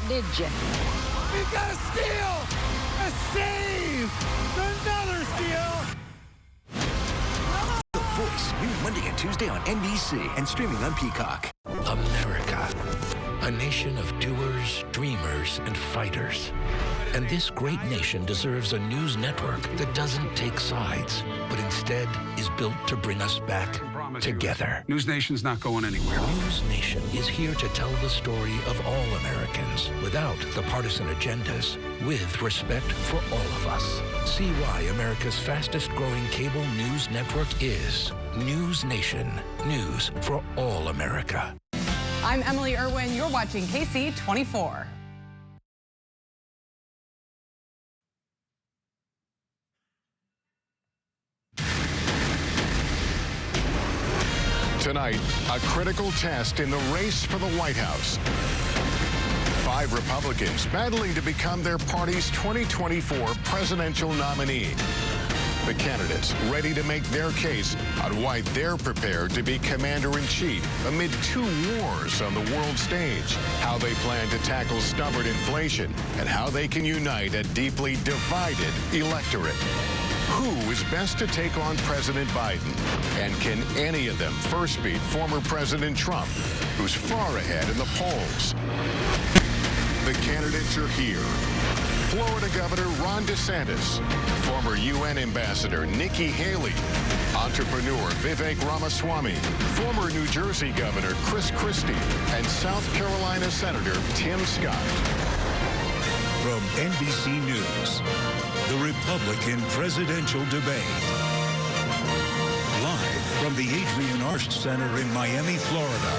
did you? We've got a steal! A save! Another steal! The Voice, new Monday and Tuesday on NBC and streaming on Peacock. America, a nation of doers, dreamers, and fighters. And this great nation deserves a news network that doesn't take sides, but instead is built to bring us back together. News Nation's not going anywhere. News Nation is here to tell the story of all Americans without the partisan agendas, with respect for all of us. See why America's fastest growing cable news network is News Nation. News for all America. I'm Emily Irwin. You're watching KC24. Tonight, a critical test in the race for the White House. 5 Republicans battling to become their party's 2024 presidential nominee. The candidates ready to make their case on why they're prepared to be commander-in-chief amid 2 wars on the world stage, how they plan to tackle stubborn inflation, and how they can unite a deeply divided electorate. Who is best to take on President Biden? And can any of them first beat former President Trump, who's far ahead in the polls? The candidates are here. Florida Governor Ron DeSantis, former UN Ambassador Nikki Haley, entrepreneur Vivek Ramaswamy, former New Jersey Governor Chris Christie, and South Carolina Senator Tim Scott. From NBC News, the Republican presidential debate. Live from the Adrienne Arsht Center in Miami, Florida.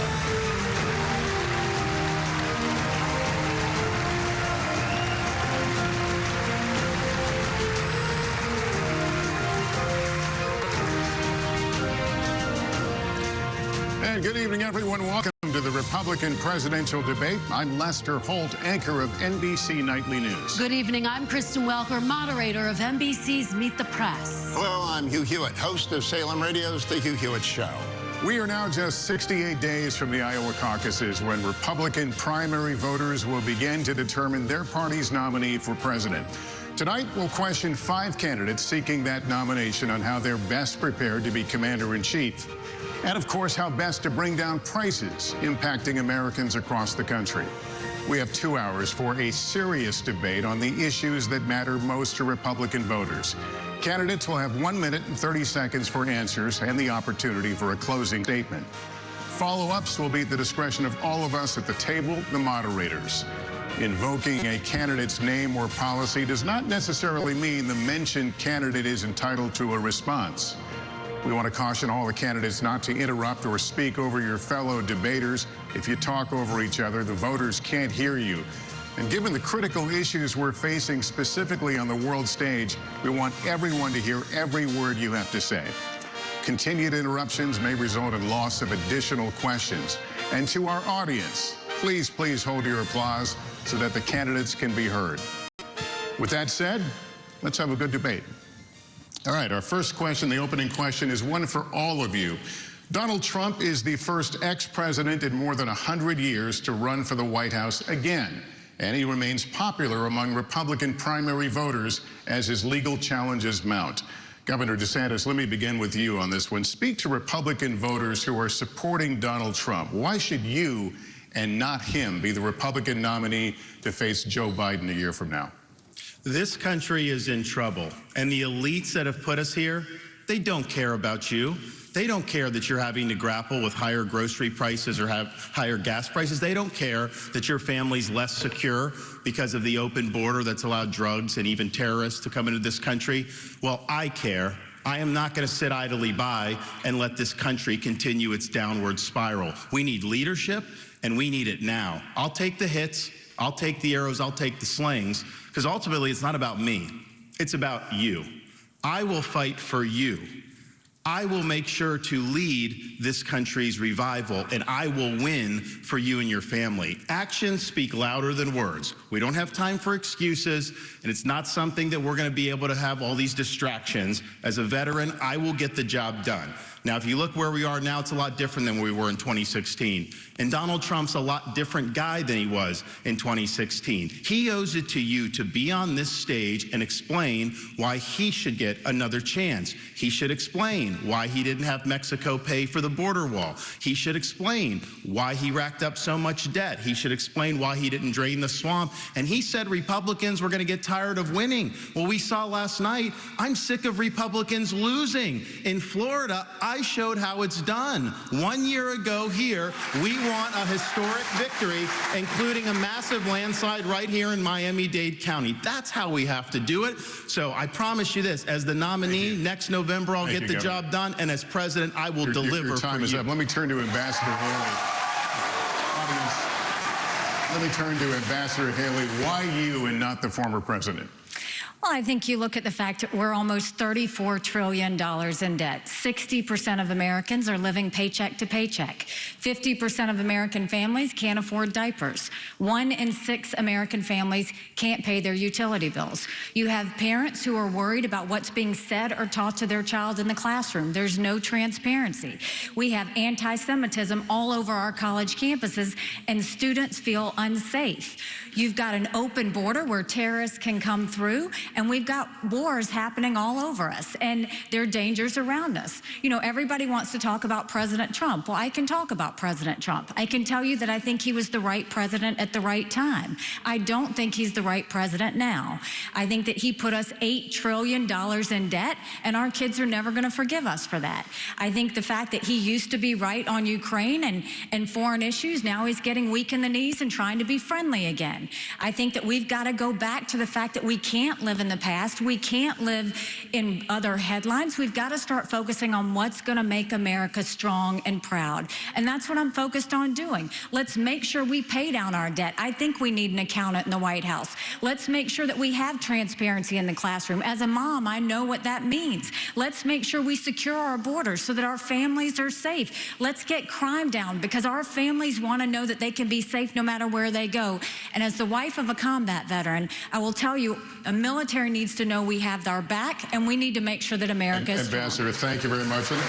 And good evening, everyone. Welcome to the Republican presidential debate. I'm Lester Holt, anchor of NBC Nightly News. Good evening. I'm Kristen Welker, moderator of NBC's Meet the Press. Hello, I'm Hugh Hewitt, host of Salem Radio's The Hugh Hewitt Show. We are now just 68 days from the Iowa caucuses when Republican primary voters will begin to determine their party's nominee for president. Tonight, we'll question 5 candidates seeking that nomination on how they're best prepared to be commander-in-chief. And, of course, how best to bring down prices impacting Americans across the country. We have 2 hours for a serious debate on the issues that matter most to Republican voters. Candidates will have 1 minute and 30 seconds for answers and the opportunity for a closing statement. Follow-ups will be at the discretion of all of us at the table, the moderators. Invoking a candidate's name or policy does not necessarily mean the mentioned candidate is entitled to a response. We want to caution all the candidates not to interrupt or speak over your fellow debaters. If you talk over each other, the voters can't hear you. And given the critical issues we're facing specifically on the world stage, we want everyone to hear every word you have to say. Continued interruptions may result in loss of additional questions. And to our audience, please hold your applause so that the candidates can be heard. With that said, let's have a good debate. All right, our first question, the opening question, is one for all of you. Donald Trump is the first ex-president in more than 100 years to run for the White House again, and he remains popular among Republican primary voters as his legal challenges mount. Governor DeSantis, let me begin with you on this one. Speak to Republican voters who are supporting Donald Trump. Why should you and not him be the Republican nominee to face Joe Biden a year from now? This country is in trouble, and the elites that have put us here, they don't care about you. They don't care that you're having to grapple with higher grocery prices or have higher gas prices. They don't care that your family's less secure because of the open border that's allowed drugs and even terrorists to come into this country. Well, I care. I am not going to sit idly by and let this country continue its downward spiral. We need leadership, and we need it now. I'll take the hits. I'll take the arrows, I'll take the slings, because ultimately it's not about me, it's about you. I will fight for you. I will make sure to lead this country's revival, and I will win for you and your family. Actions speak louder than words. We don't have time for excuses, and it's not something that we're going to be able to have all these distractions. As a veteran, I will get the job done. Now, if you look where we are now, it's a lot different than we were in 2016. And Donald Trump's a lot different guy than he was in 2016. He owes it to you to be on this stage and explain why he should get another chance. He should explain why he didn't have Mexico pay for the border wall. He should explain why he racked up so much debt. He should explain why he didn't drain the swamp. And he said Republicans were going to get tired of winning. Well, we saw last night, I'm sick of Republicans losing. In Florida, I showed how it's done. 1 year ago here, we want a historic victory, including a massive landslide right here in Miami-Dade County. That's how we have to do it. So I promise you this, as the nominee, next November, I'll get the job done, and as president, I will deliver your time is up. Let me turn to Ambassador Haley. Audience, let me turn to Ambassador Haley. Why you and not the former president? Well, I think you look at the fact that we're almost $34 trillion in debt. 60% of Americans are living paycheck to paycheck. 50% of American families can't afford diapers. 1 in 6 American families can't pay their utility bills. You have parents who are worried about what's being said or taught to their child in the classroom. There's no transparency. We have anti-Semitism all over our college campuses, and students feel unsafe. You've got an open border where terrorists can come through, and we've got wars happening all over us, and there are dangers around us. You know, everybody wants to talk about President Trump. Well, I can talk about President Trump. I can tell you that I think he was the right president at the right time. I don't think he's the right president now. I think that he put us $8 trillion in debt, and our kids are never going to forgive us for that. I think the fact that he used to be right on Ukraine and foreign issues, now he's getting weak in the knees and trying to be friendly again. I think that we've got to go back to the fact that we can't live in the past. We can't live in other headlines. We've got to start focusing on what's going to make America strong and proud. And that's what I'm focused on doing. Let's make sure we pay down our debt. I think we need an accountant in the White House. Let's make sure that we have transparency in the classroom. As a mom, I know what that means. Let's make sure we secure our borders so that our families are safe. Let's get crime down, because our families want to know that they can be safe no matter where they go. And as the wife of a combat veteran, I will tell you, a military needs to know we have our back, and we need to make sure that America is strong. Ambassador, thank you very much. And,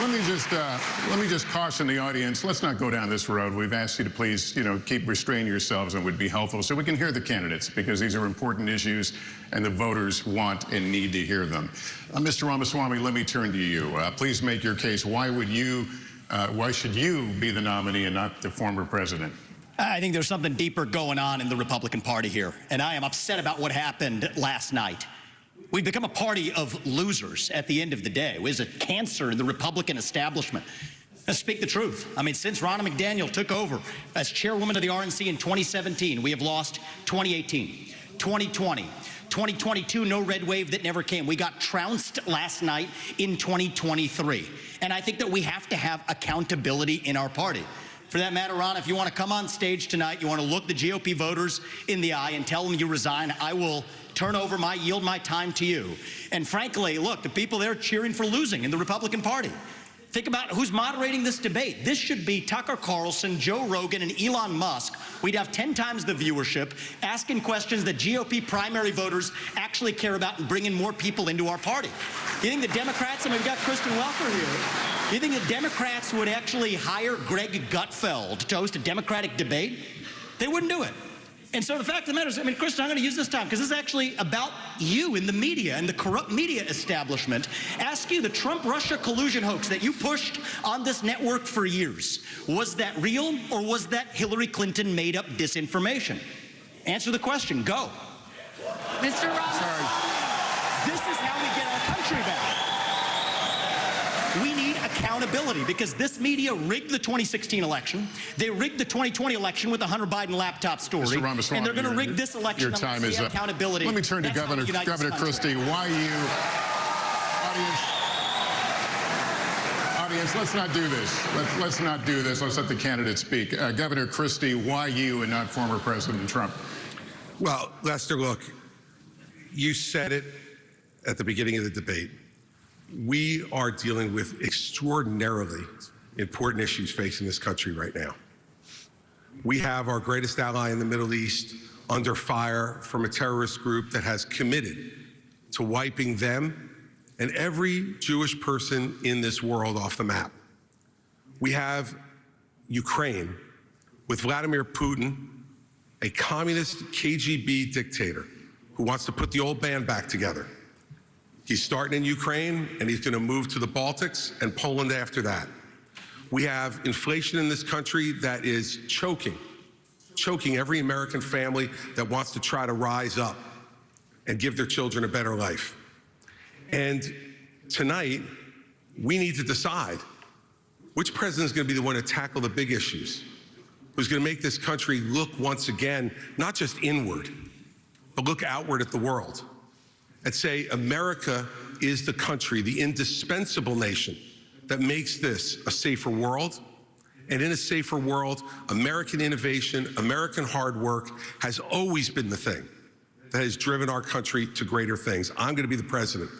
let me just caution the audience. Let's not go down this road. We've asked you to please, keep restraining yourselves, and would be helpful so we can hear the candidates, because these are important issues, and the voters want and need to hear them. Mr. Ramaswamy, let me turn to you. Please make your case. Why should you be the nominee and not the former president? I think there's something deeper going on in the Republican Party here, and I am upset about what happened last night. We've become a party of losers at the end of the day. It was a cancer in the Republican establishment. Let's speak the truth. I mean, since Ronna McDaniel took over as chairwoman of the RNC in 2017, we have lost 2018, 2020, 2022, no red wave that never came. We got trounced last night in 2023. And I think that we have to have accountability in our party. For that matter, Ron, if you want to come on stage tonight, you want to look the GOP voters in the eye and tell them you resign, I will yield my time to you. And frankly, look, the people there cheering for losing in the Republican Party. Think about who's moderating this debate. This should be Tucker Carlson, Joe Rogan, and Elon Musk. We'd have 10 times the viewership, asking questions that GOP primary voters actually care about and bringing more people into our party. You think the Democrats, we've got Kristen Welker here, you think the Democrats would actually hire Greg Gutfeld to host a Democratic debate? They wouldn't do it. And so the fact of the matter is, Kristen, I'm going to use this time because this is actually about you in the media and the corrupt media establishment. Ask you, the Trump-Russia collusion hoax that you pushed on this network for years, was that real, or was that Hillary Clinton made-up disinformation? Answer the question. Go. Mr. Roberts. This is how we get our country back. We need accountability, because this media rigged the 2016 election. They rigged the 2020 election with the Hunter Biden laptop story. Mr. Ramaswamy, and they're going to rig this election. Your time is up. Accountability. Let me turn to Governor Christie. Why you, audience, let's not do this. Let's not do this. Let's let the candidates speak. Governor Christie, why you and not former President Trump? Well, Lester, look, you said it at the beginning of the debate. We are dealing with extraordinarily important issues facing this country right now. We have our greatest ally in the Middle East under fire from a terrorist group that has committed to wiping them and every Jewish person in this world off the map. We have Ukraine with Vladimir Putin, a communist KGB dictator who wants to put the old band back together. He's starting in Ukraine, and he's going to move to the Baltics and Poland after that. We have inflation in this country that is choking every American family that wants to try to rise up and give their children a better life. And tonight, we need to decide which president is going to be the one to tackle the big issues, who's going to make this country look once again, not just inward, but look outward at the world and say America is the country, the indispensable nation that makes this a safer world. And in a safer world, American innovation, American hard work has always been the thing that has driven our country to greater things. I'm going to be the president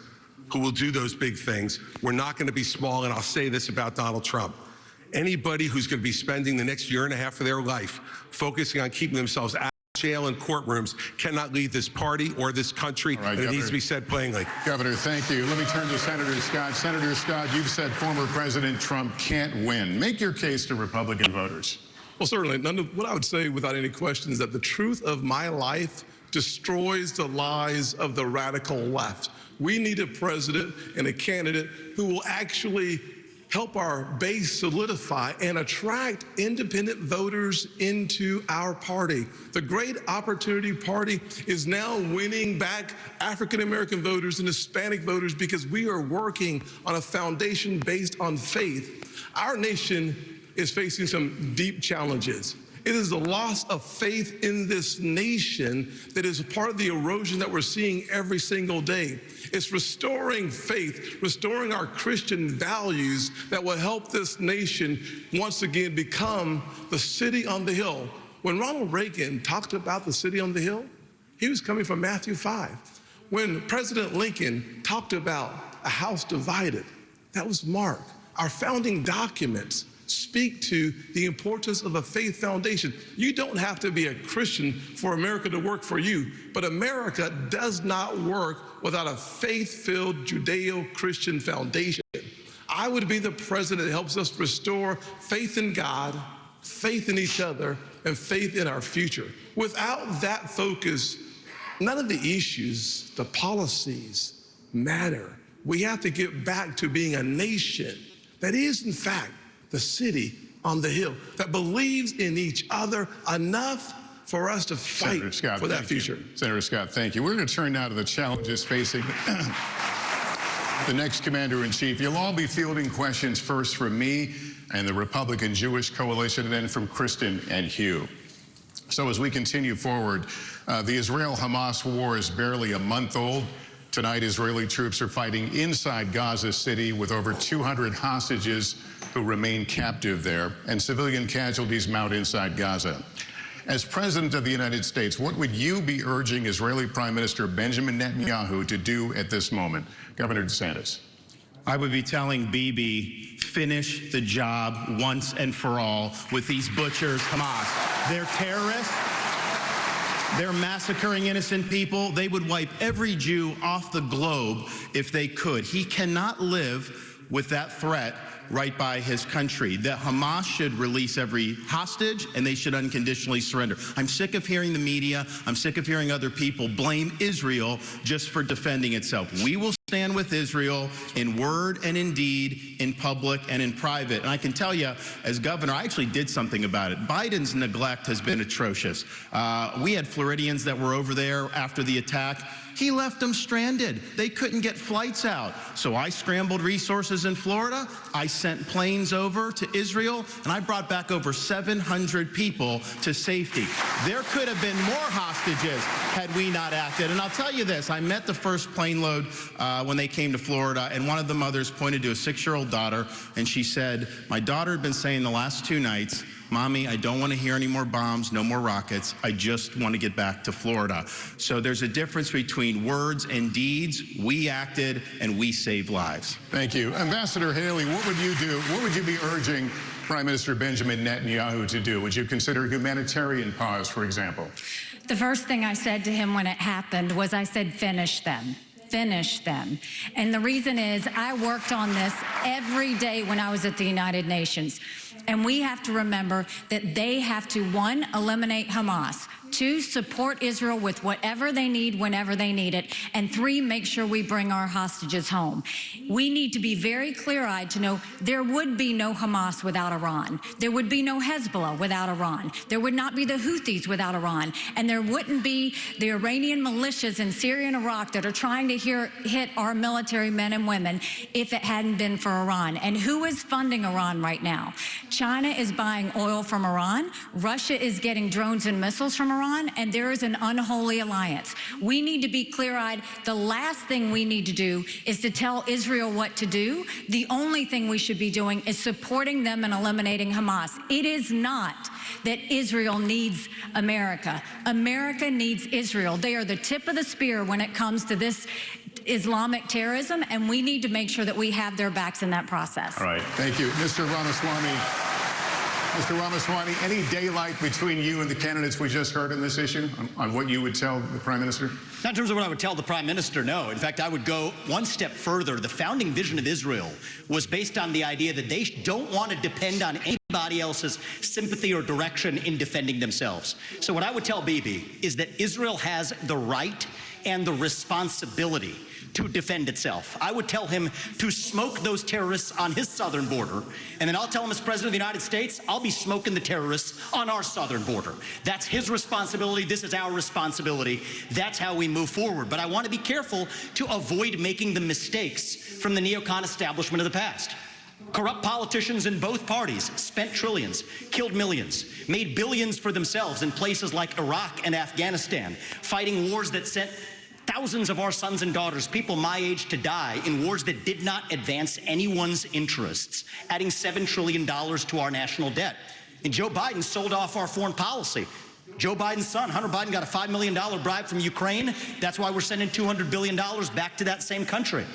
who will do those big things. We're not going to be small, and I'll say this about Donald Trump. Anybody who's going to be spending the next year and a half of their life focusing on keeping themselves out of jail and courtrooms cannot lead this party or this country, right, and it needs to be said plainly. Governor, thank you. Let me turn to Senator Scott. Senator Scott, you've said former President Trump can't win. Make your case to Republican voters. Well, certainly. What I would say without any question is that the truth of my life destroys the lies of the radical left. We need a president and a candidate who will actually help our base solidify and attract independent voters into our party. The Great Opportunity Party is now winning back African-American voters and Hispanic voters because we are working on a foundation based on faith. Our nation is facing some deep challenges. It is the loss of faith in this nation that is a part of the erosion that we're seeing every single day. It's restoring faith, restoring our Christian values that will help this nation once again become the city on the hill. When Ronald Reagan talked about the city on the hill, he was coming from Matthew 5. When President Lincoln talked about a house divided, that was Mark. Our founding documents speak to the importance of a faith foundation. You don't have to be a Christian for America to work for you, but America does not work without a faith-filled Judeo-Christian foundation. I would be the president that helps us restore faith in God, faith in each other, and faith in our future. Without that focus, none of the issues, the policies matter. We have to get back to being a nation that is, in fact, the city on the hill, that believes in each other enough for us to fight for that future. Senator Scott, thank you. We're going to turn now to the challenges facing the next commander-in-chief. You'll all be fielding questions first from me and the Republican Jewish Coalition, and then from Kristen and Hugh. So as we continue forward, the Israel-Hamas war is barely a month old. Tonight, Israeli troops are fighting inside Gaza City with over 200 hostages who remain captive there, and civilian casualties mount inside Gaza. As President of the United States, what would you be urging Israeli Prime Minister Benjamin Netanyahu to do at this moment? Governor DeSantis. I would be telling Bibi, finish the job once and for all with these butchers, Hamas. They're terrorists. They're massacring innocent people. They would wipe every Jew off the globe if they could. He cannot live with that threat right by his country. That Hamas should release every hostage and they should unconditionally surrender. I'm sick of hearing the media. I'm sick of hearing other people blame Israel just for defending itself. We will stand with Israel in word and in deed, in public and in private. And I can tell you, as governor, I actually did something about it. Biden's neglect has been atrocious. We had Floridians that were over there after the attack. He left them stranded. They couldn't get flights out. So I scrambled resources in Florida. I sent planes over to Israel, and I brought back over 700 people to safety. There could have been more hostages had we not acted. And I'll tell you this, I met the first plane load when they came to Florida, and one of the mothers pointed to a 6-year-old daughter, and she said, my daughter had been saying the last 2 nights, Mommy, I don't want to hear any more bombs, no more rockets. I just want to get back to Florida. So there's a difference between words and deeds. We acted and we saved lives. Thank you. Ambassador Haley, what would you do? What would you be urging Prime Minister Benjamin Netanyahu to do? Would you consider humanitarian pause, for example? The first thing I said to him when it happened was I said, finish them. finish them. And the reason is I worked on this every day when I was at the United Nations. And we have to remember that they have to, 1, eliminate Hamas, 2, support Israel with whatever they need whenever they need it, and 3, make sure we bring our hostages home. We need to be very clear-eyed to know there would be no Hamas without Iran. There would be no Hezbollah without Iran. There would not be the Houthis without Iran. And there wouldn't be the Iranian militias in Syria and Iraq that are trying to hit our military men and women if it hadn't been for Iran. And who is funding Iran right now? China is buying oil from Iran. Russia is getting drones and missiles from Iran, and there is an unholy alliance. We need to be clear-eyed. The last thing we need to do is to tell Israel what to do. The only thing we should be doing is supporting them and eliminating Hamas. It is not that Israel needs America. America needs Israel. They are the tip of the spear when it comes to this Islamic terrorism, and we need to make sure that we have their backs in that process. All right. Thank you. Mr. Ramaswamy. Mr. Ramaswamy, any daylight between you and the candidates we just heard on this issue, on what you would tell the Prime Minister? Not in terms of what I would tell the Prime Minister, no. In fact, I would go one step further. The founding vision of Israel was based on the idea that they don't want to depend on anybody else's sympathy or direction in defending themselves. So what I would tell Bibi is that Israel has the right and the responsibility to defend itself. I would tell him to smoke those terrorists on his southern border, and then I'll tell him as President of the United States, I'll be smoking the terrorists on our southern border. That's his responsibility. This is our responsibility. That's how we move forward. But I want to be careful to avoid making the mistakes from the neocon establishment of the past. Corrupt politicians in both parties spent trillions, killed millions, made billions for themselves in places like Iraq and Afghanistan, fighting wars that sent thousands of our sons and daughters, people my age, to die in wars that did not advance anyone's interests, adding $7 trillion to our national debt. And Joe Biden sold off our foreign policy. Joe Biden's son, Hunter Biden, got a $5 million bribe from Ukraine. That's why we're sending $200 billion back to that same country.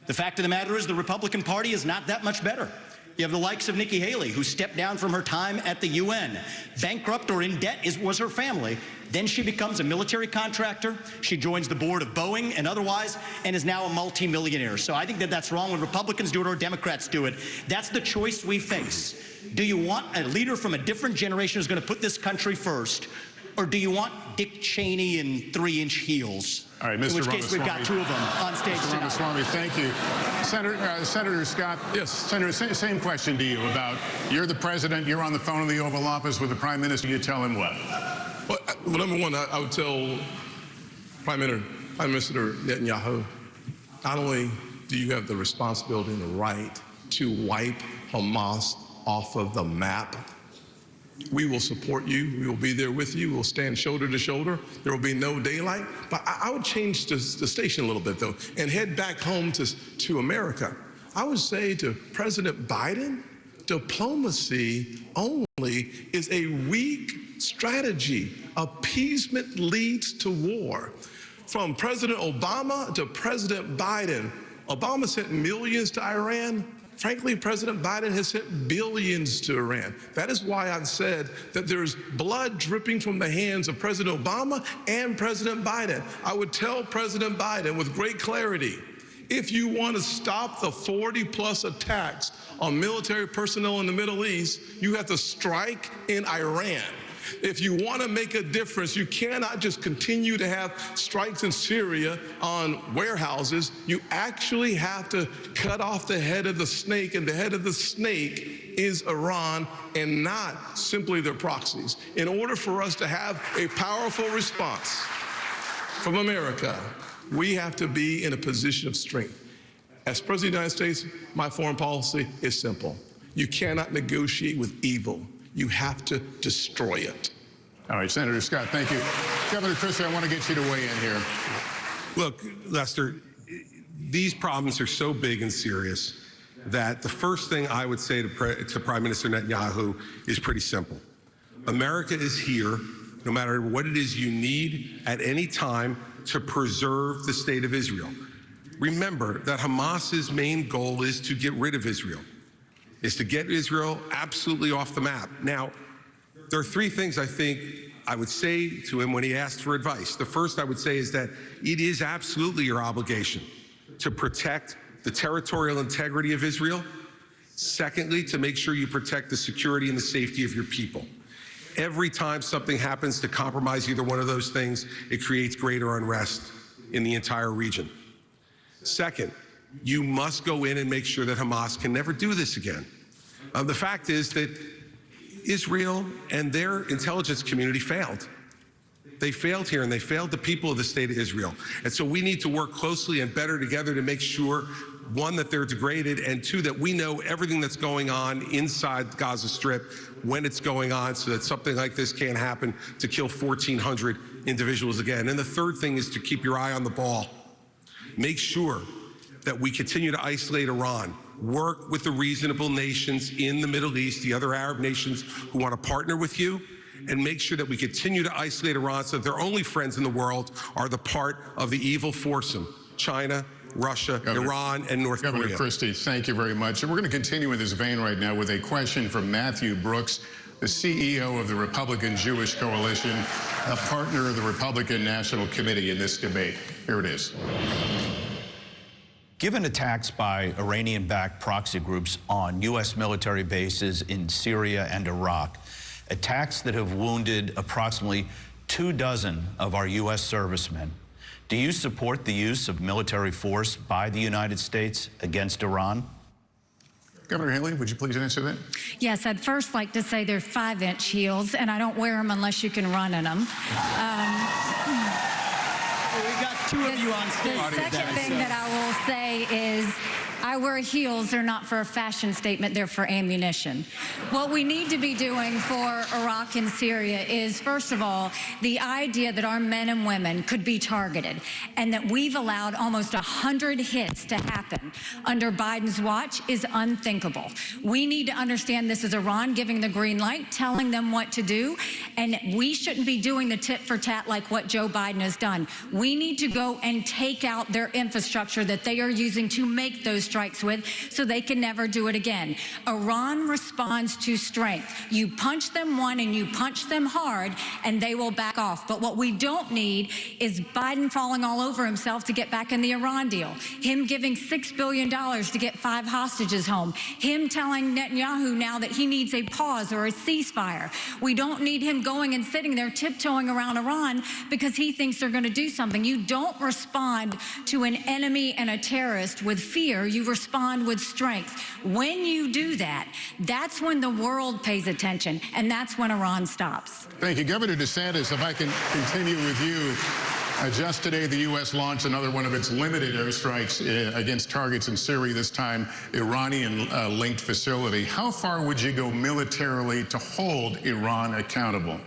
The fact of the matter is the Republican Party is not that much better. You have the likes of Nikki Haley, who stepped down from her time at the UN. Bankrupt or in debt was her family. Then she becomes a military contractor. She joins the board of Boeing and otherwise, and is now a multimillionaire. So I think that that's wrong when Republicans do it or Democrats do it. That's the choice we face. Do you want a leader from a different generation who's going to put this country first, or do you want Dick Cheney in 3-inch heels? All right, Mr. In which case, we've got 2 of them on stage Mr. tonight. Ramaswamy, thank you. Senator Scott. Yes. Senator, same question to you about, you're the president, you're on the phone in the Oval Office with the Prime Minister, you tell him what? Well, number one, I would tell Prime Minister Netanyahu, not only do you have the responsibility and the right to wipe Hamas off of the map, we will support you. We will be there with you. We'll stand shoulder to shoulder. There will be no daylight. But I would change the station a little bit, though, and head back home to America. I would say to President Biden, diplomacy only is a weak strategy. Appeasement leads to war. From President Obama to President Biden, Obama sent millions to Iran. Frankly, President Biden has sent billions to Iran. That is why I've said that there's blood dripping from the hands of President Obama and President Biden. I would tell President Biden with great clarity, if you want to stop the 40+ attacks on military personnel in the Middle East, you have to strike in Iran. If you want to make a difference, you cannot just continue to have strikes in Syria on warehouses. You actually have to cut off the head of the snake, and the head of the snake is Iran and not simply their proxies. In order for us to have a powerful response from America, we have to be in a position of strength. As President of the United States, my foreign policy is simple. You cannot negotiate with evil. You have to destroy it. All right, Senator Scott, thank you. Governor Christie, I want to get you to weigh in here. Look, Lester, these problems are so big and serious that the first thing I would say to Prime Minister Netanyahu is pretty simple. America is here, no matter what it is you need at any time, to preserve the state of Israel. Remember that Hamas's main goal is to get rid of Israel, is to get Israel absolutely off the map. Now, there are 3 things I think I would say to him when he asked for advice, the first I would say is that it is absolutely your obligation to protect the territorial integrity of Israel. Secondly, to make sure you protect the security and the safety of your people. Every time something happens to compromise either one of those things, it creates greater unrest in the entire region. Second, you must go in and make sure that Hamas can never do this again. The fact is that Israel and their intelligence community failed. They failed here, and they failed the people of the state of Israel. And so we need to work closely and better together to make sure, one, that they're degraded, and two, that we know everything that's going on inside the Gaza Strip when it's going on, so that something like this can't happen to kill 1,400 individuals again. And the third thing is to keep your eye on the ball. Make sure that we continue to isolate Iran, work with the reasonable nations in the Middle East, the other Arab nations who want to partner with you, and make sure that we continue to isolate Iran so that their only friends in the world are the part of the evil foursome: China, Russia, Iran, and North Korea. Governor Christie, thank you very much. And we're going to continue in this vein right now with a question from Matthew Brooks, the CEO of the Republican Jewish Coalition, a partner of the Republican National Committee in this debate. Here it is. Given attacks by Iranian-backed proxy groups on U.S. military bases in Syria and Iraq, attacks that have wounded approximately 24 of our U.S. servicemen, do you support the use of military force by the United States against Iran? Governor Haley, would you please answer that? Yes, I'd first like to say they're 5-inch heels, and I don't wear them unless you can run in them. We got two of you on stage. The second thing that I will say is I wear heels. They're not for a fashion statement. They're for ammunition. What we need to be doing for Iraq and Syria is, first of all, the idea that our men and women could be targeted and that we've allowed almost 100 hits to happen under Biden's watch is unthinkable. We need to understand this is Iran giving the green light, telling them what to do, and we shouldn't be doing the tit for tat like what Joe Biden has done. We need to go and take out their infrastructure that they are using to make those strikes with so they can never do it again. Iran responds to strength. You punch them one and you punch them hard and they will back off. But what we don't need is Biden falling all over himself to get back in the Iran deal. Him giving $6 billion to get 5 hostages home. Him telling Netanyahu now that he needs a pause or a ceasefire. We don't need him going and sitting there tiptoeing around Iran because he thinks they're going to do something. You don't respond to an enemy and a terrorist with fear. You respond with strength. When you do that, that's when the world pays attention, and that's when Iran stops. Thank you. Governor DeSantis, if I can continue with you. Just today, the U.S. launched another one of its limited airstrikes against targets in Syria, this time Iranian-linked facility. How far would you go militarily to hold Iran accountable?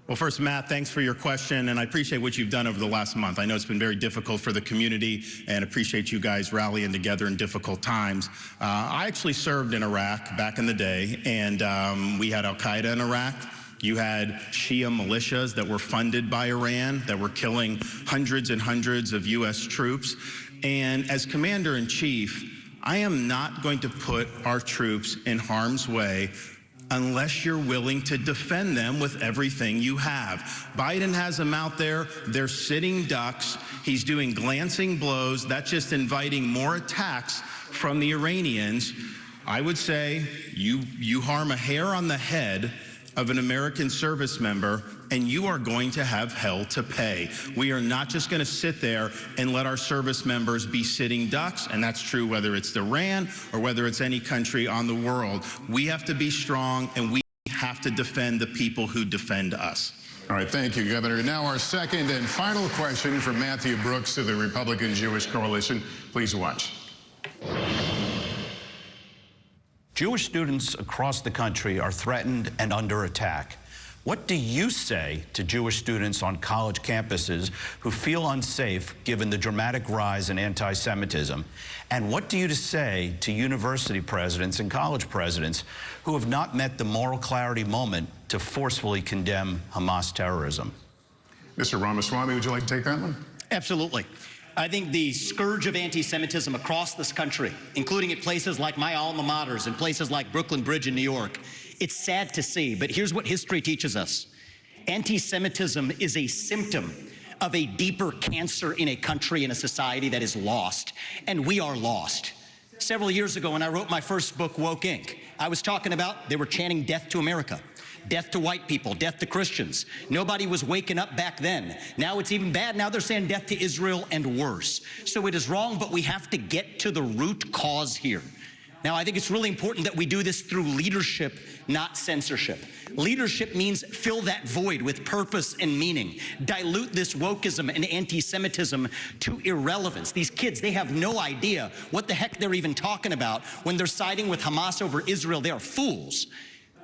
Well, first, Matt, thanks for your question, and I appreciate what you've done over the last month. I know it's been very difficult for the community, and appreciate you guys rallying together in difficult times. I actually served in Iraq back in the day, and we had al-Qaeda in Iraq. You had Shia militias that were funded by Iran that were killing hundreds and hundreds of U.S. troops. And as Commander-in-Chief, I am not going to put our troops in harm's way unless you're willing to defend them with everything you have. Biden has them out there. They're sitting ducks. He's doing glancing blows. That's just inviting more attacks from the Iranians. I would say you harm a hair on the head of an American service member, and you are going to have hell to pay. We are not just going to sit there and let our service members be sitting ducks, and that's true whether it's Iran or whether it's any country on the world. We have to be strong, and we have to defend the people who defend us. All right, thank you, Governor. Now our second and final question from Matthew Brooks of the Republican Jewish Coalition. Please watch. Jewish students across the country are threatened and under attack. What do you say to Jewish students on college campuses who feel unsafe given the dramatic rise in anti-Semitism? And what do you say to university presidents and college presidents who have not met the moral clarity moment to forcefully condemn Hamas terrorism? Mr. Ramaswamy, would you like to take that one? Absolutely. I think the scourge of anti-Semitism across this country, including at places like my alma maters and places like Brooklyn Bridge in New York, it's sad to see, but here's what history teaches us. Anti-Semitism is a symptom of a deeper cancer in a country and a society that is lost, and we are lost. Several years ago, when I wrote my first book, Woke Inc., I was talking about they were chanting death to America, death to white people, death to Christians. Nobody was waking up back then. Now it's even bad. Now they're saying death to Israel and worse. So it is wrong, but we have to get to the root cause here. Now, I think it's really important that we do this through leadership, not censorship. Leadership means fill that void with purpose and meaning. Dilute this wokeism and anti-Semitism to irrelevance. These kids, they have no idea what the heck they're even talking about when they're siding with Hamas over Israel. They are fools.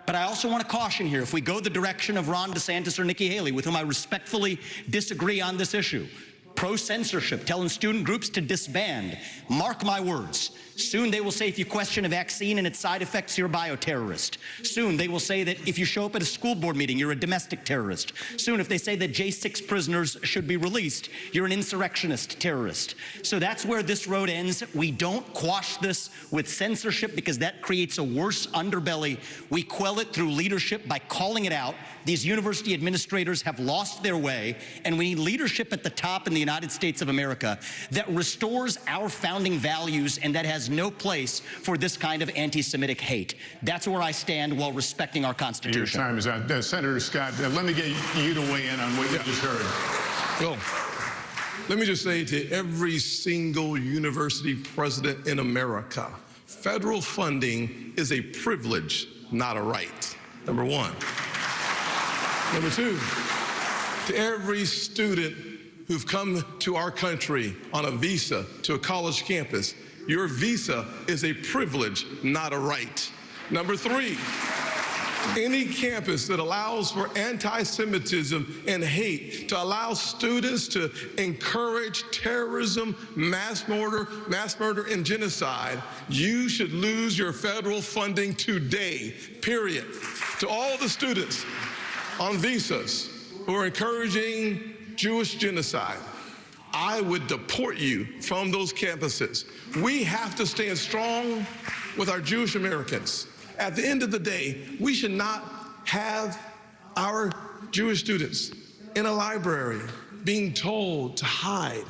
But I also want to caution here, if we go the direction of Ron DeSantis or Nikki Haley, with whom I respectfully disagree on this issue, pro-censorship, telling student groups to disband, mark my words, soon they will say if you question a vaccine and its side effects, you're a bioterrorist. Soon they will say that if you show up at a school board meeting, you're a domestic terrorist. Soon if they say that J6 prisoners should be released, you're an insurrectionist terrorist. So that's where this road ends. We don't quash this with censorship because that creates a worse underbelly. We quell it through leadership by calling it out. These university administrators have lost their way, and we need leadership at the top in the United States of America that restores our founding values and that has no place for this kind of anti-Semitic hate. That's where I stand while respecting our Constitution. Your time is up. Senator Scott, let me get you to weigh in on what you just heard. Well, let me just say to every single university president in America, federal funding is a privilege, not a right, number one. Number two, to every student who've come to our country on a visa to a college campus, your visa is a privilege, not a right. Number three, any campus that allows for anti-Semitism and hate, to allow students to encourage terrorism, mass murder, and genocide, you should lose your federal funding today, period. To all the students on visas who are encouraging Jewish genocide, I would deport you from those campuses. We have to stand strong with our Jewish Americans. At the end of the day, we should not have our Jewish students in a library being told to hide.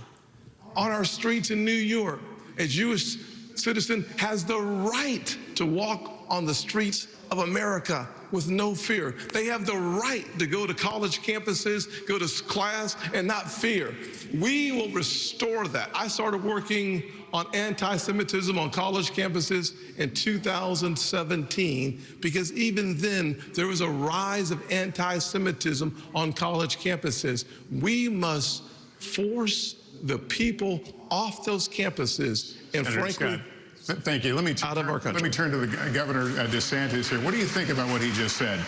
On our streets in New York, a Jewish citizen has the right to walk on the streets of America with no fear. They have the right to go to college campuses, go to class, and not fear. We will restore that. I started working on anti-Semitism on college campuses in 2017 because even then there was a rise of anti-Semitism on college campuses. We must force the people off those campuses and Senator frankly, Scott, thank you. Let me turn to the Governor DeSantis here. What do you think about what he just said?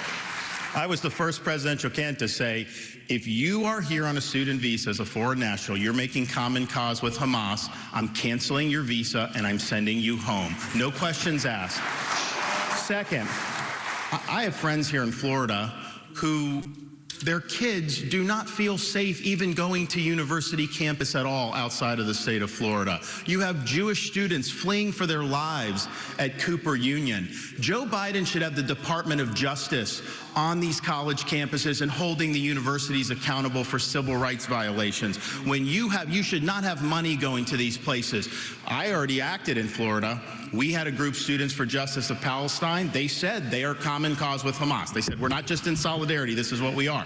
I was the first presidential candidate to say, if you are here on a student visa as a foreign national, you're making common cause with Hamas, I'm canceling your visa and I'm sending you home. No questions asked. Second, I have friends here in Florida who their kids do not feel safe even going to university campus at all outside of the state of Florida. You have Jewish students fleeing for their lives at Cooper Union. Joe Biden should have the Department of Justice on these college campuses and holding the universities accountable for civil rights violations. When you should not have money going to these places. I already acted in Florida. We had a group, Students for Justice of Palestine. They said they are common cause with Hamas. They said, we're not just in solidarity, this is what we are.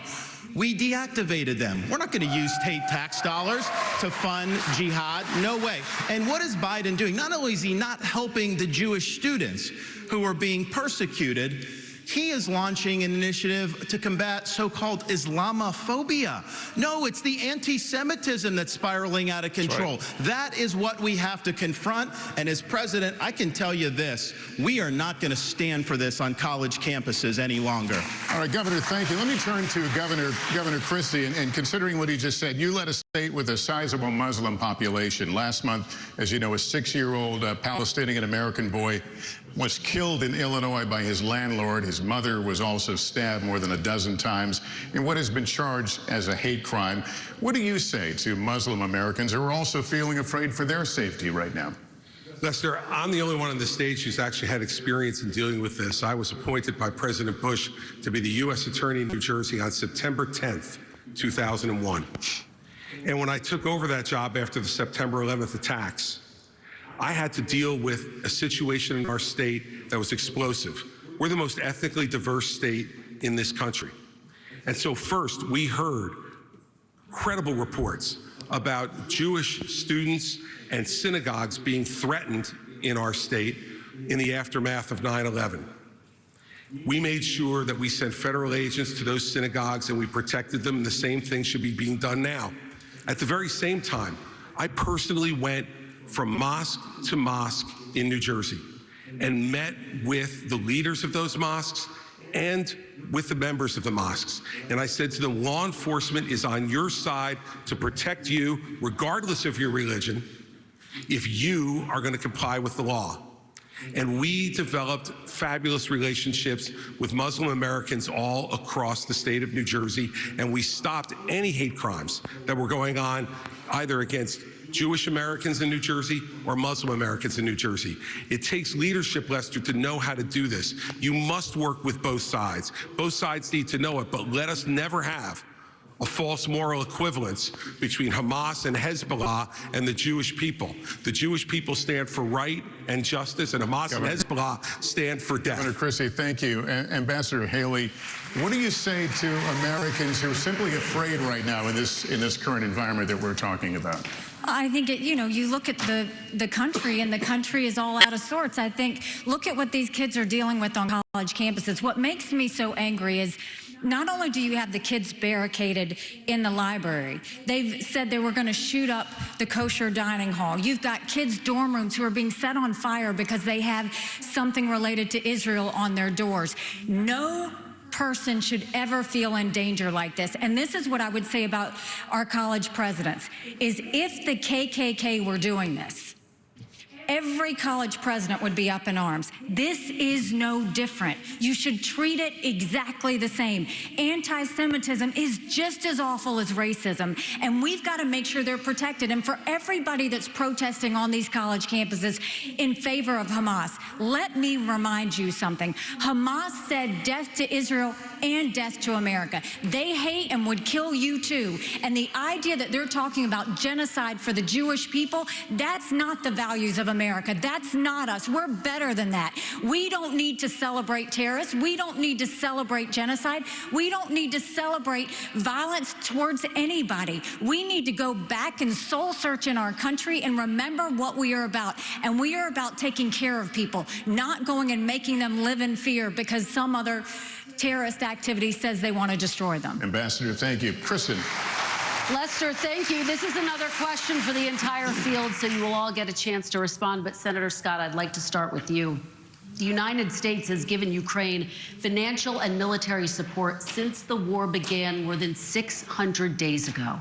We deactivated them. We're not going to use state tax dollars to fund jihad. No way. And what is Biden doing? Not only is he not helping the Jewish students who are being persecuted, he is launching an initiative to combat so-called Islamophobia. No, it's the anti-Semitism that's spiraling out of control. Right. That is what we have to confront. And as president, I can tell you this, we are not going to stand for this on college campuses any longer. All right, Governor, thank you. Let me turn to Governor Christie, and considering what he just said, you led a state with a sizable Muslim population. Last month, as you know, a 6-year-old Palestinian-American boy was killed in Illinois by his landlord. His mother was also stabbed more than a dozen times in what has been charged as a hate crime. What do you say to Muslim Americans who are also feeling afraid for their safety right now? Lester, I'm the only one on the stage who's actually had experience in dealing with this. I was appointed by President Bush to be the U.S. Attorney in New Jersey on September 10th, 2001. And when I took over that job after the September 11th attacks, I had to deal with a situation in our state that was explosive. We're the most ethnically diverse state in this country. And so first, we heard credible reports about Jewish students and synagogues being threatened in our state in the aftermath of 9/11. We made sure that we sent federal agents to those synagogues and we protected them, and the same thing should be being done now. At the very same time, I personally went from mosque to mosque in New Jersey and met with the leaders of those mosques and with the members of the mosques. And I said to them, law enforcement is on your side to protect you, regardless of your religion, if you are going to comply with the law. And we developed fabulous relationships with Muslim Americans all across the state of New Jersey, and we stopped any hate crimes that were going on either against Jewish Americans in New Jersey or Muslim Americans in New Jersey. It takes leadership, Lester, to know how to do this. You must work with both sides. Both sides need to know it, but let us never have a false moral equivalence between Hamas and Hezbollah and the Jewish people. The Jewish people stand for right and justice, and Hamas and Hezbollah stand for death. Governor Christie, thank you. Ambassador Haley, what do you say to Americans who are simply afraid right now in this current environment that we're talking about? I think, you look at the country, and the country is all out of sorts. I think, look at what these kids are dealing with on college campuses. What makes me so angry is not only do you have the kids barricaded in the library, they've said they were going to shoot up the kosher dining hall. You've got kids' dorm rooms who are being set on fire because they have something related to Israel on their doors. No person should ever feel in danger like this. And this is what I would say about our college presidents, is if the KKK were doing this, every college president would be up in arms. This is no different. You should treat it exactly the same. Anti-Semitism is just as awful as racism, and we've got to make sure they're protected. And for everybody that's protesting on these college campuses in favor of Hamas, let me remind you something. Hamas said death to Israel and death to America. They hate and would kill you too. And the idea that they're talking about genocide for the Jewish people, that's not the values of America. That's not us. We're better than that. We don't need to celebrate terrorists. We don't need to celebrate genocide. We don't need to celebrate violence towards anybody. We need to go back and soul search in our country and remember what we are about. And we are about taking care of people, not going and making them live in fear because some other terrorist activity says they want to destroy them. Ambassador, thank you. Kristen. Lester, thank you. This is another question for the entire field, so you will all get a chance to respond. But Senator Scott, I'd like to start with you. The United States has given Ukraine financial and military support since the war began more than 600 days ago.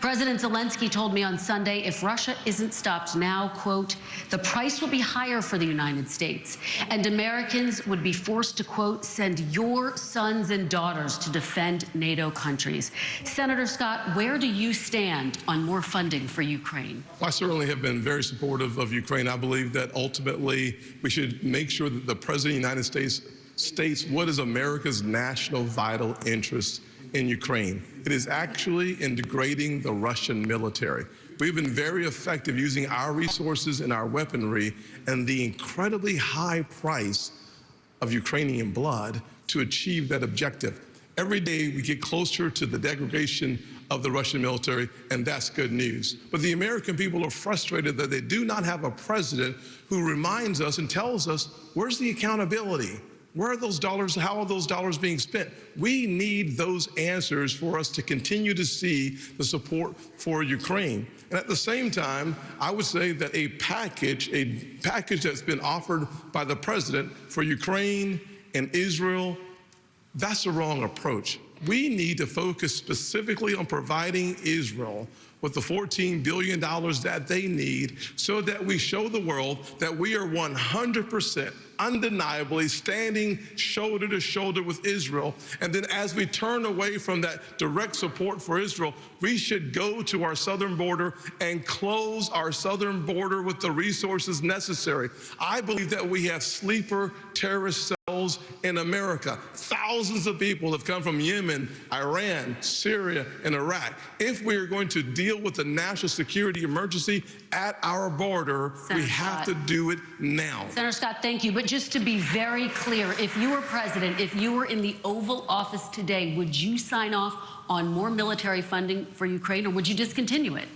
President Zelensky told me on Sunday, if Russia isn't stopped now, quote, the price will be higher for the United States, and Americans would be forced to, quote, send your sons and daughters to defend NATO countries. Senator Scott, where do you stand on more funding for Ukraine? I certainly have been very supportive of Ukraine. I believe that ultimately we should make sure that the President of the United States states what is America's national vital interest in Ukraine. It is actually in degrading the Russian military. We've been very effective using our resources and our weaponry and the incredibly high price of Ukrainian blood to achieve that objective. Every day we get closer to the degradation of the Russian military, and that's good news. But the American people are frustrated that they do not have a president who reminds us and tells us, where's the accountability? Where are those dollars? How are those dollars being spent? We need those answers for us to continue to see the support for Ukraine. And at the same time, I would say that a package that's been offered by the president for Ukraine and Israel, that's the wrong approach. We need to focus specifically on providing Israel with the $14 billion that they need so that we show the world that we are 100% undeniably standing shoulder to shoulder with Israel. And then as we turn away from that direct support for Israel, we should go to our southern border and close our southern border with the resources necessary. I believe that we have sleeper terrorist cells in America. Thousands of people have come from Yemen, Iran, Syria, and Iraq. If we are going to deal with the national security emergency at our border, we have to do it now. Senator Scott, thank you. But just to be very clear, if you were president, if you were in the Oval Office today, would you sign off on more military funding for Ukraine, or would you discontinue it?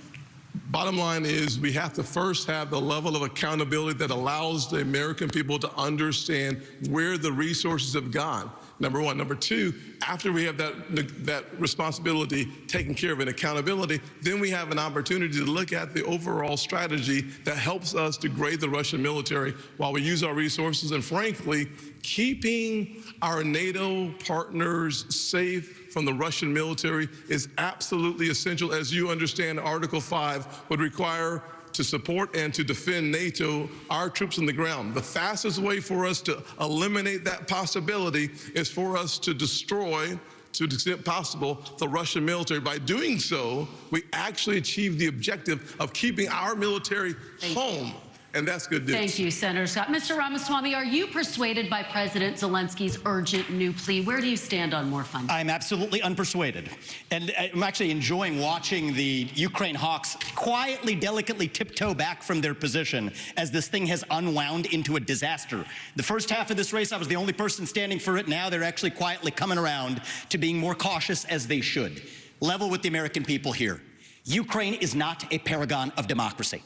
Bottom line is we have to first have the level of accountability that allows the American people to understand where the resources have gone. Number one. Number two, after we have that responsibility taken care of and accountability, then we have an opportunity to look at the overall strategy that helps us degrade the Russian military while we use our resources. And frankly, keeping our NATO partners safe from the Russian military is absolutely essential. As you understand, Article 5 would require to support and to defend NATO, our troops on the ground. The fastest way for us to eliminate that possibility is for us to destroy, to the extent possible, the Russian military. By doing so, we actually achieve the objective of keeping our military home. And that's good news. Thank you, Senator Scott. Mr. Ramaswamy, are you persuaded by President Zelensky's urgent new plea? Where do you stand on more funding? I'm absolutely unpersuaded. And I'm actually enjoying watching the Ukraine hawks quietly, delicately tiptoe back from their position as this thing has unwound into a disaster. The first half of this race, I was the only person standing for it. Now they're actually quietly coming around to being more cautious, as they should. Level with the American people here. Ukraine is not a paragon of democracy.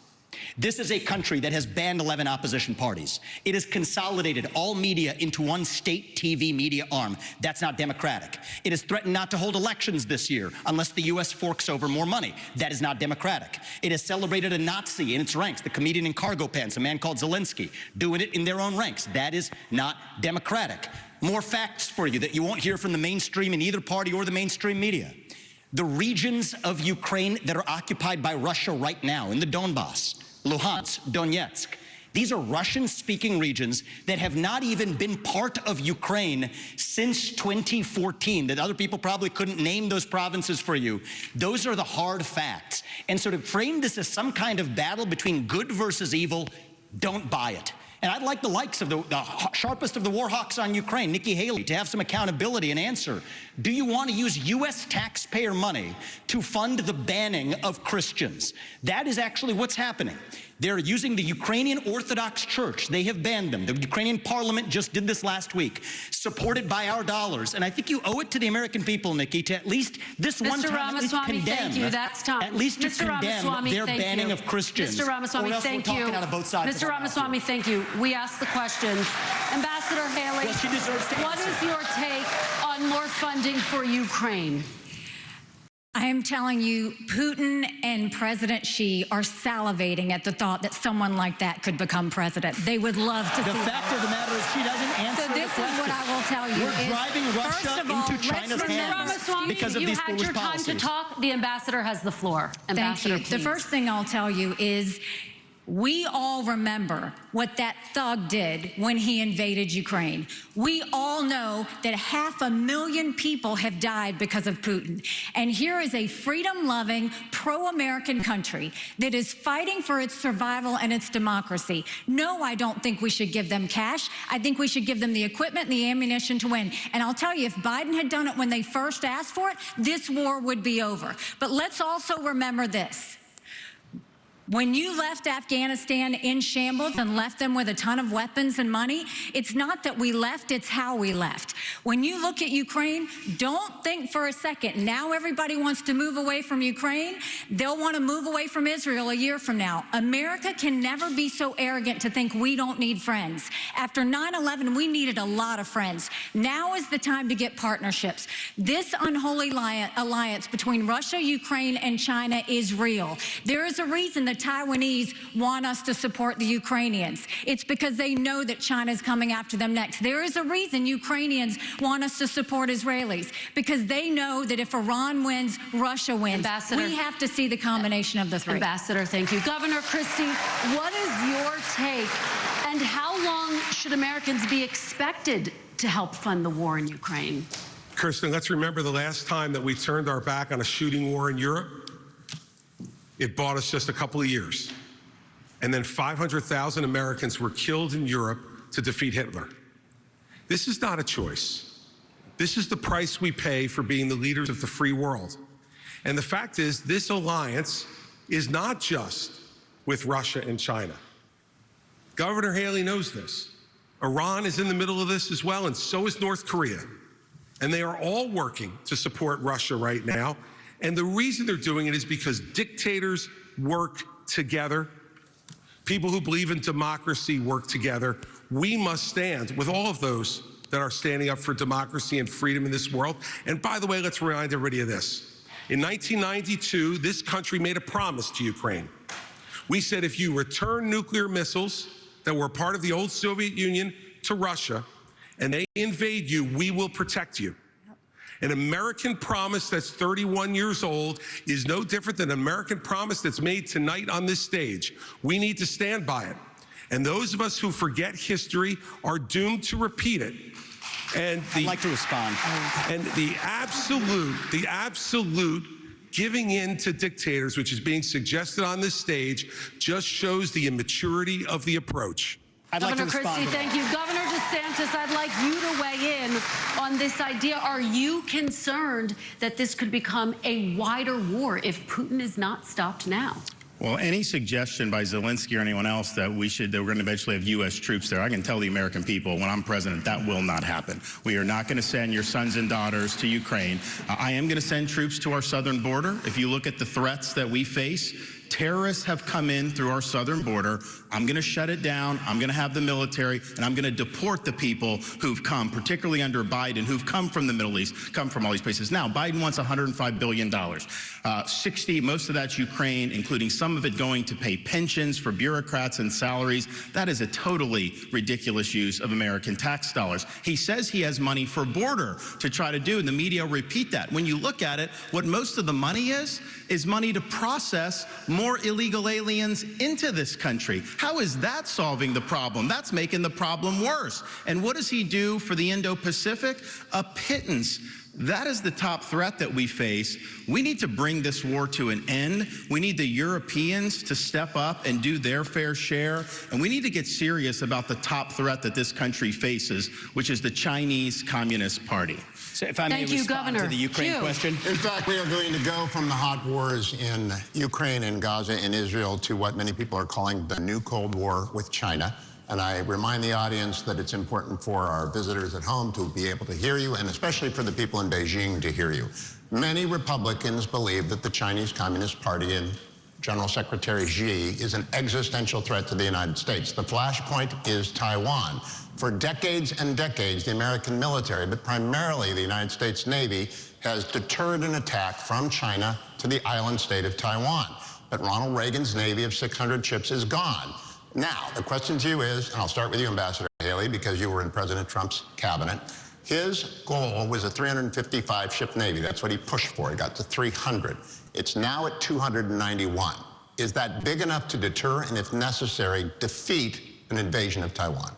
This is a country that has banned 11 opposition parties. It has consolidated all media into one state TV media arm. That's not democratic. It has threatened not to hold elections this year unless the U.S. forks over more money. That is not democratic. It has celebrated a Nazi in its ranks, the comedian in cargo pants, a man called Zelensky, doing it in their own ranks. That is not democratic. More facts for you that you won't hear from the mainstream in either party or the mainstream media. The regions of Ukraine that are occupied by Russia right now in the Donbass, Luhansk, Donetsk, these are Russian-speaking regions that have not even been part of Ukraine since 2014, that other people probably couldn't name those provinces for you. Those are the hard facts. And so to frame this as some kind of battle between good versus evil, don't buy it. And I'd like the likes of the sharpest of the war hawks on Ukraine, Nikki Haley, to have some accountability and answer. Do you want to use U.S. taxpayer money to fund the banning of Christians? That is actually what's happening. They're using the Ukrainian Orthodox Church. They have banned them. The Ukrainian parliament just did this last week, supported by our dollars. And I think you owe it to the American people, Nikki, to at least this one time at least condemn. Thank you. That's time. At least to condemn their banning of Christians. Mr. Ramaswamy, thank you. Out of both sides Mr. Ramaswamy, thank you. We asked the questions. Ambassador Haley, well, she deserves to what is your take on more funding for Ukraine? I am telling you, Putin and President Xi are salivating at the thought that someone like that could become president. They would love to see that. The fact of the matter is she doesn't answer the question. So this is what I will tell you. We're driving Russia into China's hands because of these foolish policies. You had your time to talk. The ambassador has the floor. Ambassador, thank you. The first thing I'll tell you is we all remember what that thug did when he invaded Ukraine. We all know that 500,000 people have died because of Putin. And here is a freedom-loving, pro-American country that is fighting for its survival and its democracy. No, I don't think we should give them cash. I think we should give them the equipment and the ammunition to win. And I'll tell you, if Biden had done it when they first asked for it, this war would be over. But let's also remember this. When you left Afghanistan in shambles and left them with a ton of weapons and money, it's not that we left, it's how we left. When you look at Ukraine, don't think for a second, now everybody wants to move away from Ukraine. They'll want to move away from Israel a year from now. America can never be so arrogant to think we don't need friends. After 9/11, we needed a lot of friends. Now is the time to get partnerships. This unholy alliance between Russia, Ukraine, and China is real. There is a reason that Taiwanese want us to support the Ukrainians. It's because they know that China's coming after them next. There is a reason Ukrainians want us to support Israelis, because they know that if Iran wins, Russia wins. Ambassador, we have to see the combination of the three. Ambassador, thank you. Governor Christie, what is your take, and how long should Americans be expected to help fund the war in Ukraine? Kirsten, let's remember the last time that we turned our back on a shooting war in Europe. It bought us just a couple of years. And then 500,000 Americans were killed in Europe to defeat Hitler. This is not a choice. This is the price we pay for being the leaders of the free world. And the fact is, this alliance is not just with Russia and China. Governor Haley knows this. Iran is in the middle of this as well, and so is North Korea. And they are all working to support Russia right now. And the reason they're doing it is because dictators work together. People who believe in democracy work together. We must stand with all of those that are standing up for democracy and freedom in this world. And by the way, let's remind everybody of this. In 1992, this country made a promise to Ukraine. We said, if you return nuclear missiles that were part of the old Soviet Union to Russia, and they invade you, we will protect you. An American promise that's 31 years old is no different than an American promise that's made tonight on this stage. We need to stand by it. And those of us who forget history are doomed to repeat it. And I'd like to respond. And the absolute giving in to dictators, which is being suggested on this stage, just shows the immaturity of the approach. Governor Christie, thank you. Governor DeSantis, I'd like you to weigh in on this idea. Are you concerned that this could become a wider war if Putin is not stopped now? Well, any suggestion by Zelensky or anyone else that we're going to eventually have U.S. troops there, I can tell the American people, when I'm president, that will not happen. We are not going to send your sons and daughters to Ukraine. I am going to send troops to our southern border. If you look at the threats that we face, terrorists have come in through our southern border. I'm going to shut it down. I'm going to have the military, and I'm going to deport the people who've come, particularly under Biden, who've come from the Middle East, come from all these places. Now, Biden wants $105 billion. 60, most of that's Ukraine, including some of it going to pay pensions for bureaucrats and salaries. That is a totally ridiculous use of American tax dollars. He says he has money for border to try to do, and the media repeat that. When you look at it, what most of the money is money to process more illegal aliens into this country. How is that solving the problem? That's making the problem worse. And what does he do for the Indo-Pacific? A pittance. That is the top threat that we face. We need to bring this war to an end. We need the Europeans to step up and do their fair share. And we need to get serious about the top threat that this country faces, which is the Chinese Communist Party. So if I may respond to the Ukraine question. In fact, we are going to go from the hot wars in Ukraine and Gaza and Israel to what many people are calling the new Cold War with China. And I remind the audience that it's important for our visitors at home to be able to hear you, and especially for the people in Beijing to hear you. Many Republicans believe that the Chinese Communist Party and General Secretary Xi is an existential threat to the United States. The flashpoint is Taiwan. For decades and decades, the American military, but primarily the United States Navy, has deterred an attack from China to the island state of Taiwan. But Ronald Reagan's Navy of 600 ships is gone. Now, the question to you is, and I'll start with you, Ambassador Haley, because you were in President Trump's cabinet. His goal was a 355-ship Navy. That's what he pushed for. He got to 300. It's now at 291. Is that big enough to deter and, if necessary, defeat an invasion of Taiwan?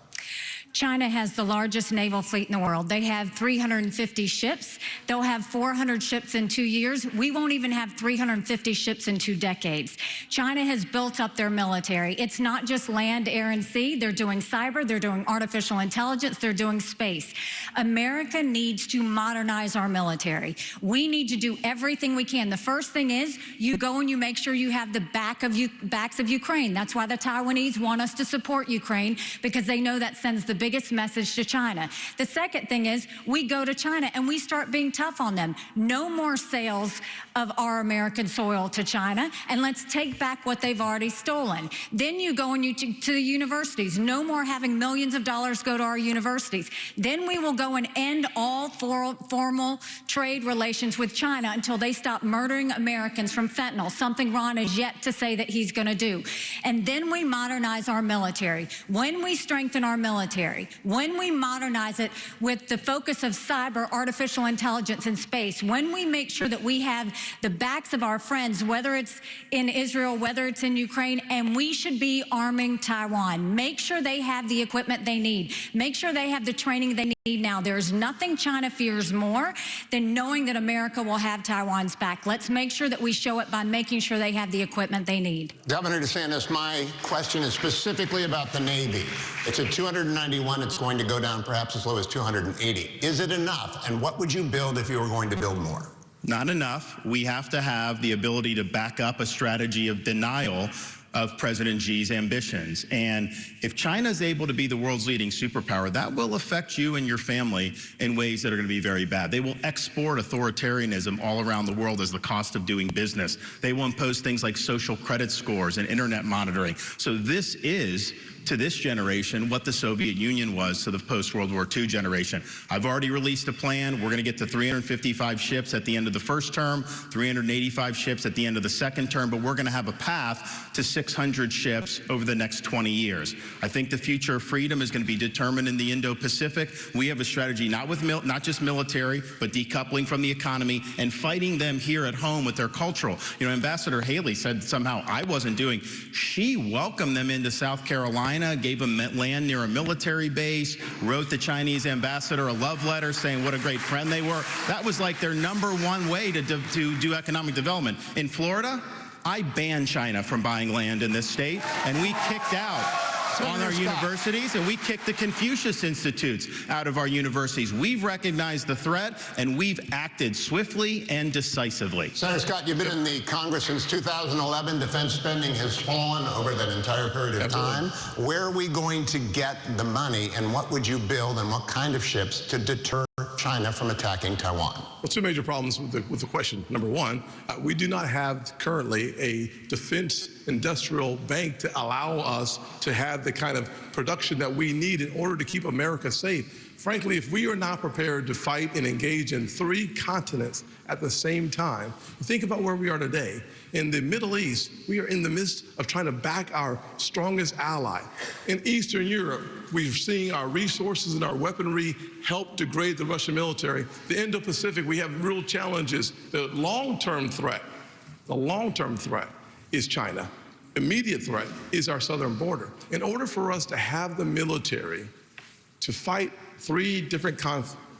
China has the largest naval fleet in the world. They have 350 ships. They'll have 400 ships in 2 years. We won't even have 350 ships in 2 decades. China has built up their military. It's not just land, air, and sea. They're doing cyber. They're doing artificial intelligence. They're doing space. America needs to modernize our military. We need to do everything we can. The first thing is you go and you make sure you have the backs of Ukraine. That's why the Taiwanese want us to support Ukraine, because they know that sends the biggest message to China. The second thing is we go to China and we start being tough on them. No more sales of our American soil to China, and let's take back what they've already stolen. Then you go and to the universities. No more having millions of dollars go to our universities. Then we will go and end all formal trade relations with China until they stop murdering Americans from fentanyl, something Ron has yet to say that he's going to do. And then we modernize our military. When we strengthen our military, when we modernize it with the focus of cyber, artificial intelligence, and space, when we make sure that we have the backs of our friends, whether it's in Israel, whether it's in Ukraine, and we should be arming Taiwan. Make sure they have the equipment they need. Make sure they have the training they need now. There's nothing China fears more than knowing that America will have Taiwan's back. Let's make sure that we show it by making sure they have the equipment they need. Governor DeSantis, my question is specifically about the Navy. It's at 291. It's going to go down perhaps as low as 280. Is it enough? And what would you build if you were going to build more? Not enough. We have to have the ability to back up a strategy of denial of President Xi's ambitions. And if China is able to be the world's leading superpower, that will affect you and your family in ways that are going to be very bad. They will export authoritarianism all around the world as the cost of doing business. They will impose things like social credit scores and internet monitoring. So this is, to this generation, what the Soviet Union was to the post-World War II generation. I've already released a plan. We're going to get to 355 ships at the end of the first term, 385 ships at the end of the second term, but we're going to have a path to 600 ships over the next 20 years. I think the future of freedom is going to be determined in the Indo-Pacific. We have a strategy not just military, but decoupling from the economy and fighting them here at home with their cultural. You know, Ambassador Haley said somehow I wasn't doing. She welcomed them into South Carolina, gave them land near a military base, wrote the Chinese ambassador a love letter saying what a great friend they were. That was like their #1 way to do economic development. In Florida, I banned China from buying land in this state, and we kicked out on our universities, and we kicked the Confucius Institutes out of our universities. We've recognized the threat, and we've acted swiftly and decisively. Senator Scott, you've been in the Congress since 2011. Defense spending has fallen over that entire period of time. Where are we going to get the money, and what would you build, and what kind of ships to deter China from attacking Taiwan? Well, two major problems with the question. Number one, we do not have currently a defense industrial bank to allow us to have the kind of production that we need in order to keep America safe. Frankly, if we are not prepared to fight and engage in 3 continents at the same time, think about where we are today. In the Middle East, we are in the midst of trying to back our strongest ally. In Eastern Europe, we're seeing our resources and our weaponry help degrade the Russian military. The Indo-Pacific, we have real challenges. The long-term threat is China. Immediate threat is our southern border. In order for us to have the military to fight 3 different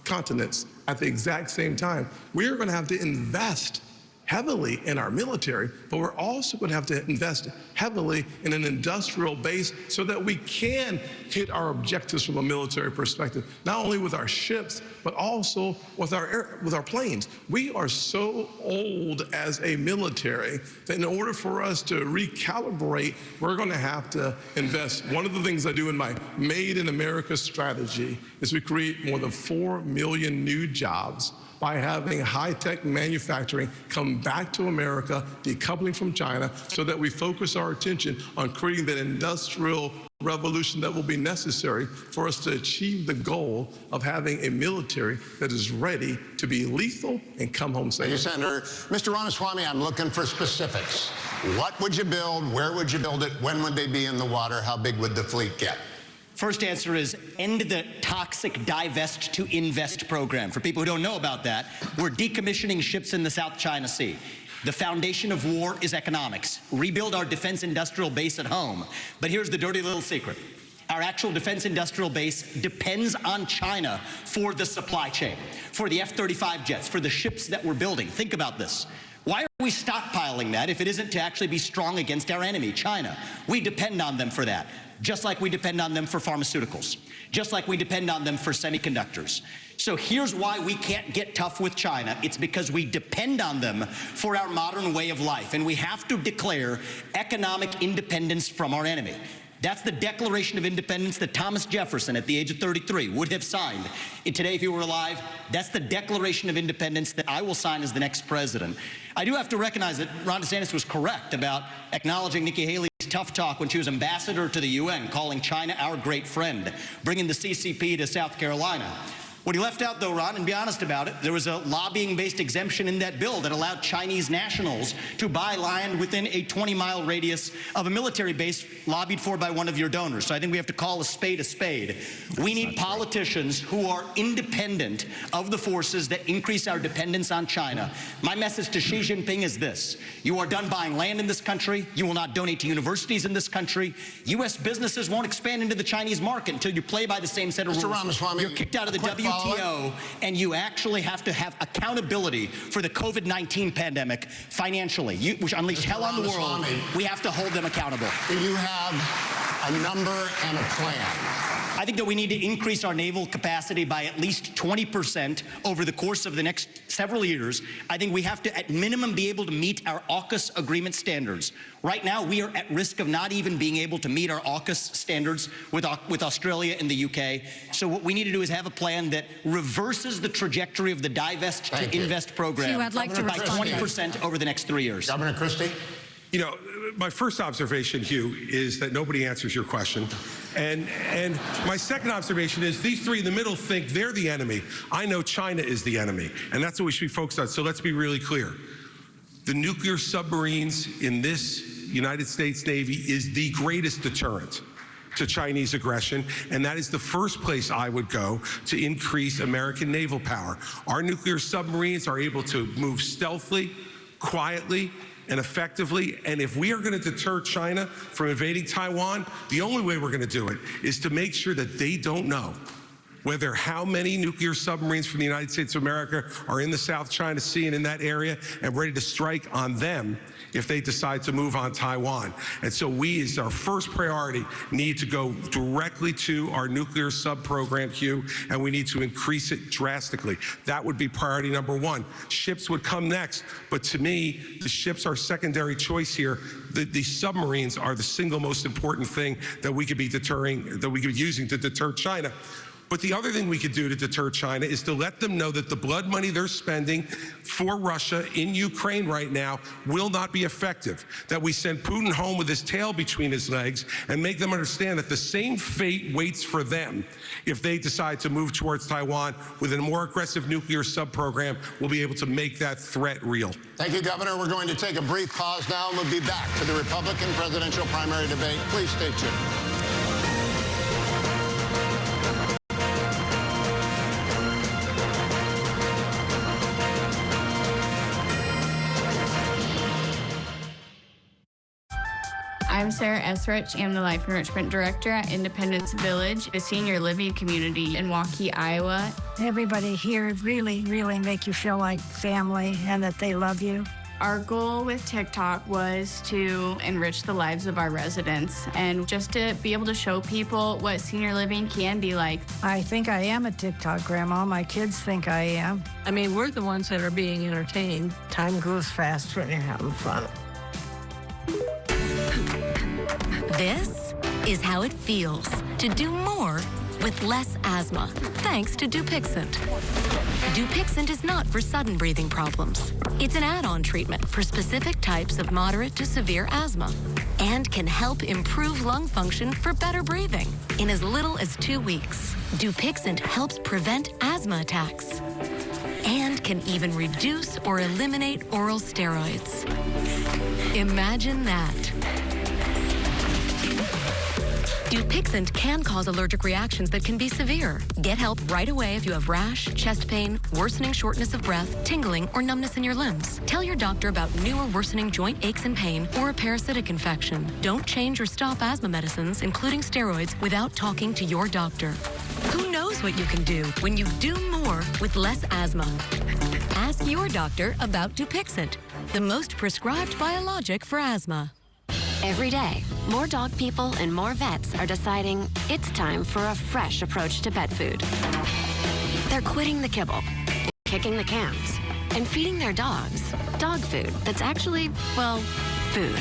continents at the exact same time, we're going to have to invest heavily in our military, but we're also going to have to invest heavily in an industrial base so that we can hit our objectives from a military perspective, not only with our ships, but also with our planes. We are so old as a military that in order for us to recalibrate, we're going to have to invest. One of the things I do in my Made in America strategy is we create more than 4 million new jobs by having high-tech manufacturing come back to America, decoupling from China, so that we focus our attention on creating that industrial revolution that will be necessary for us to achieve the goal of having a military that is ready to be lethal and come home safe. Thank you, Senator. Mr. Ramaswamy, I'm looking for specifics. What would you build? Where would you build it? When would they be in the water? How big would the fleet get? First answer is end the toxic divest to invest program. For people who don't know about that, we're decommissioning ships in the South China Sea. The foundation of war is economics. Rebuild our defense industrial base at home. But here's the dirty little secret. Our actual defense industrial base depends on China for the supply chain, for the F-35 jets, for the ships that we're building. Think about this. Why are we stockpiling that if it isn't to actually be strong against our enemy, China? We depend on them for that, just like we depend on them for pharmaceuticals, just like we depend on them for semiconductors. So here's why we can't get tough with China. It's because we depend on them for our modern way of life, and we have to declare economic independence from our enemy. That's the Declaration of Independence that Thomas Jefferson, at the age of 33, would have signed. And today, if he were alive, that's the Declaration of Independence that I will sign as the next president. I do have to recognize that Ron DeSantis was correct about acknowledging Nikki Haley's tough talk when she was ambassador to the UN, calling China our great friend, bringing the CCP to South Carolina. What he left out, though, Ron, and be honest about it, there was a lobbying-based exemption in that bill that allowed Chinese nationals to buy land within a 20-mile radius of a military base lobbied for by one of your donors. So I think we have to call a spade a spade. We need politicians who are independent of the forces that increase our dependence on China. My message to Xi Jinping is this. You are done buying land in this country. You will not donate to universities in this country. U.S. businesses won't expand into the Chinese market until you play by the same set of rules. Mr. Ramaswamy, you're kicked out of the WTO, and you actually have to have accountability for the COVID-19 pandemic financially, which unleashed hell on the world. We have to hold them accountable. Do you have a number and a plan? I think that we need to increase our naval capacity by at least 20% over the course of the next several years. I think we have to, at minimum, be able to meet our AUKUS agreement standards. Right now, we are at risk of not even being able to meet our AUKUS standards with Australia and the UK. So what we need to do is have a plan that reverses the trajectory of the divest to invest program Hugh, I'd like to by respond. 20% over the next 3 years. Governor Christie? You know, my first observation, Hugh, is that nobody answers your question. And my second observation is these three in the middle think they're the enemy. I know China is the enemy, and that's what we should be focused on. So let's be really clear. The nuclear submarines in this United States Navy is the greatest deterrent to Chinese aggression, and that is the first place I would go to increase American naval power. Our nuclear submarines are able to move stealthily, quietly, and effectively. And if we are going to deter China from invading Taiwan, the only way we're going to do it is to make sure that they don't know whether how many nuclear submarines from the United States of America are in the South China Sea and in that area and ready to strike on them if they decide to move on Taiwan. And so we, as our first priority, need to go directly to our nuclear sub program, Hugh, and we need to increase it drastically. That would be priority number one. Ships would come next, but to me, the ships are secondary choice here. The submarines are the single most important thing that we could be using to deter China. But the other thing we could do to deter China is to let them know that the blood money they're spending for Russia in Ukraine right now will not be effective, that we send Putin home with his tail between his legs and make them understand that the same fate waits for them if they decide to move towards Taiwan with a more aggressive nuclear sub-program. We'll be able to make that threat real. Thank you, Governor. We're going to take a brief pause now, and we'll be back to the Republican presidential primary debate. Please stay tuned. I'm Sarah Esrich. I'm the Life Enrichment Director at Independence Village, a senior living community in Waukee, Iowa. Everybody here really, really make you feel like family and that they love you. Our goal with TikTok was to enrich the lives of our residents and just to be able to show people what senior living can be like. I think I am a TikTok grandma. My kids think I am. I mean, we're the ones that are being entertained. Time goes fast when you're having fun. This is how it feels to do more with less asthma, thanks to Dupixent. Dupixent is not for sudden breathing problems. It's an add-on treatment for specific types of moderate to severe asthma and can help improve lung function for better breathing in as little as 2 weeks. Dupixent helps prevent asthma attacks and can even reduce or eliminate oral steroids. Imagine that. Dupixent can cause allergic reactions that can be severe. Get help right away if you have rash, chest pain, worsening shortness of breath, tingling, or numbness in your limbs. Tell your doctor about new or worsening joint aches and pain or a parasitic infection. Don't change or stop asthma medicines, including steroids, without talking to your doctor. Who knows what you can do when you do more with less asthma? Ask your doctor about Dupixent, the most prescribed biologic for asthma. Every day, more dog people and more vets are deciding it's time for a fresh approach to pet food. They're quitting the kibble, kicking the cans, and feeding their dogs dog food that's actually, well, food.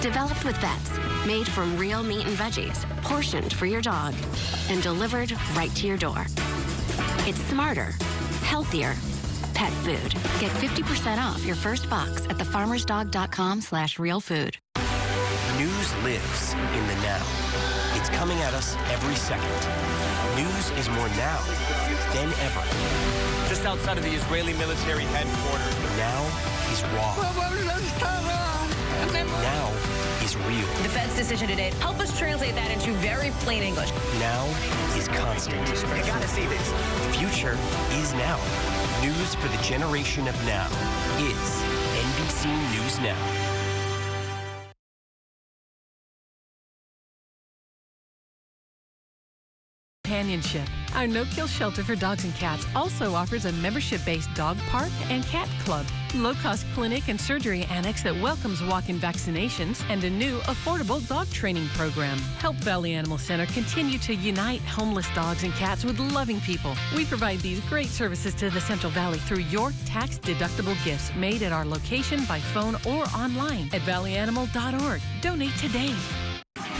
Developed with vets, made from real meat and veggies, portioned for your dog, and delivered right to your door. It's smarter, healthier pet food. Get 50% off your first box at thefarmersdog.com/realfood. News lives in the now. It's coming at us every second. News is more now than ever. Just outside of the Israeli military headquarters. Now is raw. Now is real. The Fed's decision today, help us translate that into very plain English. Now is constant. You gotta see this. Future is now. News for the generation of now is NBC News Now. Companionship. Our no-kill shelter for dogs and cats also offers a membership-based dog park and cat club, low-cost clinic and surgery annex that welcomes walk-in vaccinations, and a new affordable dog training program. Help Valley Animal Center continue to unite homeless dogs and cats with loving people. We provide these great services to the Central Valley through your tax-deductible gifts made at our location by phone or online at valleyanimal.org. Donate today.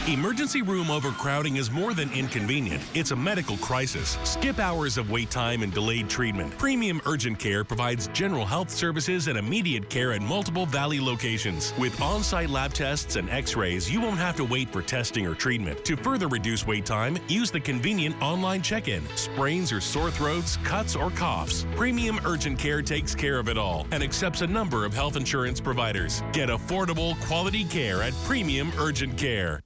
Emergency room overcrowding is more than inconvenient. It's a medical crisis. Skip hours of wait time and delayed treatment. Premium Urgent Care provides general health services and immediate care at multiple Valley locations. With on-site lab tests and x-rays, you won't have to wait for testing or treatment. To further reduce wait time, use the convenient online check-in. Sprains or sore throats, cuts or coughs. Premium Urgent Care takes care of it all and accepts a number of health insurance providers. Get affordable, quality care at Premium Urgent Care.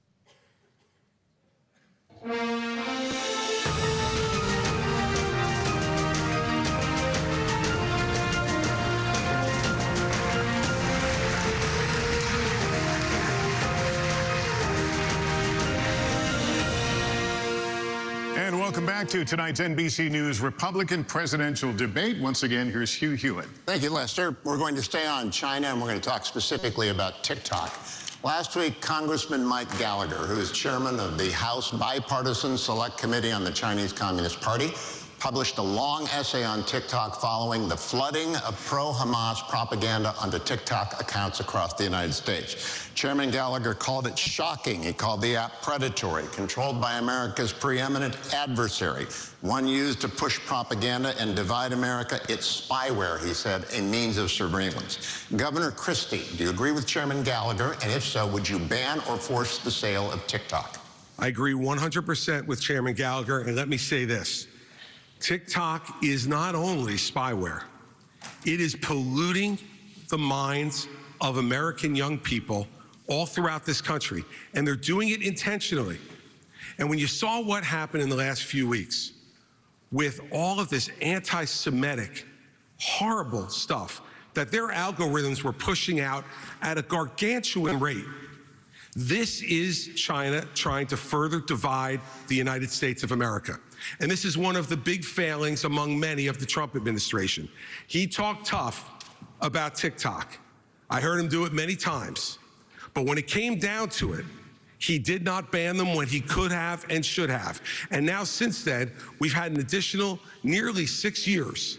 And welcome back to tonight's NBC News Republican presidential debate. Once again, here's Hugh Hewitt. Thank you, Lester. We're going to stay on China, and we're going to talk specifically about TikTok. Last week, Congressman Mike Gallagher, who is chairman of the House Bipartisan Select Committee on the Chinese Communist Party, published a long essay on TikTok following the flooding of pro-Hamas propaganda onto TikTok accounts across the United States. Chairman Gallagher called it shocking. He called the app predatory, controlled by America's preeminent adversary, one used to push propaganda and divide America. It's spyware, he said, a means of surveillance. Governor Christie, do you agree with Chairman Gallagher? And if so, would you ban or force the sale of TikTok? I agree 100% with Chairman Gallagher, and let me say this. TikTok is not only spyware, it is polluting the minds of American young people all throughout this country, and they're doing it intentionally. And when you saw what happened in the last few weeks with all of this anti-Semitic, horrible stuff that their algorithms were pushing out at a gargantuan rate, this is China trying to further divide the United States of America. And this is one of the big failings among many of the Trump administration. He talked tough about TikTok. I heard him do it many times. But when it came down to it, he did not ban them when he could have and should have. And now since then, we've had an additional nearly 6 years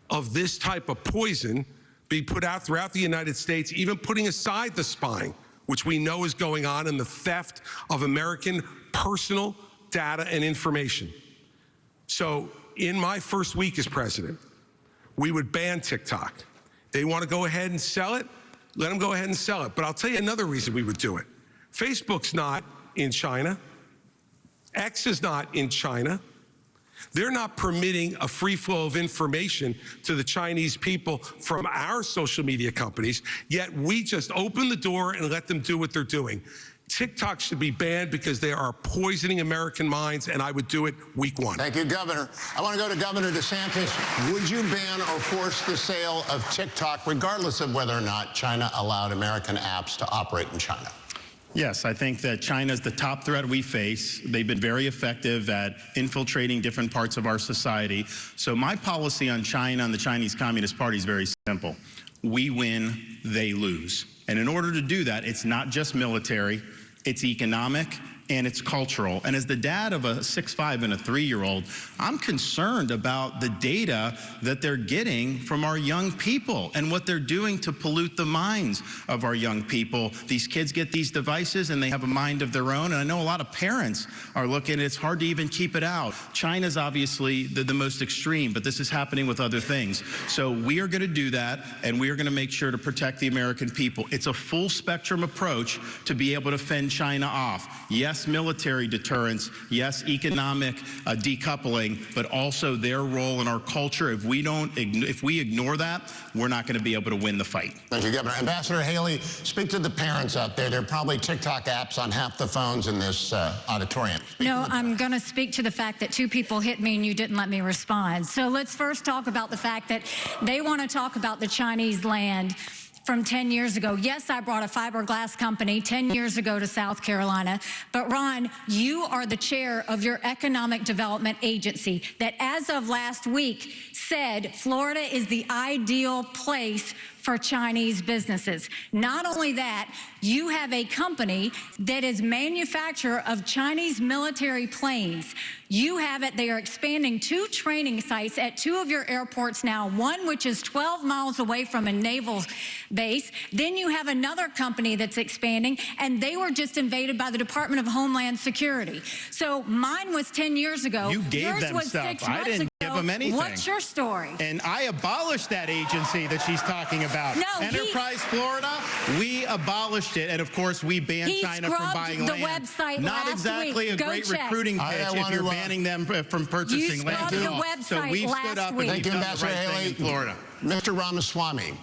of this type of poison being put out throughout the United States, even putting aside the spying, which we know is going on, and the theft of American personal data and information. So in my first week as president, we would ban TikTok. They want to go ahead and sell it, let them go ahead and sell it. But I'll tell you another reason we would do it. Facebook's not in China. X is not in China. They're not permitting a free flow of information to the Chinese people from our social media companies, yet we just open the door and let them do what they're doing. TikTok should be banned because they are poisoning American minds, and I would do it week one. Thank you, Governor. I want to go to Governor DeSantis. Would you ban or force the sale of TikTok, regardless of whether or not China allowed American apps to operate in China? Yes, I think that China is the top threat we face. They've been very effective at infiltrating different parts of our society. So my policy on China and the Chinese Communist Party is very simple. We win, they lose. And in order to do that, it's not just military, it's economic, and it's cultural. And as the dad of a 6'5" and a 3-year-old, I'm concerned about the data that they're getting from our young people and what they're doing to pollute the minds of our young people. These kids get these devices and they have a mind of their own. And I know a lot of parents are looking, it's hard to even keep it out. China's obviously the most extreme, but this is happening with other things. So we are going to do that, and we are going to make sure to protect the American people. It's a full spectrum approach to be able to fend China off. Yes, military deterrence. Yes, economic decoupling, but also their role in our culture. If we ignore that, we're not going to be able to win the fight. Thank you, Governor. Ambassador Haley, speak to the parents out there. There are probably TikTok apps on half the phones in this auditorium. No, I'm going to speak to the fact that 2 people hit me and you didn't let me respond. So let's first talk about the fact that they want to talk about the Chinese land from 10 years ago. Yes, I brought a fiberglass company 10 years ago to South Carolina, but Ron, you are the chair of your economic development agency that as of last week said Florida is the ideal place for Chinese businesses. Not only that, you have a company that is manufacturer of Chinese military planes. You have it, they are expanding 2 training sites at 2 of your airports now, one which is 12 miles away from a naval base. Then you have another company that's expanding, and they were just invaded by the Department of Homeland Security. So mine was 10 years ago. You gave Yours them was stuff. 6 I months didn't ago. give them anything. What's your story? And I abolished that agency that she's talking about. No, Enterprise Florida, we abolished it. And of course, we banned China from buying the land. website Not last exactly week. a Go great check. recruiting pitch if you're banning them from purchasing land. scrubbed the website So we've stood last up week. and Thank we've you, done the Ambassador right thing Haley. in Florida. Mr. Ramaswamy,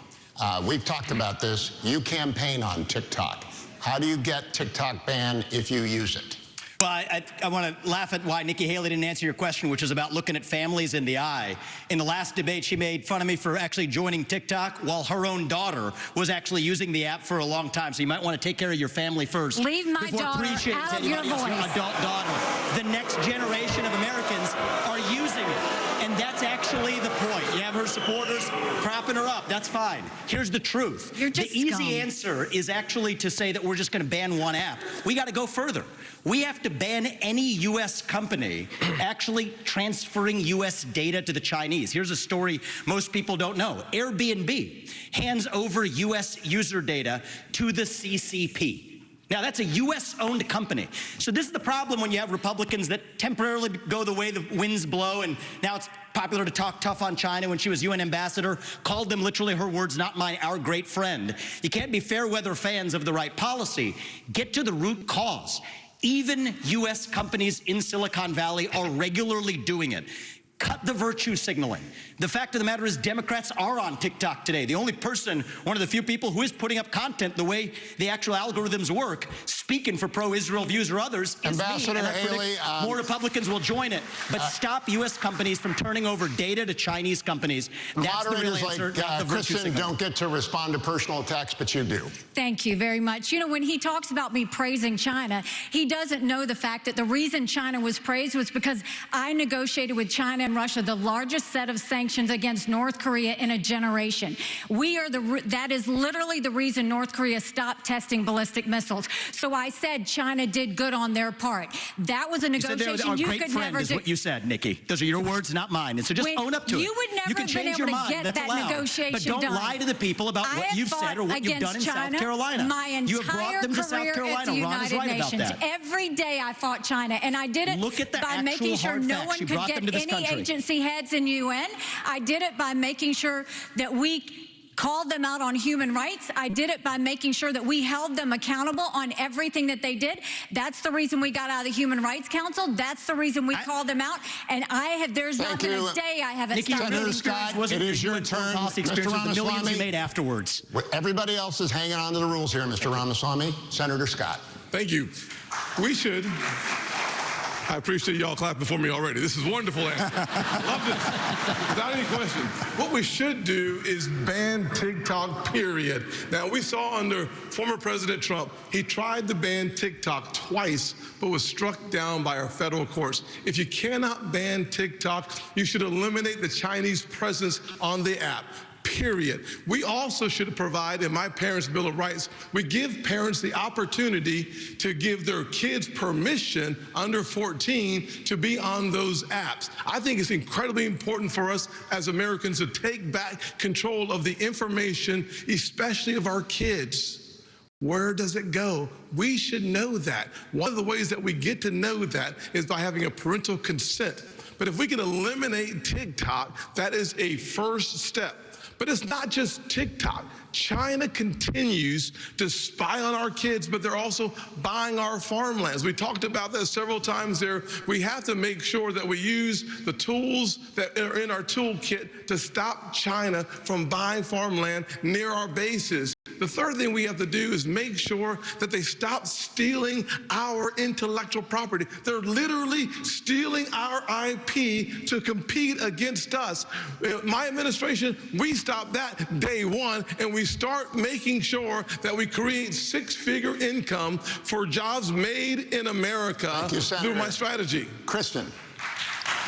we've talked about this. You campaign on TikTok. How do you get TikTok banned if you use it? Well, I want to laugh at why Nikki Haley didn't answer your question, which is about looking at families in the eye. In the last debate, she made fun of me for actually joining TikTok while her own daughter was actually using the app for a long time. So you might want to take care of your family first. Leave my before daughter appreciating out of your anybody else's voice. adult daughter. The next generation of Americans are using it. And that's actually the point. You have her supporters propping her up. That's fine. Here's the truth. You're just the easy scum. answer is actually to say that we're just going to ban one app. We got to go further. We have to ban any U.S. company actually transferring U.S. data to the Chinese. Here's a story most people don't know. Airbnb hands over U.S. user data to the CCP. Now, that's a U.S.-owned company. So this is the problem when you have Republicans that temporarily go the way the winds blow, and now it's popular to talk tough on China. When she was UN ambassador, called them literally, her words, not mine, our great friend. You can't be fair weather fans of the right policy. Get to the root cause. Even U.S. companies in Silicon Valley are regularly doing it. Cut the virtue signaling. The fact of the matter is Democrats are on TikTok today. The only person, one of the few people who is putting up content the way the actual algorithms work, speaking for pro-Israel views or others, is Ambassador me. And I predict Haley, more Republicans will join it. But stop U.S. companies from turning over data to Chinese companies. That's the real Moderators answer, like not the virtue Kristen signaling. don't get to respond to personal attacks, but you do. Thank you very much. You know, when he talks about me praising China, he doesn't know the fact that the reason China was praised was because I negotiated with China and Russia the largest set of sanctions against North Korea in a generation. That is literally the reason North Korea stopped testing ballistic missiles. So I said China did good on their part. That was a negotiation you could never is do. what you said, Nikki. Those are your words, not mine. And so just own up to it. You would never you can have been change able your to mind. get That's that allowed. negotiation But don't done. lie to the people about what you've said or what you've done in South Carolina. My You have brought entire them to South career Carolina. at the Ron is United right about Nations. that. Every day I fought China, and I did it Look at the by actual making sure hard no facts. one You could brought get them to this any country. agency heads in UN. I did it by making sure that we called them out on human rights. I did it by making sure that we held them accountable on everything that they did. That's the reason we got out of the Human Rights Council. That's the reason we called them out. And there's not been a day I haven't Nikki, stopped. your Scott, wasn't it is your good turn. policy Mr. experience with the millions Ramaswamy. you made afterwards. Everybody else is hanging on to the rules here, Mr. Ramaswamy. Senator Scott. Thank you. We should. I appreciate y'all clapping for me already. This is wonderful answer. Love this. Without any question. What we should do is ban TikTok, period. Now, we saw under former President Trump, he tried to ban TikTok twice, but was struck down by our federal courts. If you cannot ban TikTok, you should eliminate the Chinese presence on the app. period. We also should provide, in my parents' Bill of Rights, we give parents the opportunity to give their kids permission under 14 to be on those apps. I think it's incredibly important for us as Americans to take back control of the information, especially of our kids. Where does it go? We should know that. One of the ways that we get to know that is by having a parental consent. But if we can eliminate TikTok, that is a first step. But it's not just TikTok. China continues to spy on our kids, but they're also buying our farmlands. We talked about that several times there. We have to make sure that we use the tools that are in our toolkit to stop China from buying farmland near our bases. The third thing we have to do is make sure that they stop stealing our intellectual property. They're literally stealing our IP to compete against us. My administration, we stopped that day one, and we start making sure that we create six-figure income for jobs made in America through my strategy. Kristen.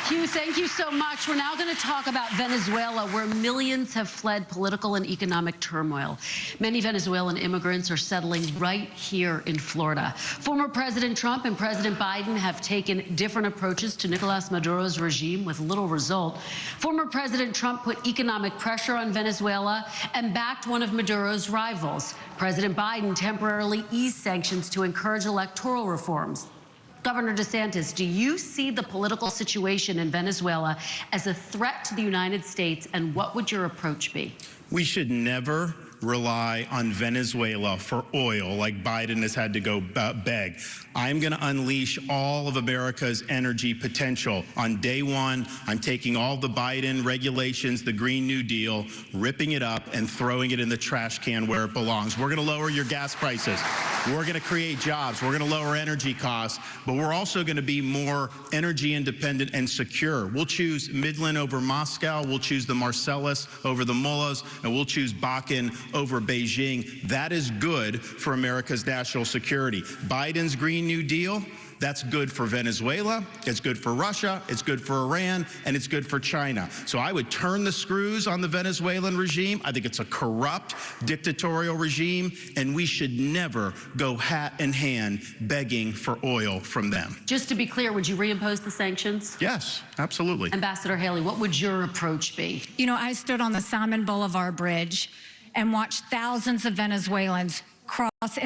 Hugh, thank you so much. We're now going to talk about Venezuela, where millions have fled political and economic turmoil. Many Venezuelan immigrants are settling right here in Florida. Former President Trump and President Biden have taken different approaches to Nicolas Maduro's regime with little result. Former President Trump put economic pressure on Venezuela and backed one of Maduro's rivals. President Biden temporarily eased sanctions to encourage electoral reforms. Governor DeSantis, do you see the political situation in Venezuela as a threat to the United States, and what would your approach be? We should never rely on Venezuela for oil like Biden has had to go beg. I'm going to unleash all of America's energy potential. On day one, I'm taking all the Biden regulations, the Green New Deal, ripping it up and throwing it in the trash can where it belongs. We're going to lower your gas prices. We're going to create jobs. We're going to lower energy costs, but we're also going to be more energy independent and secure. We'll choose Midland over Moscow. We'll choose the Marcellus over the Mullahs, and we'll choose Bakken over Beijing. That is good for America's national security. Biden's Green New Deal, that's good for Venezuela, it's good for Russia, it's good for Iran, and it's good for China. So I would turn the screws on the Venezuelan regime. I think it's a corrupt, dictatorial regime, and we should never go hat in hand begging for oil from them. Just to be clear, would you reimpose the sanctions? Yes, absolutely. Ambassador Haley, what would your approach be? You know, I stood on the Simon Bolivar Bridge and watched thousands of Venezuelans cross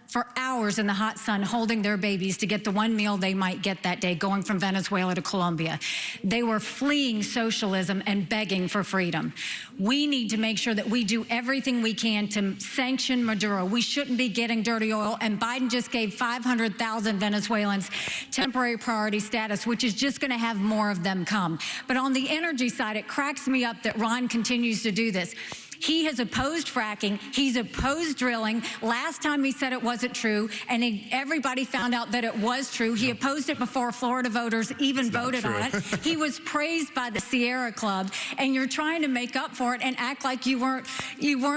for hours in the hot sun, holding their babies to get the one meal they might get that day, going from Venezuela to Colombia. They were fleeing socialism and begging for freedom. We need to make sure that we do everything we can to sanction Maduro. We shouldn't be getting dirty oil, and Biden just gave 500,000 Venezuelans temporary priority status, which is just going to have more of them come. But on the energy side, it cracks me up that Ron continues to do this. He has opposed fracking. He's opposed drilling. Last time he said it wasn't true, and everybody found out that it was true. He opposed it before Florida voters even voted on it. He was praised by the Sierra Club, and you're trying to make up for it and act like you weren't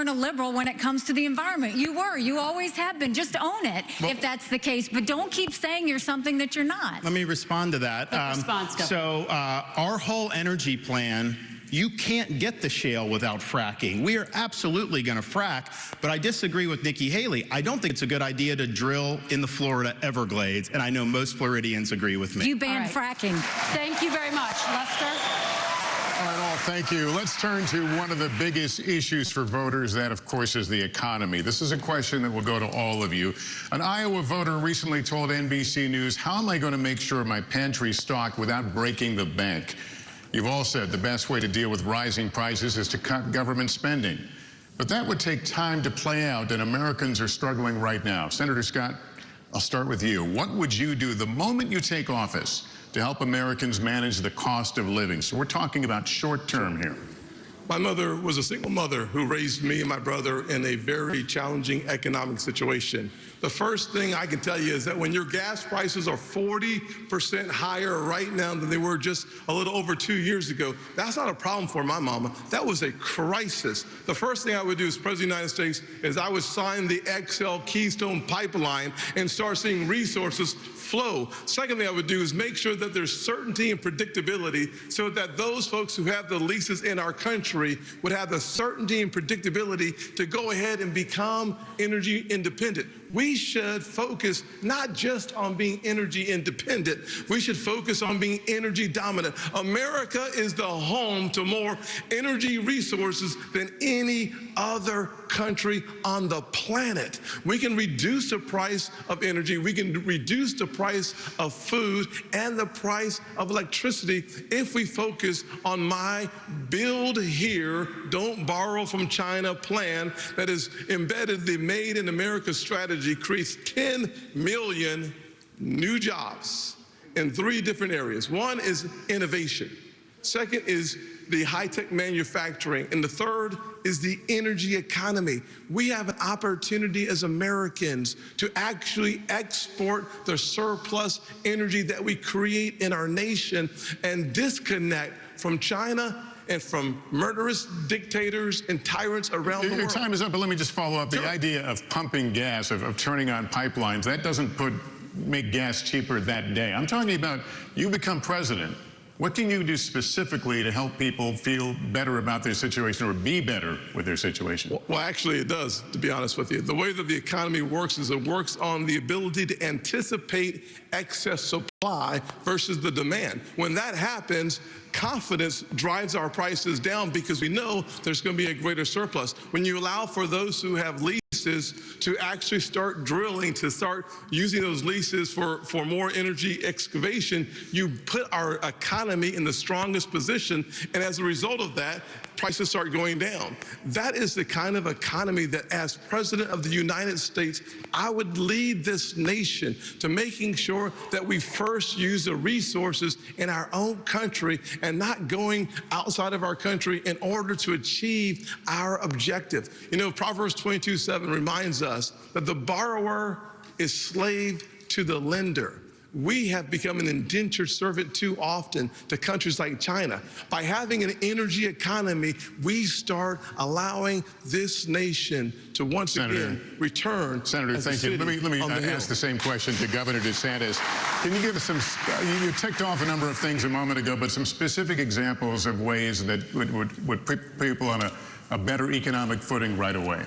a liberal when it comes to the environment. You were. You always have been. Just own it if that's the case. But don't keep saying you're something that you're not. Let me respond to that. So our whole energy plan, you can't get the shale without fracking. We are absolutely going to frack, but I disagree with Nikki Haley. I don't think it's a good idea to drill in the Florida Everglades, and I know most Floridians agree with me. You ban fracking. Thank you very much. Lester? All right, all, thank you. Let's turn to one of the biggest issues for voters. That, of course, is the economy. This is a question that will go to all of you. An Iowa voter recently told NBC News, "How am I going to make sure my pantry's stocked without breaking the bank?" You've all said the best way to deal with rising prices is to cut government spending. But that would take time to play out, and Americans are struggling right now. Senator Scott, I'll start with you. What would you do the moment you take office to help Americans manage the cost of living? So we're talking about short term here. My mother was a single mother who raised me and my brother in a very challenging economic situation. The first thing I can tell you is that when your gas prices are 40% higher right now than they were just a little over 2 years ago, that's not a problem for my mama. That was a crisis. The first thing I would do as President of the United States is I would sign the XL Keystone Pipeline and start seeing resources flow. Second thing I would do is make sure that there's certainty and predictability so that those folks who have the leases in our country would have the certainty and predictability to go ahead and become energy independent. We should focus not just on being energy independent, we should focus on being energy dominant. America is the home to more energy resources than any other country on the planet. We can reduce the price of energy, we can reduce the price of food and the price of electricity if we focus on my build here, don't borrow from China plan that is embedded the Made in America strategy, creates 10 million new jobs in 3 different areas. One is innovation. Second is the high-tech manufacturing. And the third is the energy economy. We have an opportunity as Americans to actually export the surplus energy that we create in our nation and disconnect from China and from murderous dictators and tyrants around the world. Your time is up, but let me just follow up. The idea of pumping gas, of turning on pipelines, that doesn't make gas cheaper that day. I'm talking about you become president. What can you do specifically to help people feel better about their situation or be better with their situation? Well, actually, it does, to be honest with you. The way that the economy works is it works on the ability to anticipate excess supply versus the demand. When that happens, confidence drives our prices down because we know there's going to be a greater surplus. When you allow for those who have leases to actually start drilling, to start using those leases for more energy excavation, you put our economy in the strongest position. And as a result of that, prices start going down. That is the kind of economy that, as President of the United States, I would lead this nation to making sure that we first use the resources in our own country and not going outside of our country in order to achieve our objective. You know, Proverbs 22:7 reminds us that the borrower is slave to the lender. We have become an indentured servant too often to countries like China. By having an energy economy, we start allowing this nation to once again return. Senator, thank you. Let me ask the same question to Governor DeSantis. Can you give us some, you ticked off a number of things a moment ago, but some specific examples of ways that would put people on a better economic footing right away?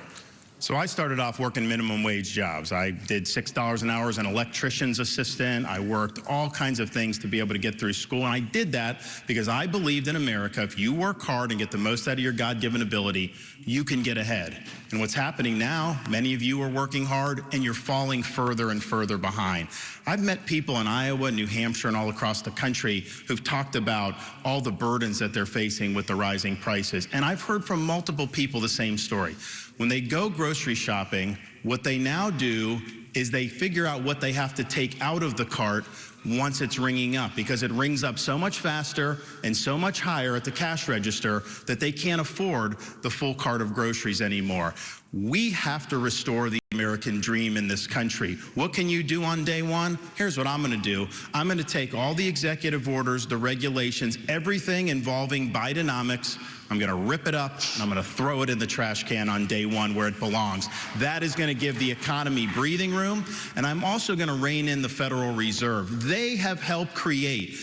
So I started off working minimum wage jobs. I did $6 an hour as an electrician's assistant. I worked all kinds of things to be able to get through school. And I did that because I believed in America, if you work hard and get the most out of your God-given ability, you can get ahead. And what's happening now, many of you are working hard and you're falling further and further behind. I've met people in Iowa, New Hampshire, and all across the country who've talked about all the burdens that they're facing with the rising prices. And I've heard from multiple people the same story. When they go grocery shopping, what they now do is they figure out what they have to take out of the cart once it's ringing up, because it rings up so much faster and so much higher at the cash register that they can't afford the full cart of groceries anymore. We have to restore the American dream in this country. What can you do on day one? Here's what I'm going to do. I'm going to take all the executive orders, the regulations, everything involving Bidenomics. I'm going to rip it up and I'm going to throw it in the trash can on day one where it belongs. That is going to give the economy breathing room. And I'm also going to rein in the Federal Reserve. They have helped create,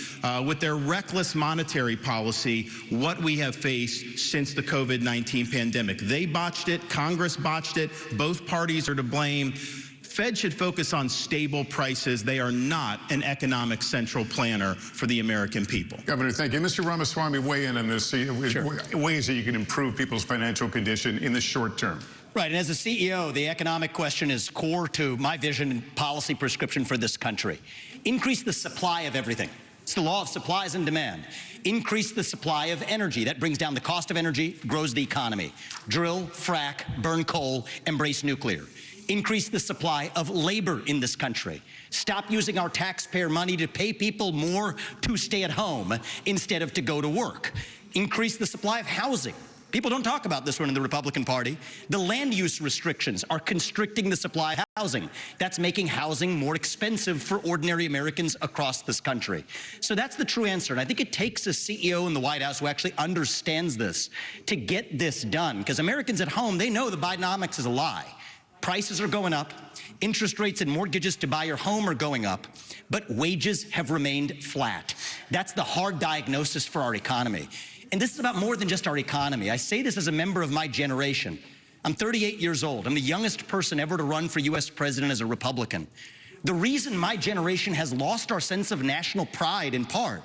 with their reckless monetary policy, what we have faced since the COVID-19 pandemic. They botched it. Congress botched it. Both parties are to blame. Fed should focus on stable prices. They are not an economic central planner for the American people. Governor, thank you. Mr. Ramaswamy, weigh in on this. Ways that you can improve people's financial condition in the short term. Right, and as a CEO, the economic question is core to my vision and policy prescription for this country. Increase the supply of everything. It's the law of supplies and demand. Increase the supply of energy. That brings down the cost of energy, grows the economy. Drill, frack, burn coal, embrace nuclear. Increase the supply of labor in this country. Stop using our taxpayer money to pay people more to stay at home instead of to go to work. Increase the supply of housing. People don't talk about this one in the Republican Party. The land use restrictions are constricting the supply of housing. That's making housing more expensive for ordinary Americans across this country. So that's the true answer. And I think it takes a CEO in the White House who actually understands this to get this done. Because Americans at home, they know the Bidenomics is a lie. Prices are going up. Interest rates and mortgages to buy your home are going up, but wages have remained flat. That's the hard diagnosis for our economy. And this is about more than just our economy. I say this as a member of my generation. I'm 38 years old. I'm the youngest person ever to run for U.S. president as a Republican. The reason my generation has lost our sense of national pride, in part,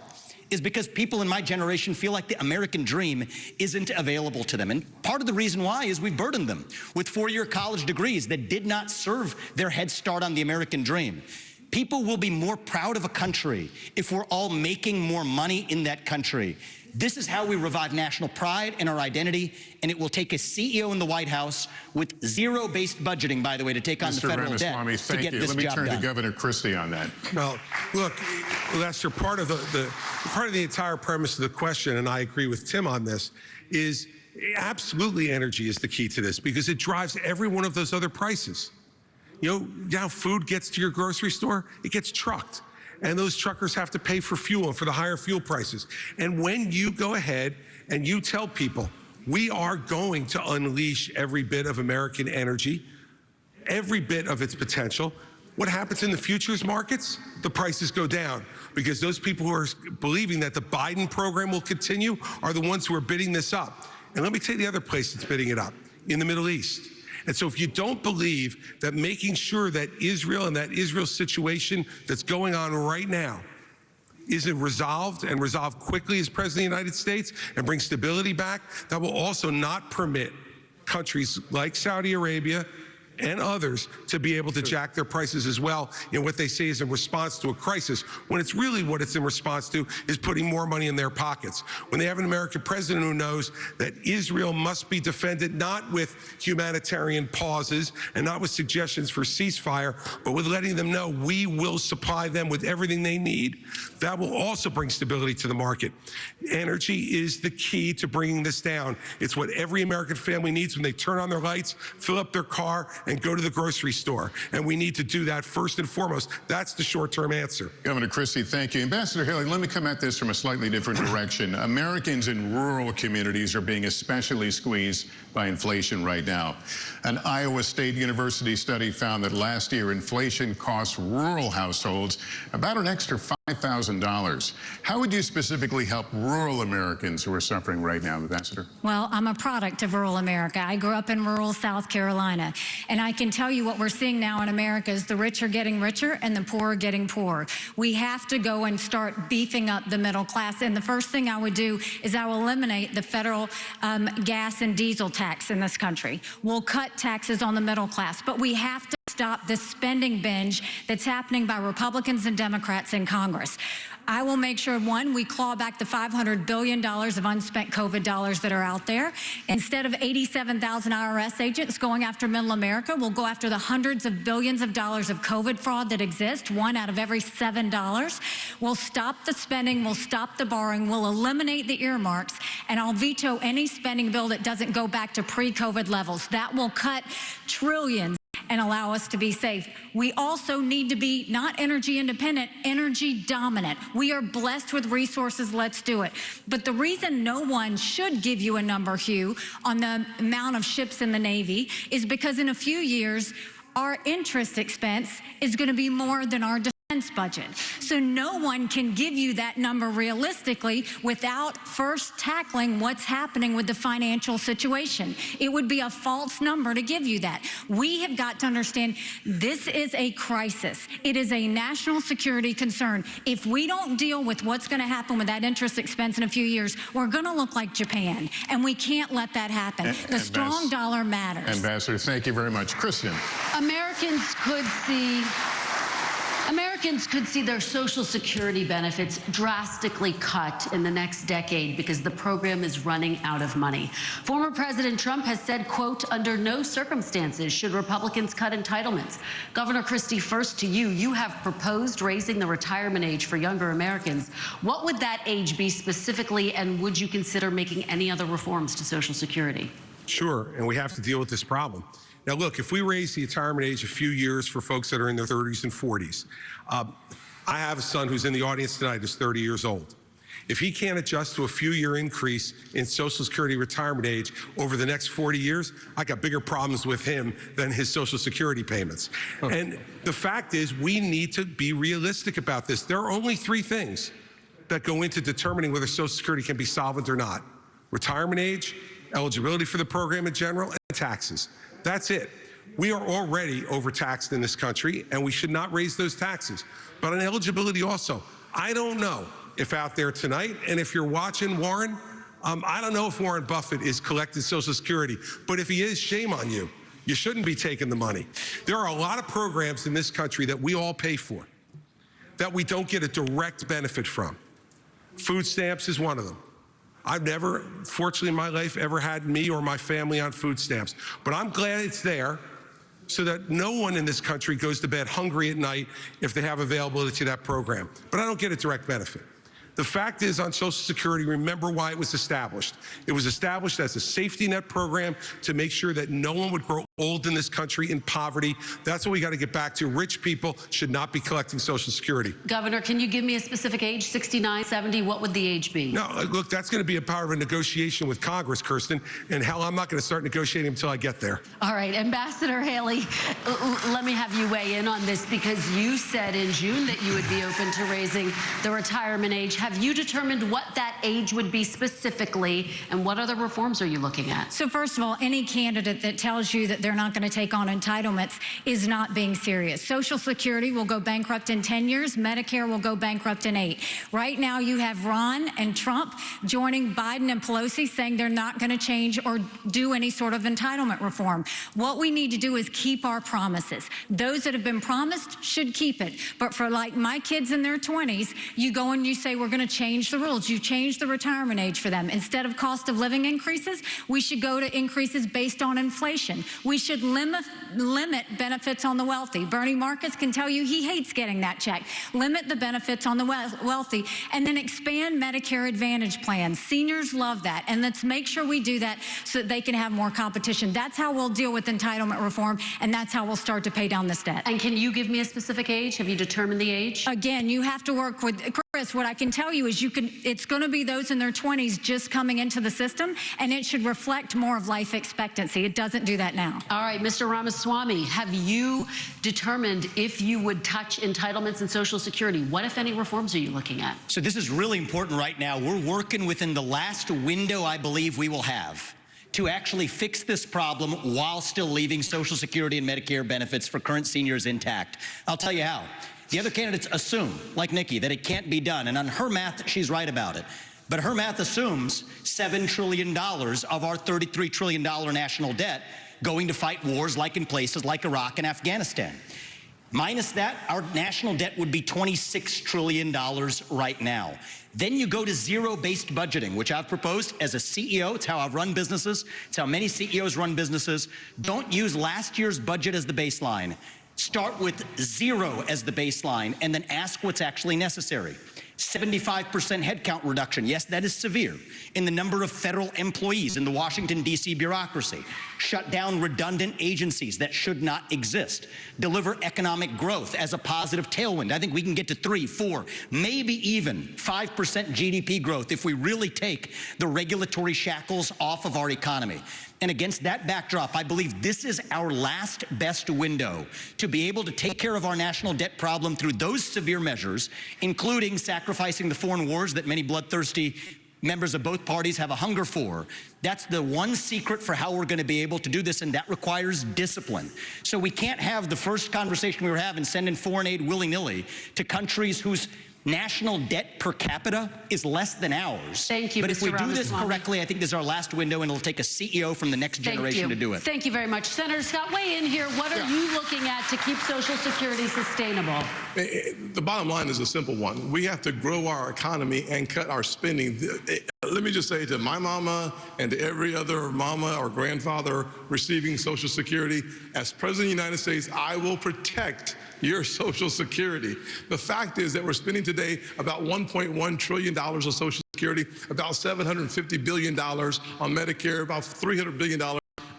is because people in my generation feel like the American dream isn't available to them. And part of the reason why is we burdened them with four-year college degrees that did not serve their head start on the American dream. People will be more proud of a country if we're all making more money in that country. This is how we revive national pride and our identity, and it will take a CEO in the White House with zero-based budgeting, by the way, to take on the federal debt to get this job done. Let me turn to Governor Christie on that. Well, look, Lester, part of the entire premise of the question, and I agree with Tim on this, is absolutely energy is the key to this because it drives every one of those other prices. You know, now food gets to your grocery store, it gets trucked. And those truckers have to pay for fuel and for the higher fuel prices. And when you go ahead and you tell people, we are going to unleash every bit of American energy, every bit of its potential, what happens in the futures markets? The prices go down because those people who are believing that the Biden program will continue are the ones who are bidding this up. And let me tell you the other place that's bidding it up, in the Middle East. And so if you don't believe that making sure that Israel and that Israel situation that's going on right now isn't resolved and resolved quickly as President of the United States and bring stability back, that will also not permit countries like Saudi Arabia and others to be able to jack their prices as well in what they say is in response to a crisis, when it's really what it's in response to is putting more money in their pockets. When they have an American president who knows that Israel must be defended not with humanitarian pauses and not with suggestions for ceasefire, but with letting them know we will supply them with everything they need, that will also bring stability to the market. Energy is the key to bringing this down. It's what every American family needs when they turn on their lights, fill up their car, and go to the grocery store. And we need to do that first and foremost. That's the short-term answer. Governor Christie, thank you. Ambassador Haley, let me come at this from a slightly different direction. Americans in rural communities are being especially squeezed by inflation right now. An Iowa State University study found that last year inflation cost rural households about an extra $5,000. How would you specifically help rural Americans who are suffering right now, Ambassador? Well, I'm a product of rural America. I grew up in rural South Carolina, and I can tell you what we're seeing now in America is the rich are getting richer and the poor are getting poorer. We have to go and start beefing up the middle class, and the first thing I would do is I will eliminate the federal gas and diesel tax in this country. We'll cut taxes on the middle class, but we have to stop the spending binge that's happening by Republicans and Democrats in Congress. I will make sure, one, we claw back the $500 billion of unspent COVID dollars that are out there. Instead of 87,000 IRS agents going after middle America, we'll go after the hundreds of billions of dollars of COVID fraud that exists, one out of every $7. We'll stop the spending, we'll stop the borrowing, we'll eliminate the earmarks, and I'll veto any spending bill that doesn't go back to pre-COVID levels. That will cut trillions and allow us to be safe. We also need to be not energy independent, energy dominant. We are blessed with resources, let's do it. But the reason no one should give you a number, Hugh, on the amount of ships in the Navy is because in a few years, our interest expense is gonna be more than our defense budget. So no one can give you that number realistically without first tackling what's happening with the financial situation. It would be a false number to give you that. We have got to understand this is a crisis. It is a national security concern. If we don't deal with what's going to happen with that interest expense in a few years, we're going to look like Japan, and we can't let that happen. The strong dollar matters. Ambassador, thank you very much. Kristen. Americans could see their Social Security benefits drastically cut in the next decade because the program is running out of money. Former President Trump has said, quote, under no circumstances should Republicans cut entitlements. Governor Christie, first to you. You have proposed raising the retirement age for younger Americans. What would that age be specifically, and would you consider making any other reforms to Social Security? Sure, and we have to deal with this problem. Now, look, if we raise the retirement age a few years for folks that are in their 30s and 40s, I have a son who's in the audience tonight who's 30 years old. If he can't adjust to a few-year increase in Social Security retirement age over the next 40 years, I got bigger problems with him than his Social Security payments. And the fact is, we need to be realistic about this. There are only three things that go into determining whether Social Security can be solvent or not: retirement age, eligibility for the program in general, and taxes. That's it. We are already overtaxed in this country, and we should not raise those taxes. But on eligibility also, I don't know if out there tonight, and if you're watching Warren, I don't know if Warren Buffett is collecting Social Security, but if he is, shame on you. You shouldn't be taking the money. There are a lot of programs in this country that we all pay for that we don't get a direct benefit from. Food stamps is one of them. I've never, fortunately in my life, ever had me or my family on food stamps, but I'm glad it's there so that no one in this country goes to bed hungry at night if they have availability to that program. But I don't get a direct benefit. The fact is, on Social Security, remember why it was established. It was established as a safety net program to make sure that no one would grow old in this country in poverty. That's what we got to get back to. Rich people should not be collecting Social Security. Governor, can you give me a specific age? 69, 70? What would the age be? No, look, that's going to be a part of a negotiation with Congress, Kirsten, and hell, I'm not going to start negotiating until I get there. All right, Ambassador Haley, let me have you weigh in on this, because you said in June that you would be open to raising the retirement age. Have you determined what that age would be specifically, and what other reforms are you looking at? So first of all, any candidate that tells you that they're not going to take on entitlements is not being serious. Social Security will go bankrupt in 10 years. Medicare will go bankrupt in 8. Right now, you have Ron and Trump joining Biden and Pelosi saying they're not going to change or do any sort of entitlement reform. What we need to do is keep our promises. Those that have been promised should keep it. But for like my kids in their 20s, you go and you say, we're going to change the rules. You change the retirement age for them. Instead of cost of living increases, we should go to increases based on inflation. We should limit benefits on the wealthy. Bernie Marcus can tell you he hates getting that check. Limit the benefits on the wealthy, and then expand Medicare Advantage plans. Seniors love that, and let's make sure we do that so that they can have more competition. That's how we'll deal with entitlement reform, and that's how we'll start to pay down this debt. And can you give me a specific age? Have you determined the age? Again, you have to work with Chris. What I can tell you is it's going to be those in their 20s just coming into the system, and it should reflect more of life expectancy. It doesn't do that now. All right, Mr. Ramaswamy, have you determined if you would touch entitlements and Social Security? What, if any, reforms are you looking at? So this is really important right now. We're working within the last window I believe we will have to actually fix this problem while still leaving Social Security and Medicare benefits for current seniors intact. I'll tell you how. The other candidates assume, like Nikki, that it can't be done. And on her math, she's right about it. But her math assumes $7 trillion of our $33 trillion national debt going to fight wars like in places like Iraq and Afghanistan. Minus that, our national debt would be $26 trillion right now. Then you go to zero-based budgeting, which I've proposed as a CEO. It's how I've run businesses. It's how many CEOs run businesses. Don't use last year's budget as the baseline. Start with zero as the baseline and then ask what's actually necessary. 75% headcount reduction. Yes, that is severe. In the number of federal employees in the Washington, D.C. bureaucracy. Shut down redundant agencies that should not exist. Deliver economic growth as a positive tailwind. I think we can get to 3, 4, maybe even 5% GDP growth if we really take the regulatory shackles off of our economy. And against that backdrop, I believe this is our last best window to be able to take care of our national debt problem through those severe measures, including sacrificing the foreign wars that many bloodthirsty members of both parties have a hunger for. That's the one secret for how we're going to be able to do this, and that requires discipline. So we can't have the first conversation we were having, sending foreign aid willy-nilly to countries whose national debt per capita is less than ours. Thank you, But Mr. if we do this Ramaswamy. correctly, I think this is our last window, and it'll take a CEO from the next generation to do it. Thank you very much. Senator Scott, weigh in here. What are you looking at to keep Social Security sustainable? The bottom line is a simple one. We have to grow our economy and cut our spending. Let me just say to my mama and to every other mama or grandfather receiving Social Security, as President of the United States, I will protect your Social Security. The fact is that we're spending today about $1.1 trillion of Social Security, about $750 billion on Medicare, about $300 billion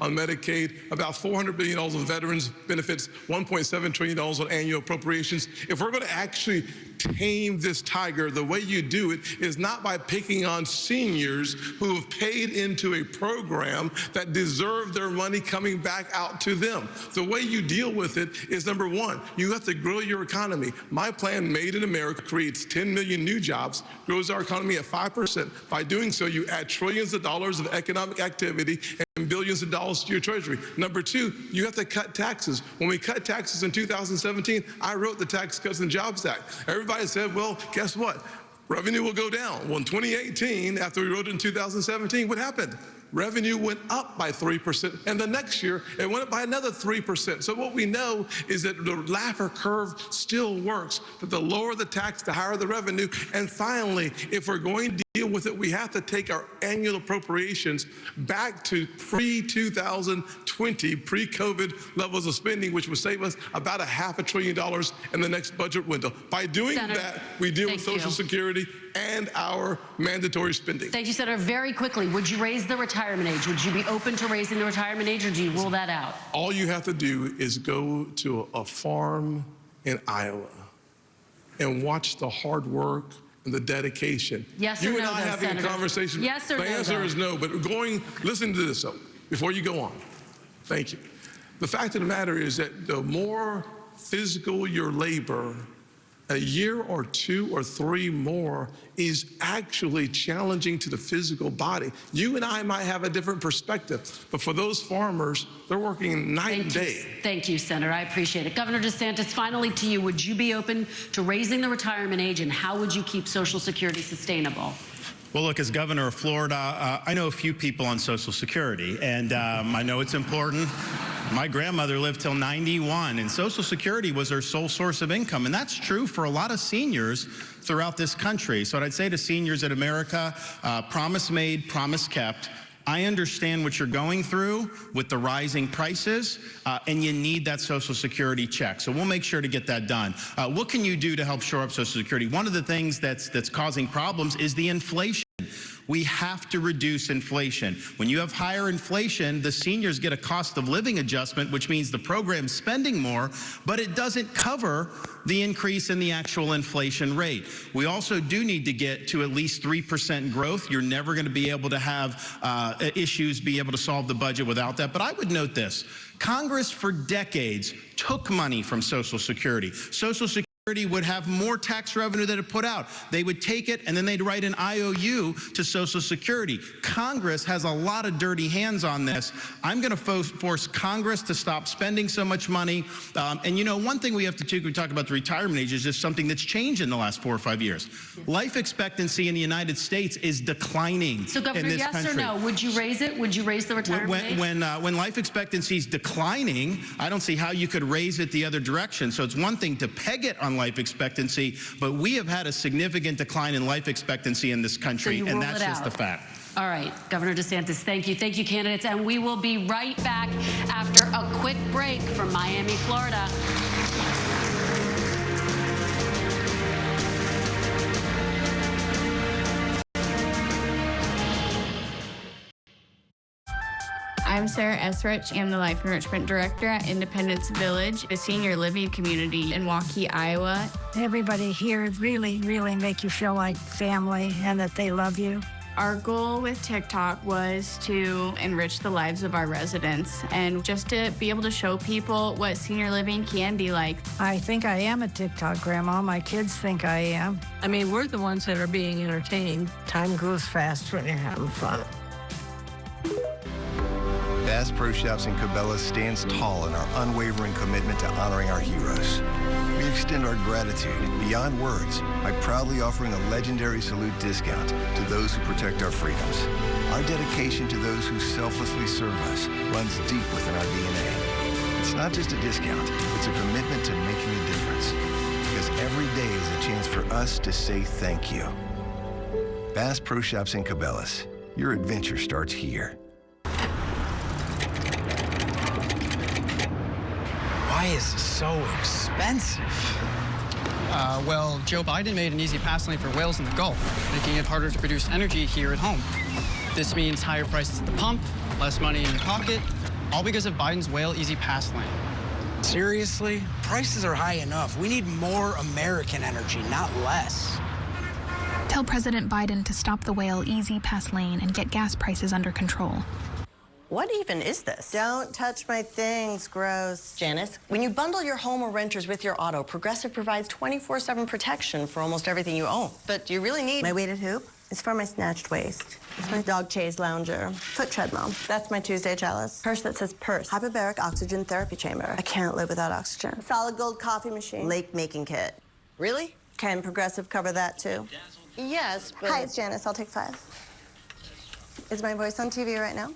on Medicaid, about $400 billion on veterans benefits, $1.7 trillion on annual appropriations. If we're going to actually tame this tiger, the way you do it is not by picking on seniors who have paid into a program that deserve their money coming back out to them. The way you deal with it is, number one, you have to grow your economy. My plan, Made in America, creates 10 million new jobs, grows our economy at 5%. By doing so, you add trillions of dollars of economic activity and billions of dollars to your treasury. Number two, you have to cut taxes. When we cut taxes in 2017, I wrote the Tax Cuts and Jobs Act. Everybody said, well, guess what? Revenue will go down. Well, in 2018, after we wrote it in 2017, what happened? Revenue went up by 3%, and the next year, it went up by another 3%. So what we know is that the Laffer curve still works, that the lower the tax, the higher the revenue. And finally, if we're going to deal with it, we have to take our annual appropriations back to pre-2020, pre-COVID levels of spending, which would save us about $500 billion in the next budget window. By doing that, we deal with Social Security and our mandatory spending. Thank you, Senator. Very quickly, would you raise the retirement age? Would you be open to raising the retirement age, or do you rule that out? All you have to do is go to a farm in Iowa and watch the hard work and the dedication. Yes or you no, and I though, having Senator? a conversation. Yes or the no, answer though? is no, but listen to this, though, before you go on. Thank you. The fact of the matter is that the more physical your labor, a year or 2 or 3 more is actually challenging to the physical body. You and I might have a different perspective, but for those farmers, they're working night and day. Thank you, Senator. I appreciate it. Governor DeSantis, finally to you, would you be open to raising the retirement age, and how would you keep Social Security sustainable? Well, look, as governor of Florida, I know a few people on Social Security, and I know it's important. My grandmother lived till 91, and Social Security was her sole source of income, and that's true for a lot of seniors throughout this country. So what I'd say to seniors in America, promise made, promise kept. I understand what you're going through with the rising prices, and you need that Social Security check. So we'll make sure to get that done. What can you do to help shore up Social Security? One of the things that's causing problems is the inflation. We have to reduce inflation. When you have higher inflation, the seniors get a cost of living adjustment, which means the program's spending more, but it doesn't cover the increase in the actual inflation rate. We also do need to get to at least 3% growth. You're never going to be able to have issues be able to solve the budget without that. But I would note this. Congress for decades took money from Social Security. Social Security would have more tax revenue than it put out. They would take it and then they'd write an IOU to Social Security. Congress has a lot of dirty hands on this. I'm going to force Congress to stop spending so much money. And you know, one thing we have to do, we talk about the retirement age, is just something that's changed in the last 4 or 5 years. Life expectancy in the United States is declining. So, Governor, in this yes country. or no? Would you raise it? Would you raise the retirement age? When life expectancy is declining, I don't see how you could raise it the other direction. So it's one thing to peg it on life expectancy, but we have had a significant decline in life expectancy in this country, and that's just the fact. All right, Governor DeSantis, thank you. Thank you, candidates. And we will be right back after a quick break from Miami, Florida. I'm Sarah Esrich. I'm the Life Enrichment Director at Independence Village, a senior living community in Waukee, Iowa. Everybody here really, really make you feel like family and that they love you. Our goal with TikTok was to enrich the lives of our residents and just to be able to show people what senior living can be like. I think I am a TikTok grandma. My kids think I am. I mean, we're the ones that are being entertained. Time goes fast when you're having fun. Bass Pro Shops in Cabela's stands tall in our unwavering commitment to honoring our heroes. We extend our gratitude beyond words by proudly offering a legendary salute discount to those who protect our freedoms. Our dedication to those who selflessly serve us runs deep within our DNA. It's not just a discount, it's a commitment to making a difference. Because every day is a chance for us to say thank you. Bass Pro Shops in Cabela's. Your adventure starts here. Why is this so expensive? Well, Joe Biden made an easy pass lane for whales in the Gulf, making it harder to produce energy here at home. This means higher prices at the pump, less money in your pocket, all because of Biden's whale easy pass lane. Seriously? Prices are high enough. We need more American energy, not less. Tell President Biden to stop the whale easy past lane and get gas prices under control. What even is this? Don't touch my things, gross. Janice, when you bundle your home or renters with your auto, Progressive provides 24/7 protection for almost everything you own. But you really need my weighted hoop. It's for my snatched waist. It's my dog chaise lounger. Foot treadmill. That's my Tuesday chalice. Purse that says purse. Hyperbaric oxygen therapy chamber. I can't live without oxygen. Solid gold coffee machine. Lake making kit. Really? Can Progressive cover that too? Yes, but... Hi, it's Janice. I'll take 5. Is my voice on TV right now?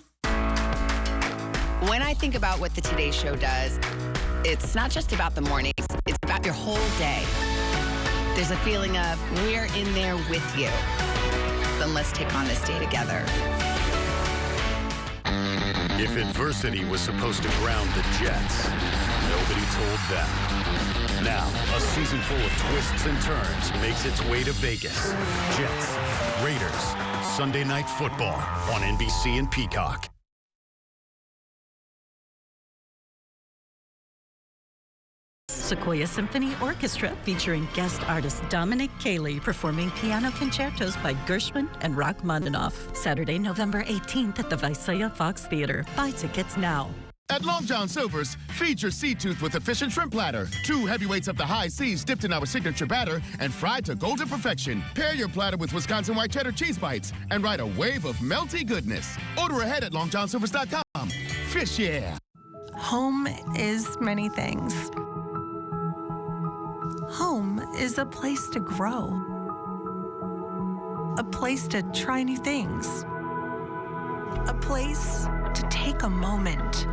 When I think about what the Today Show does, it's not just about the mornings, it's about your whole day. There's a feeling of we're in there with you. Then let's take on this day together. If adversity was supposed to ground the Jets, nobody told them. Now, a season full of twists and turns makes its way to Vegas. Jets, Raiders, Sunday Night Football on NBC and Peacock. Sequoia Symphony Orchestra featuring guest artist Dominic Cayley performing piano concertos by Gershwin and Rachmaninoff. Saturday, November 18th at the Visalia Fox Theater. Buy tickets now. At Long John Silver's, feed your sea tooth with a fish and shrimp platter. 2 heavyweights of the high seas dipped in our signature batter and fried to golden perfection. Pair your platter with Wisconsin white cheddar cheese bites and ride a wave of melty goodness. Order ahead at longjohnsilvers.com. Fish yeah. Home is many things. Home is a place to grow. A place to try new things. A place to take a moment.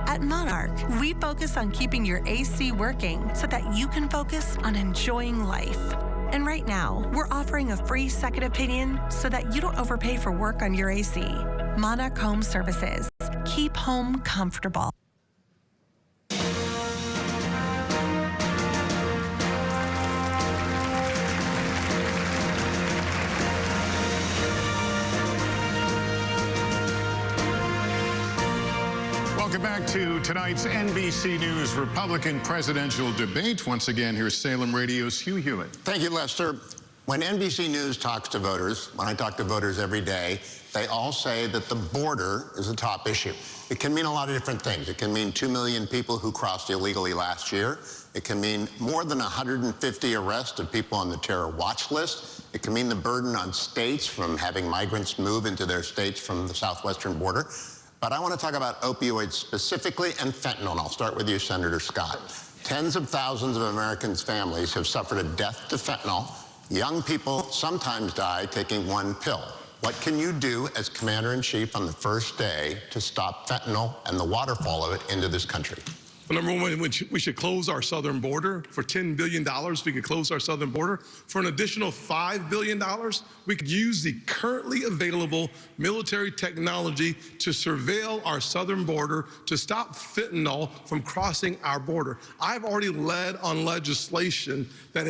At Monarch, we focus on keeping your AC working so that you can focus on enjoying life. And right now, we're offering a free second opinion so that you don't overpay for work on your AC. Monarch Home Services. Keep home comfortable. Welcome back to tonight's NBC News Republican presidential debate. Once again, here's Salem Radio's Hugh Hewitt. Thank you, Lester. When NBC News talks to voters, when I talk to voters every day, they all say that the border is a top issue. It can mean a lot of different things. It can mean 2 million people who crossed illegally last year. It can mean more than 150 arrests of people on the terror watch list. It can mean the burden on states from having migrants move into their states from the southwestern border. But I want to talk about opioids specifically and fentanyl. And I'll start with you, Senator Scott. Tens of thousands of Americans' families have suffered a death to fentanyl. Young people sometimes die taking 1 pill. What can you do as Commander-in-Chief on the first day to stop fentanyl and the waterfall of it into this country? Well, number one, we should close our southern border. For $10 billion, we could close our southern border. For an additional $5 billion, we could use the currently available military technology to surveil our southern border to stop fentanyl from crossing our border. I've already led on legislation that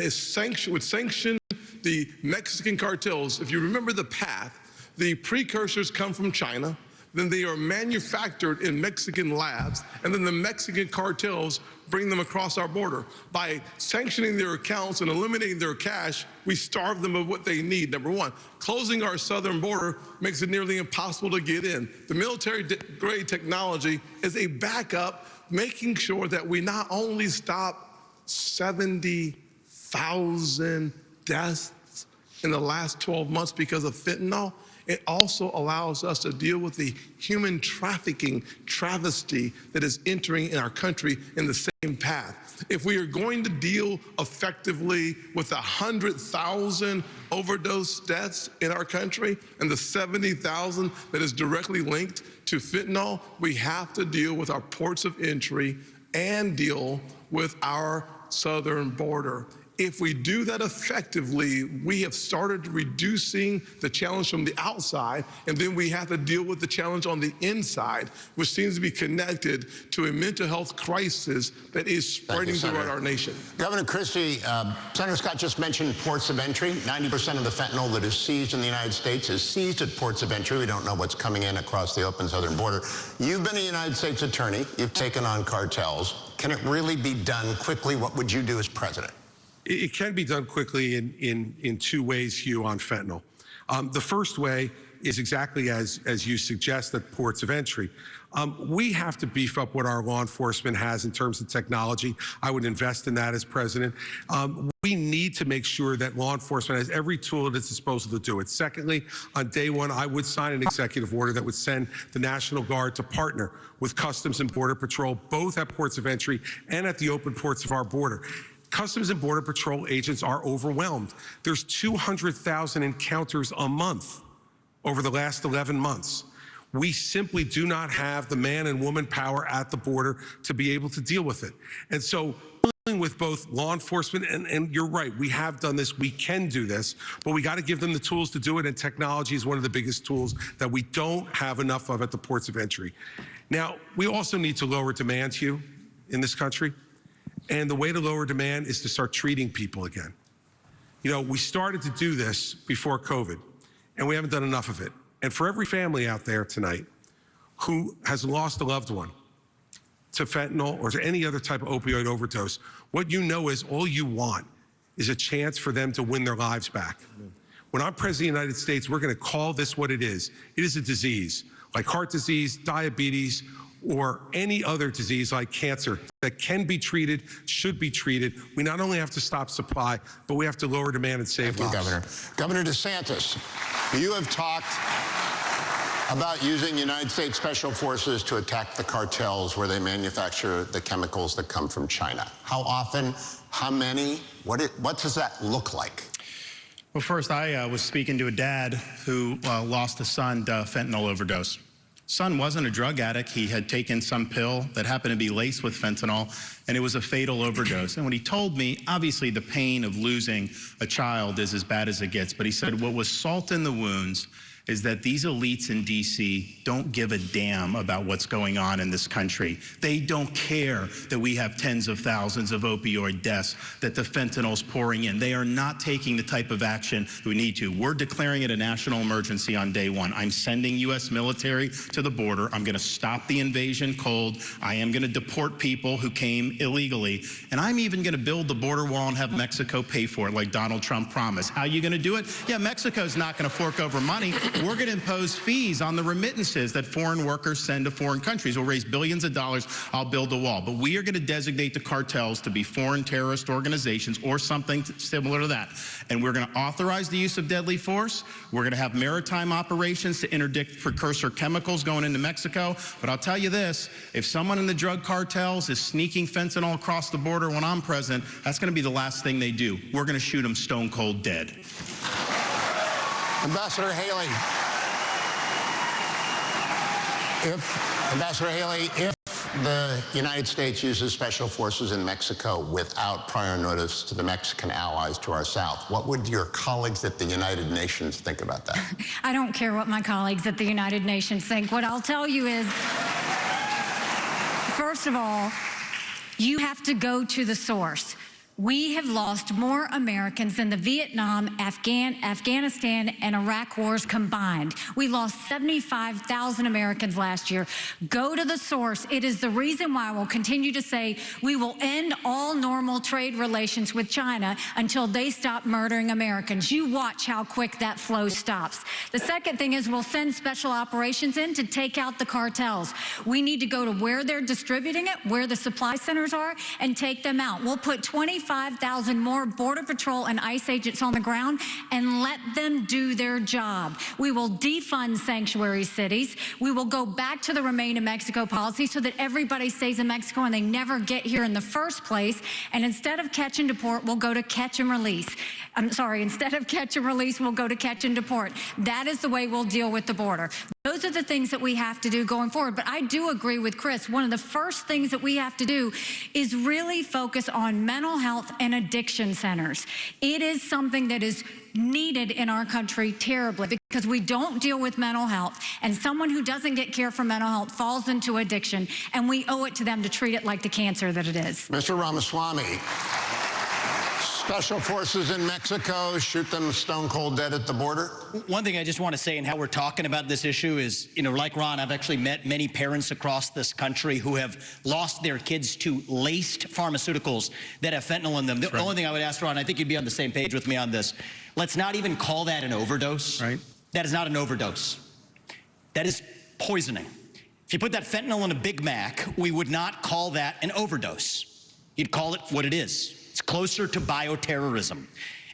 would sanction the Mexican cartels. If you remember the path, the precursors come from China. Then they are manufactured in Mexican labs, and then the Mexican cartels bring them across our border. By sanctioning their accounts and eliminating their cash, we starve them of what they need. Number one, closing our southern border makes it nearly impossible to get in. The military-grade technology is a backup, making sure that we not only stop 70,000 deaths in the last 12 months because of fentanyl, it also allows us to deal with the human trafficking travesty that is entering in our country in the same path. If we are going to deal effectively with 100,000 overdose deaths in our country and the 70,000 that is directly linked to fentanyl, we have to deal with our ports of entry and deal with our southern border. If we do that effectively, we have started reducing the challenge from the outside, and then we have to deal with the challenge on the inside, which seems to be connected to a mental health crisis that is spreading throughout our nation. Governor Christie, Senator Scott just mentioned ports of entry. 90% of the fentanyl that is seized in the United States is seized at ports of entry. We don't know what's coming in across the open southern border. You've been a United States attorney. You've taken on cartels. Can it really be done quickly? What would you do as president? It can be done quickly in two ways, Hugh, on fentanyl. The first way is exactly as you suggest, at ports of entry. We have to beef up what our law enforcement has in terms of technology. I would invest in that as president. We need to make sure that law enforcement has every tool at its disposal to do it. Secondly, on day one, I would sign an executive order that would send the National Guard to partner with Customs and Border Patrol, both at ports of entry and at the open ports of our border. Customs and Border Patrol agents are overwhelmed. There's 200,000 encounters a month over the last 11 months. We simply do not have the man and woman power at the border to be able to deal with it. And so dealing with both law enforcement, and you're right, we have done this, we can do this, but we got to give them the tools to do it, and technology is one of the biggest tools that we don't have enough of at the ports of entry. Now, we also need to lower demand, Hugh, in this country. And the way to lower demand is to start treating people again. You know, we started to do this before COVID, and we haven't done enough of it. And for every family out there tonight who has lost a loved one to fentanyl or to any other type of opioid overdose, what you know is all you want is a chance for them to win their lives back. When I'm president of the United States, we're going to call this what it is. It is a disease, like heart disease, diabetes, or any other disease like cancer that can be treated, should be treated. We not only have to stop supply, but we have to lower demand and save lives. Thank you, Governor. Governor DeSantis, you have talked about using United States Special Forces to attack the cartels where they manufacture the chemicals that come from China. How often? How many? What does that look like? Well, first, I was speaking to a dad who lost a son to fentanyl overdose. Son wasn't a drug addict. He had taken some pill that happened to be laced with fentanyl, and it was a fatal overdose. And when he told me, obviously the pain of losing a child is as bad as it gets, but he said what was salt in the wounds is that these elites in DC don't give a damn about what's going on in this country. They don't care that we have tens of thousands of opioid deaths, that the fentanyl's pouring in. They are not taking the type of action we need to. We're declaring it a national emergency on day one. I'm sending U.S. military to the border. I'm gonna stop the invasion cold. I am gonna deport people who came illegally. And I'm even gonna build the border wall and have Mexico pay for it like Donald Trump promised. How are you gonna do it? Yeah, Mexico's not gonna fork over money. We're going to impose fees on the remittances that foreign workers send to foreign countries. We'll raise billions of dollars. I'll build a wall. But we are going to designate the cartels to be foreign terrorist organizations or something similar to that. And we're going to authorize the use of deadly force. We're going to have maritime operations to interdict precursor chemicals going into Mexico. But I'll tell you this, if someone in the drug cartels is sneaking fentanyl across the border when I'm president, that's going to be the last thing they do. We're going to shoot them stone cold dead. Ambassador Haley, if the United States uses special forces in Mexico without prior notice to the Mexican allies to our south, what would your colleagues at the United Nations think about that? I don't care what my colleagues at the United Nations think. What I'll tell you is, first of all, you have to go to the source. We have lost more Americans than the Vietnam, Afghanistan, and Iraq wars combined. We lost 75,000 Americans last year. Go to the source. It is the reason why we'll continue to say we will end all normal trade relations with China until they stop murdering Americans. You watch how quick that flow stops. The second thing is we'll send special operations in to take out the cartels. We need to go to where they're distributing it, where the supply centers are, and take them out. We'll put 25,000 more Border Patrol and ICE agents on the ground and let them do their job. We will defund sanctuary cities. We will go back to the Remain in Mexico policy so that everybody stays in Mexico and they never get here in the first place. And instead of catch and deport, we'll go to catch and release. Instead of catch and release, we'll go to catch and deport. That is the way we'll deal with the border. Those are the things that we have to do going forward. But I do agree with Chris. One of the first things that we have to do is really focus on mental health and addiction centers. It is something that is needed in our country terribly because we don't deal with mental health, and someone who doesn't get care for mental health falls into addiction, and we owe it to them to treat it like the cancer that it is. Mr. Ramaswamy, special forces in Mexico shoot them stone cold dead at the border? One thing I just want to say, and how we're talking about this issue is, like Ron, I've actually met many parents across this country who have lost their kids to laced pharmaceuticals that have fentanyl in them. The only thing I would ask, Ron, I think you'd be on the same page with me on this. Let's not even call that an overdose. Right. That is not an overdose. That is poisoning. If you put that fentanyl in a Big Mac, we would not call that an overdose. You'd call it what it is. It's closer to bioterrorism.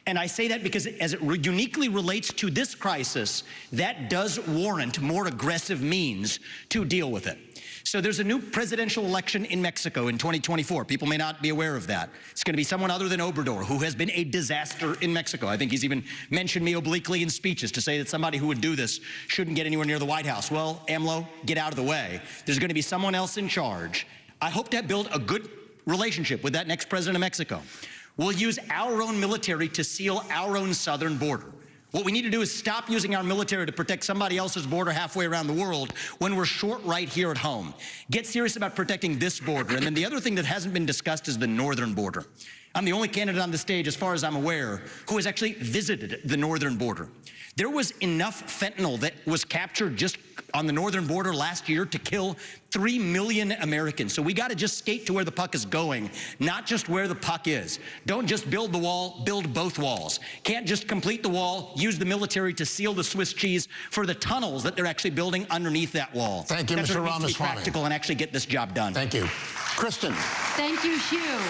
And I say that because as it uniquely relates to this crisis, that does warrant more aggressive means to deal with it. So there's a new presidential election in Mexico in 2024. People may not be aware of that. It's going to be someone other than Obrador, who has been a disaster in Mexico. I think he's even mentioned me obliquely in speeches to say that somebody who would do this shouldn't get anywhere near the White House. Well, AMLO, get out of the way. There's going to be someone else in charge. I hope to build a good relationship with that next president of Mexico. We'll use our own military to seal our own southern border. What we need to do is stop using our military to protect somebody else's border halfway around the world when we're short right here at home. Get serious about protecting this border. And then the other thing that hasn't been discussed is the northern border. I'm the only candidate on the stage, as far as I'm aware, who has actually visited the northern border. There was enough fentanyl that was captured just on the northern border last year to kill 3 million Americans. So we got to just skate to where the puck is going, not just where the puck is. Don't just build the wall, build both walls. Can't just complete the wall, use the military to seal the Swiss cheese for the tunnels that they're actually building underneath that wall. Thank you, That's Mr. what it needs to be Ramaswamy. practical and actually get this job done. Thank you. Kristen. Thank you, Hugh.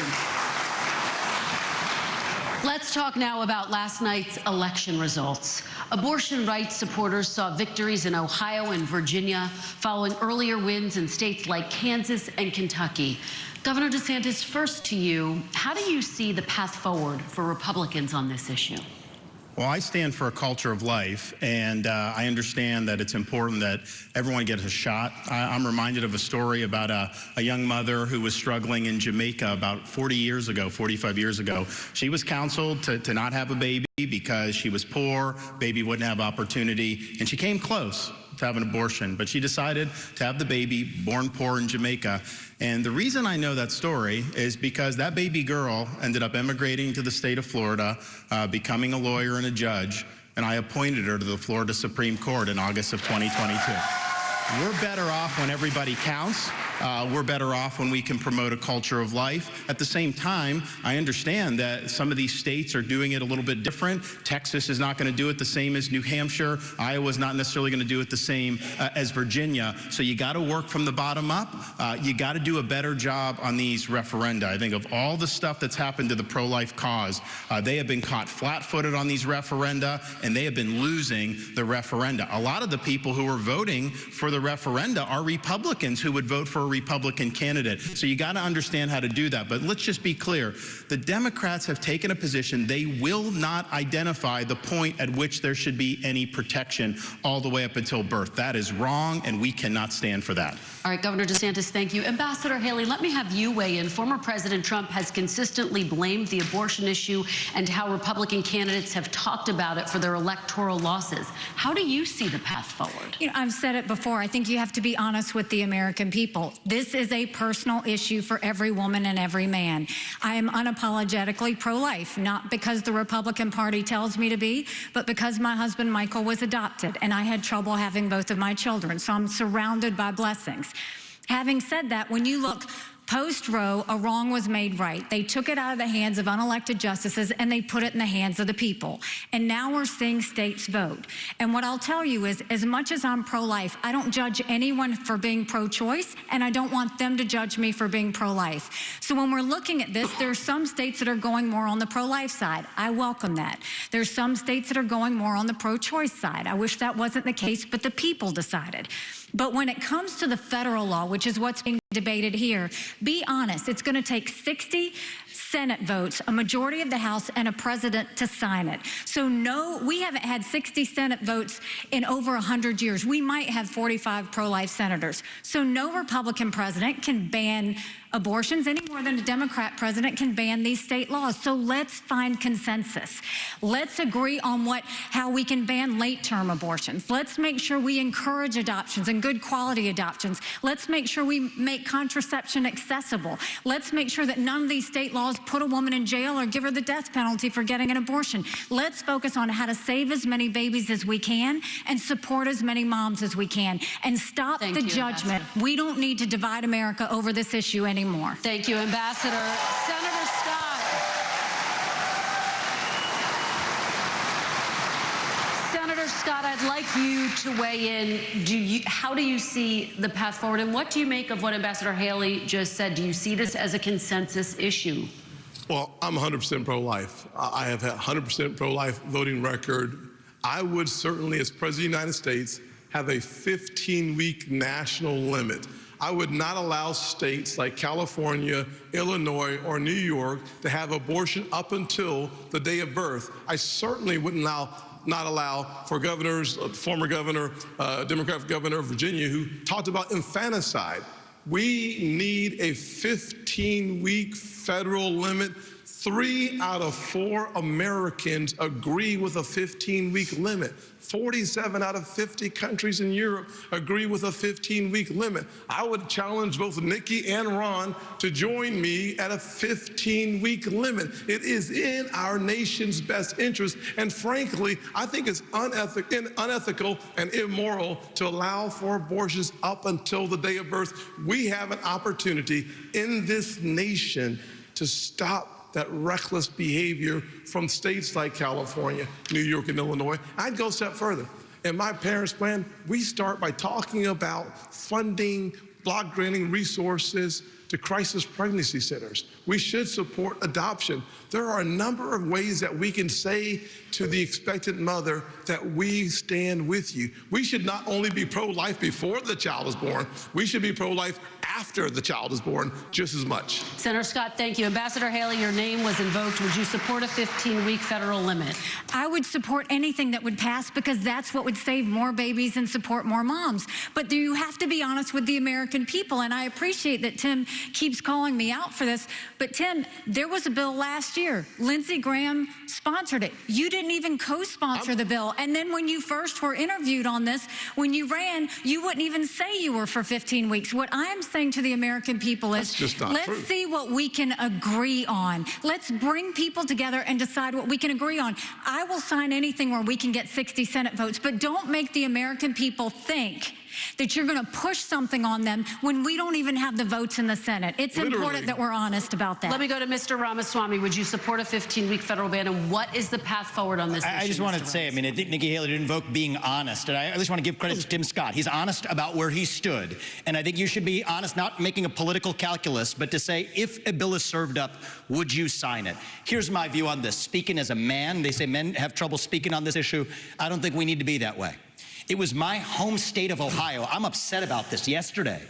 Let's talk now about last night's election results. Abortion rights supporters saw victories in Ohio and Virginia, following earlier wins in states like Kansas and Kentucky. Governor DeSantis, first to you, how do you see the path forward for Republicans on this issue? Well, I stand for a culture of life, and I understand that it's important that everyone gets a shot. I'm reminded of a story about a young mother who was struggling in Jamaica about 45 years ago. She was counseled to not have a baby because she was poor, baby wouldn't have opportunity, and she came close to have an abortion, but she decided to have the baby, born poor in Jamaica. And the reason I know that story is because that baby girl ended up emigrating to the state of Florida, becoming a lawyer and a judge, and I appointed her to the Florida Supreme Court in August of 2022. We're better off when everybody counts. We're better off when we can promote a culture of life. At the same time, I understand that some of these states are doing it a little bit different. Texas is not going to do it the same as New Hampshire. Iowa's not necessarily going to do it the same as Virginia. So you got to work from the bottom up. You got to do a better job on these referenda. I think of all the stuff that's happened to the pro-life cause, they have been caught flat-footed on these referenda, and they have been losing the referenda. A lot of the people who are voting for the referenda are Republicans who would vote for a Republican candidate. So you got to understand how to do that. But let's just be clear. The Democrats have taken a position. They will not identify the point at which there should be any protection all the way up until birth. That is wrong, and we cannot stand for that. All right, Governor DeSantis, thank you. Ambassador Haley, let me have you weigh in. Former President Trump has consistently blamed the abortion issue and how Republican candidates have talked about it for their electoral losses. How do you see the path forward? I've said it before. I think you have to be honest with the American people. This is a personal issue for every woman and every man. I am unapologetically pro-life, not because the Republican Party tells me to be, but because my husband Michael was adopted and I had trouble having both of my children. So I'm surrounded by blessings. Having said that, when you look post-Roe, a wrong was made right. They took it out of the hands of unelected justices and they put it in the hands of the people. And now we're seeing states vote. And what I'll tell you is, as much as I'm pro-life, I don't judge anyone for being pro-choice, and I don't want them to judge me for being pro-life. So when we're looking at this, there are some states that are going more on the pro-life side. I welcome that. There's some states that are going more on the pro-choice side. I wish that wasn't the case, but the people decided. But when it comes to the federal law, which is what's being debated here, be honest, it's going to take 60 Senate votes, a majority of the House, and a president to sign it. So no, we haven't had 60 Senate votes in over 100 years. We might have 45 pro-life senators. So no Republican president can ban abortions any more than a Democrat president can ban these state laws. So let's find consensus. Let's agree on how we can ban late-term abortions. Let's make sure we encourage adoptions and and good quality adoptions. Let's make sure we make contraception accessible. Let's make sure that none of these state laws put a woman in jail or give her the death penalty for getting an abortion. Let's focus on how to save as many babies as we can and support as many moms as we can, and stop the judgment. We don't need to divide America over this issue anymore. Thank you, Ambassador. Senator Scott. Senator Scott, I'd like you to weigh in. How do you see the path forward, and what do you make of what Ambassador Haley just said? Do you see this as a consensus issue? Well, I'm 100% pro-life. I have had 100% pro-life voting record. I would certainly, as President of the United States, have a 15-week national limit. I would not allow states like California, Illinois, or New York to have abortion up until the day of birth. I certainly wouldn't not allow for governors, former governor, Democratic governor of Virginia, who talked about infanticide. We need a 15-week federal limit. 3 out of 4 Americans agree with a 15-week limit. 47 out of 50 countries in Europe agree with a 15-week limit. I would challenge both Nikki and Ron to join me at a 15-week limit. It is in our nation's best interest, and frankly, I think it's unethical and immoral to allow for abortions up until the day of birth. We have an opportunity in this nation to stop that reckless behavior from states like California, New York, and Illinois. I'd go a step further. In my parents' plan, we start by talking about funding, block granting resources to crisis pregnancy centers. We should support adoption. There are a number of ways that we can say to the expectant mother that we stand with you. We should not only be pro-life before the child is born, we should be pro-life after the child is born just as much. Senator Scott, thank you. Ambassador Haley, your name was invoked. Would you support a 15-week federal limit? I would support anything that would pass, because that's what would save more babies and support more moms. But you have to be honest with the American people, and I appreciate that Tim keeps calling me out for this. But Tim, there was a bill last year. Lindsey Graham sponsored it. You didn't even co-sponsor the bill. And then when you first were interviewed on this, when you ran, you wouldn't even say you were for 15 weeks. What I am saying to the American people is, let's see what we can agree on. Let's bring people together and decide what we can agree on. I will sign anything where we can get 60 Senate votes, but don't make the American people think that you're going to push something on them when we don't even have the votes in the Senate. It's important that we're honest about that. Let me go to Mr. Ramaswamy. Would you support a 15-week federal ban, and what is the path forward on this issue? I just wanted to say, I mean, I think Nikki Haley did invoke being honest, and I just want to give credit to Tim Scott. He's honest about where he stood, and I think you should be honest, not making a political calculus, but to say, if a bill is served up, would you sign it? Here's my view on this. Speaking as a man, they say men have trouble speaking on this issue. I don't think we need to be that way. It was my home state of Ohio, I'm upset about this, yesterday,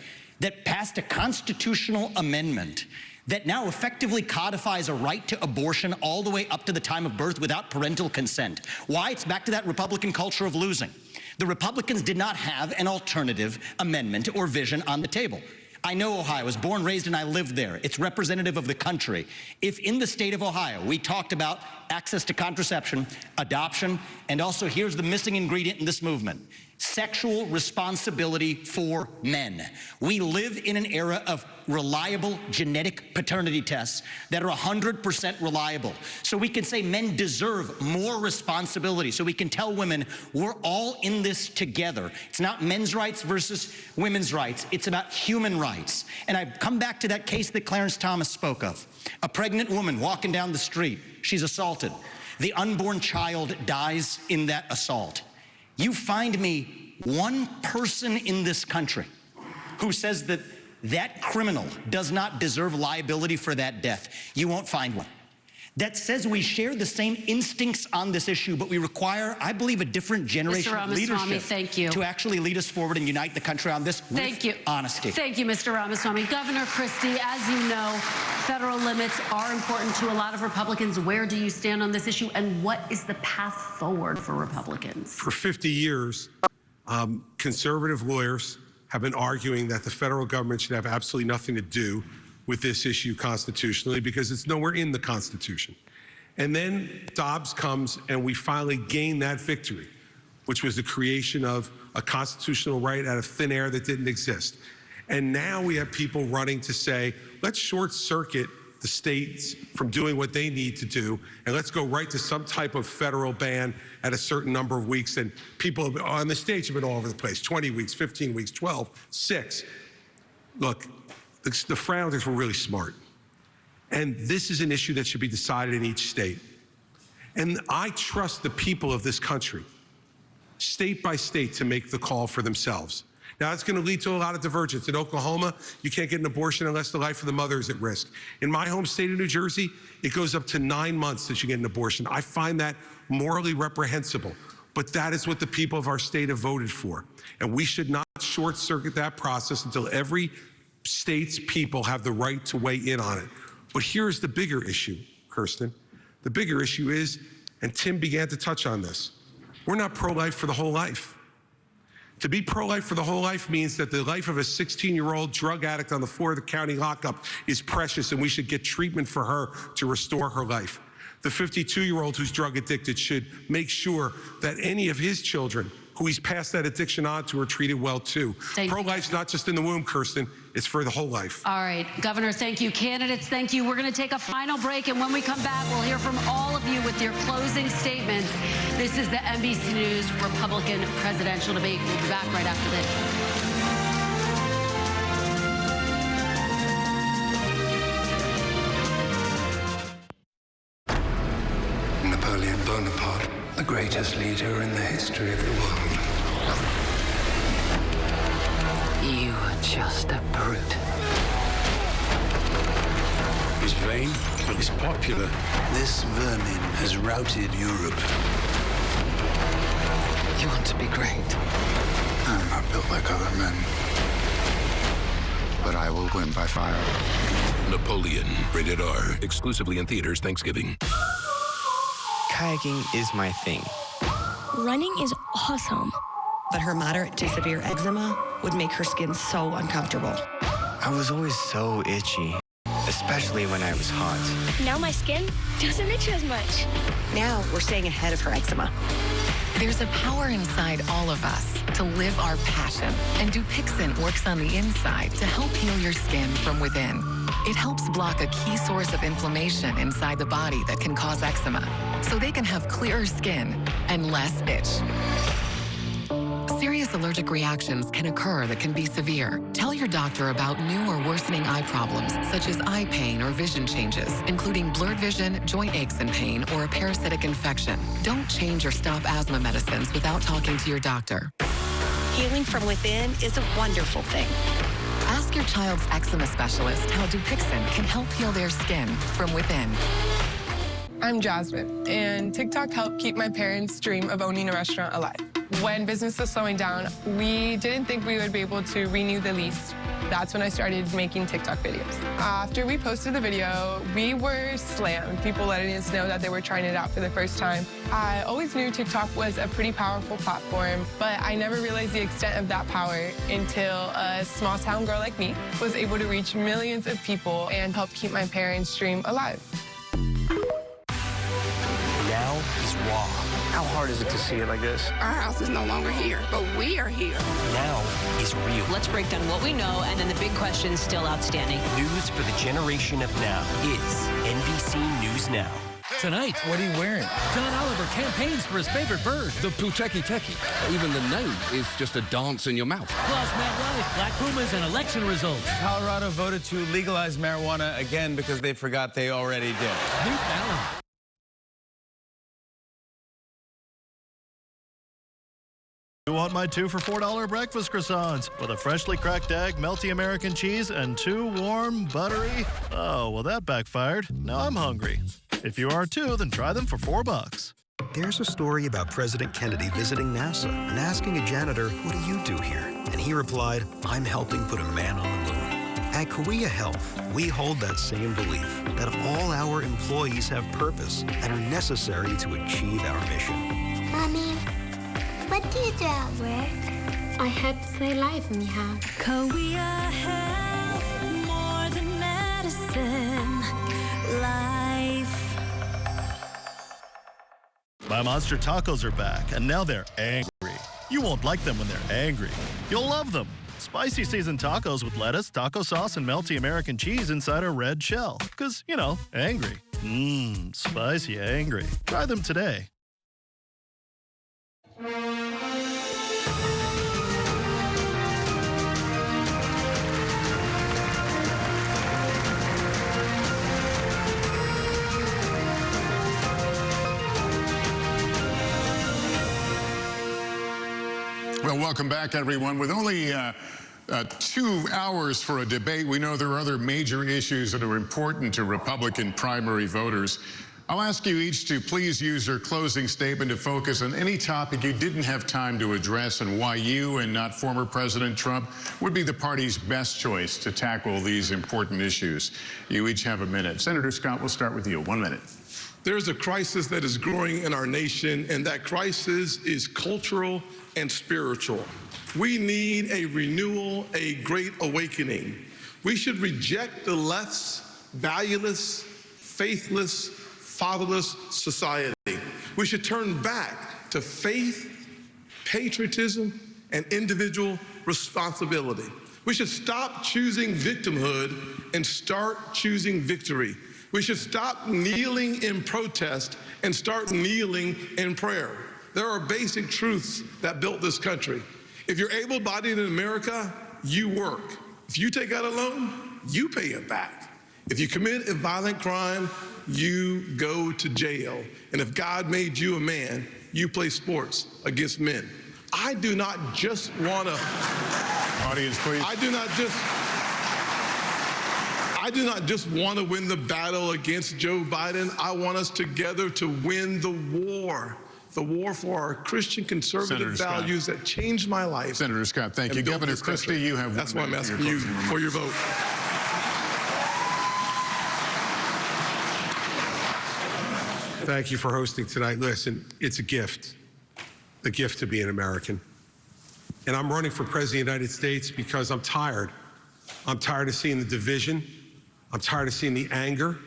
that passed a constitutional amendment that now effectively codifies a right to abortion all the way up to the time of birth without parental consent. Why? It's back to that Republican culture of losing. The Republicans did not have an alternative amendment or vision on the table. I know Ohio. I was born, raised, and I lived there. It's representative of the country. If in the state of Ohio we talked about access to contraception, adoption, and also here's the missing ingredient in this movement, sexual responsibility for men. We live in an era of reliable genetic paternity tests that are 100% reliable. So we can say men deserve more responsibility. So we can tell women we're all in this together. It's not men's rights versus women's rights. It's about human rights. And I come back to that case that Clarence Thomas spoke of. A pregnant woman walking down the street. She's assaulted. The unborn child dies in that assault. You find me one person in this country who says that that criminal does not deserve liability for that death. You won't find one. That says we share the same instincts on this issue, but we require, I believe, a different generation of leadership to actually lead us forward and unite the country on this with honesty. Thank you, Mr. Ramaswamy. Governor Christie, as you know, federal limits are important to a lot of Republicans. Where do you stand on this issue, and what is the path forward for Republicans? For 50 years, conservative lawyers have been arguing that the federal government should have absolutely nothing to do with this issue constitutionally because it's nowhere in the Constitution. And then Dobbs comes and we finally gain that victory. which was the creation of a constitutional right out of thin air that didn't exist. And now we have people running to say, let's short circuit the states from doing what they need to do, and let's go right to some type of federal ban at a certain number of weeks. And people on the stage have been all over the place, 20 weeks, 15 weeks, 12, 6. Look, the founders were really smart. And this is an issue that should be decided in each state. And I trust the people of this country, state by state, to make the call for themselves. Now, it's going to lead to a lot of divergence. In Oklahoma, you can't get an abortion unless the life of the mother is at risk. In my home state of New Jersey, it goes up to 9 months that you get an abortion. I find that morally reprehensible. But that is what the people of our state have voted for. And we should not short circuit that process until every state's people have the right to weigh in on it. But here's the bigger issue, Kirsten. The bigger issue is, and Tim began to touch on this, we're not pro-life for the whole life. To be pro-life for the whole life means that the life of a 16-year-old drug addict on the floor of the county lockup is precious, and we should get treatment for her to restore her life. The 52-year-old who's drug addicted should make sure that any of his children who he's passed that addiction on to are treated well too. Pro-life's not just in the womb, Kirsten, it's for the whole life. All right, Governor, thank you. Candidates, thank you. We're going to take a final break, and when we come back, we'll hear from all of you with your closing statements. This is the NBC News Republican presidential debate. We'll be back right after this. Napoleon Bonaparte, the greatest leader in the history of the world. You are just a brute. He's vain, but he's popular. This vermin has routed Europe. You want to be great? I'm not built like other men. But I will win by fire. Napoleon, rated R, exclusively in theaters Thanksgiving. Kayaking is my thing. Running is awesome. But her moderate to severe eczema would make her skin so uncomfortable. I was always so itchy, especially when I was hot. Now my skin doesn't itch as much. Now we're staying ahead of her eczema. There's a power inside all of us to live our passion. And Dupixent works on the inside to help heal your skin from within. It helps block a key source of inflammation inside the body that can cause eczema, so they can have clearer skin and less itch. Serious allergic reactions can occur that can be severe. Tell your doctor about new or worsening eye problems, such as eye pain or vision changes, including blurred vision, joint aches and pain, or a parasitic infection. Don't change or stop asthma medicines without talking to your doctor. Healing from within is a wonderful thing. Ask your child's eczema specialist how Dupixent can help heal their skin from within. I'm Jasmine, and TikTok helped keep my parents' dream of owning a restaurant alive. When business was slowing down, we didn't think we would be able to renew the lease. That's when I started making TikTok videos. After we posted the video, we were slammed. People letting us know that they were trying it out for the first time. I always knew TikTok was a pretty powerful platform, but I never realized the extent of that power until a small town girl like me was able to reach millions of people and help keep my parents' dream alive. Now is raw. How hard is it to see it like this? Our house is no longer here, but we are here. Now is real. Let's break down what we know and then the big questions still outstanding. News for the generation of now is NBC News Now. Tonight, what are you wearing? John Oliver campaigns for his favorite bird. The Puteki Teki. Even the name is just a dance in your mouth. Plus, MetLife, Black Pumas, and election results. Colorado voted to legalize marijuana again because they forgot they already did. New Fallon. You want my 2 for $4 breakfast croissants with a freshly cracked egg, melty American cheese, and 2 warm, buttery... Oh, well, that backfired. Now I'm hungry. If you are too, then try them for $4. There's a story about President Kennedy visiting NASA and asking a janitor, "What do you do here?" And he replied, "I'm helping put a man on the moon." At Korea Health, we hold that same belief that all our employees have purpose and are necessary to achieve our mission. Mommy, what do you do at work? I help save life, Miha. Korea Health, more than medicine, life. My Monster Tacos are back, and now they're angry. You won't like them when they're angry. You'll love them. Spicy seasoned tacos with lettuce, taco sauce, and melty American cheese inside a red shell. 'Cause, you know, angry. Mmm, spicy angry. Try them today. Well, welcome back, everyone. With only 2 hours for a debate, we know there are other major issues that are important to Republican primary voters. I'll ask you each to please use your closing statement to focus on any topic you didn't have time to address and why you and not former President Trump would be the party's best choice to tackle these important issues. You each have a minute. Senator Scott, we'll start with you. 1 minute. There's a crisis that is growing in our nation, and that crisis is cultural and spiritual. We need a renewal, a great awakening. We should reject the left's valueless, faithless, fatherless society. We should turn back to faith, patriotism, and individual responsibility. We should stop choosing victimhood and start choosing victory. We should stop kneeling in protest and start kneeling in prayer. There are basic truths that built this country. If you're able-bodied in America, you work. If you take out a loan, you pay it back. If you commit a violent crime, you go to jail. And if God made you a man, you play sports against men. I do not just want to... Audience, please. I do not just want to win the battle against Joe Biden. I want us together to win the war for our Christian conservative values that changed my life. Senator Scott, thank you. Governor Christie, you have 1 minute. That's why I'm asking you for your vote. Thank you for hosting tonight. Listen, it's a gift to be an American. And I'm running for President of the United States because I'm tired. I'm tired of seeing the division. I'm tired of seeing the anger.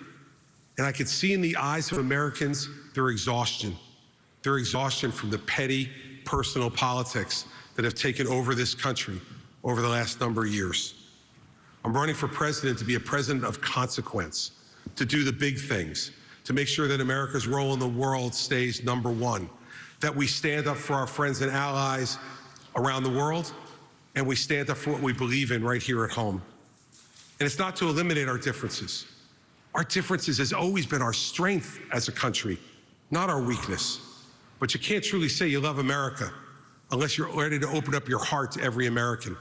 And I can see in the eyes of Americans their exhaustion. Their exhaustion from the petty, personal politics that have taken over this country over the last number of years. I'm running for president to be a president of consequence, to do the big things, to make sure that America's role in the world stays #1, that we stand up for our friends and allies around the world, and we stand up for what we believe in right here at home. And it's not to eliminate our differences. Our differences has always been our strength as a country, not our weakness. But you can't truly say you love America unless you're ready to open up your heart to every American.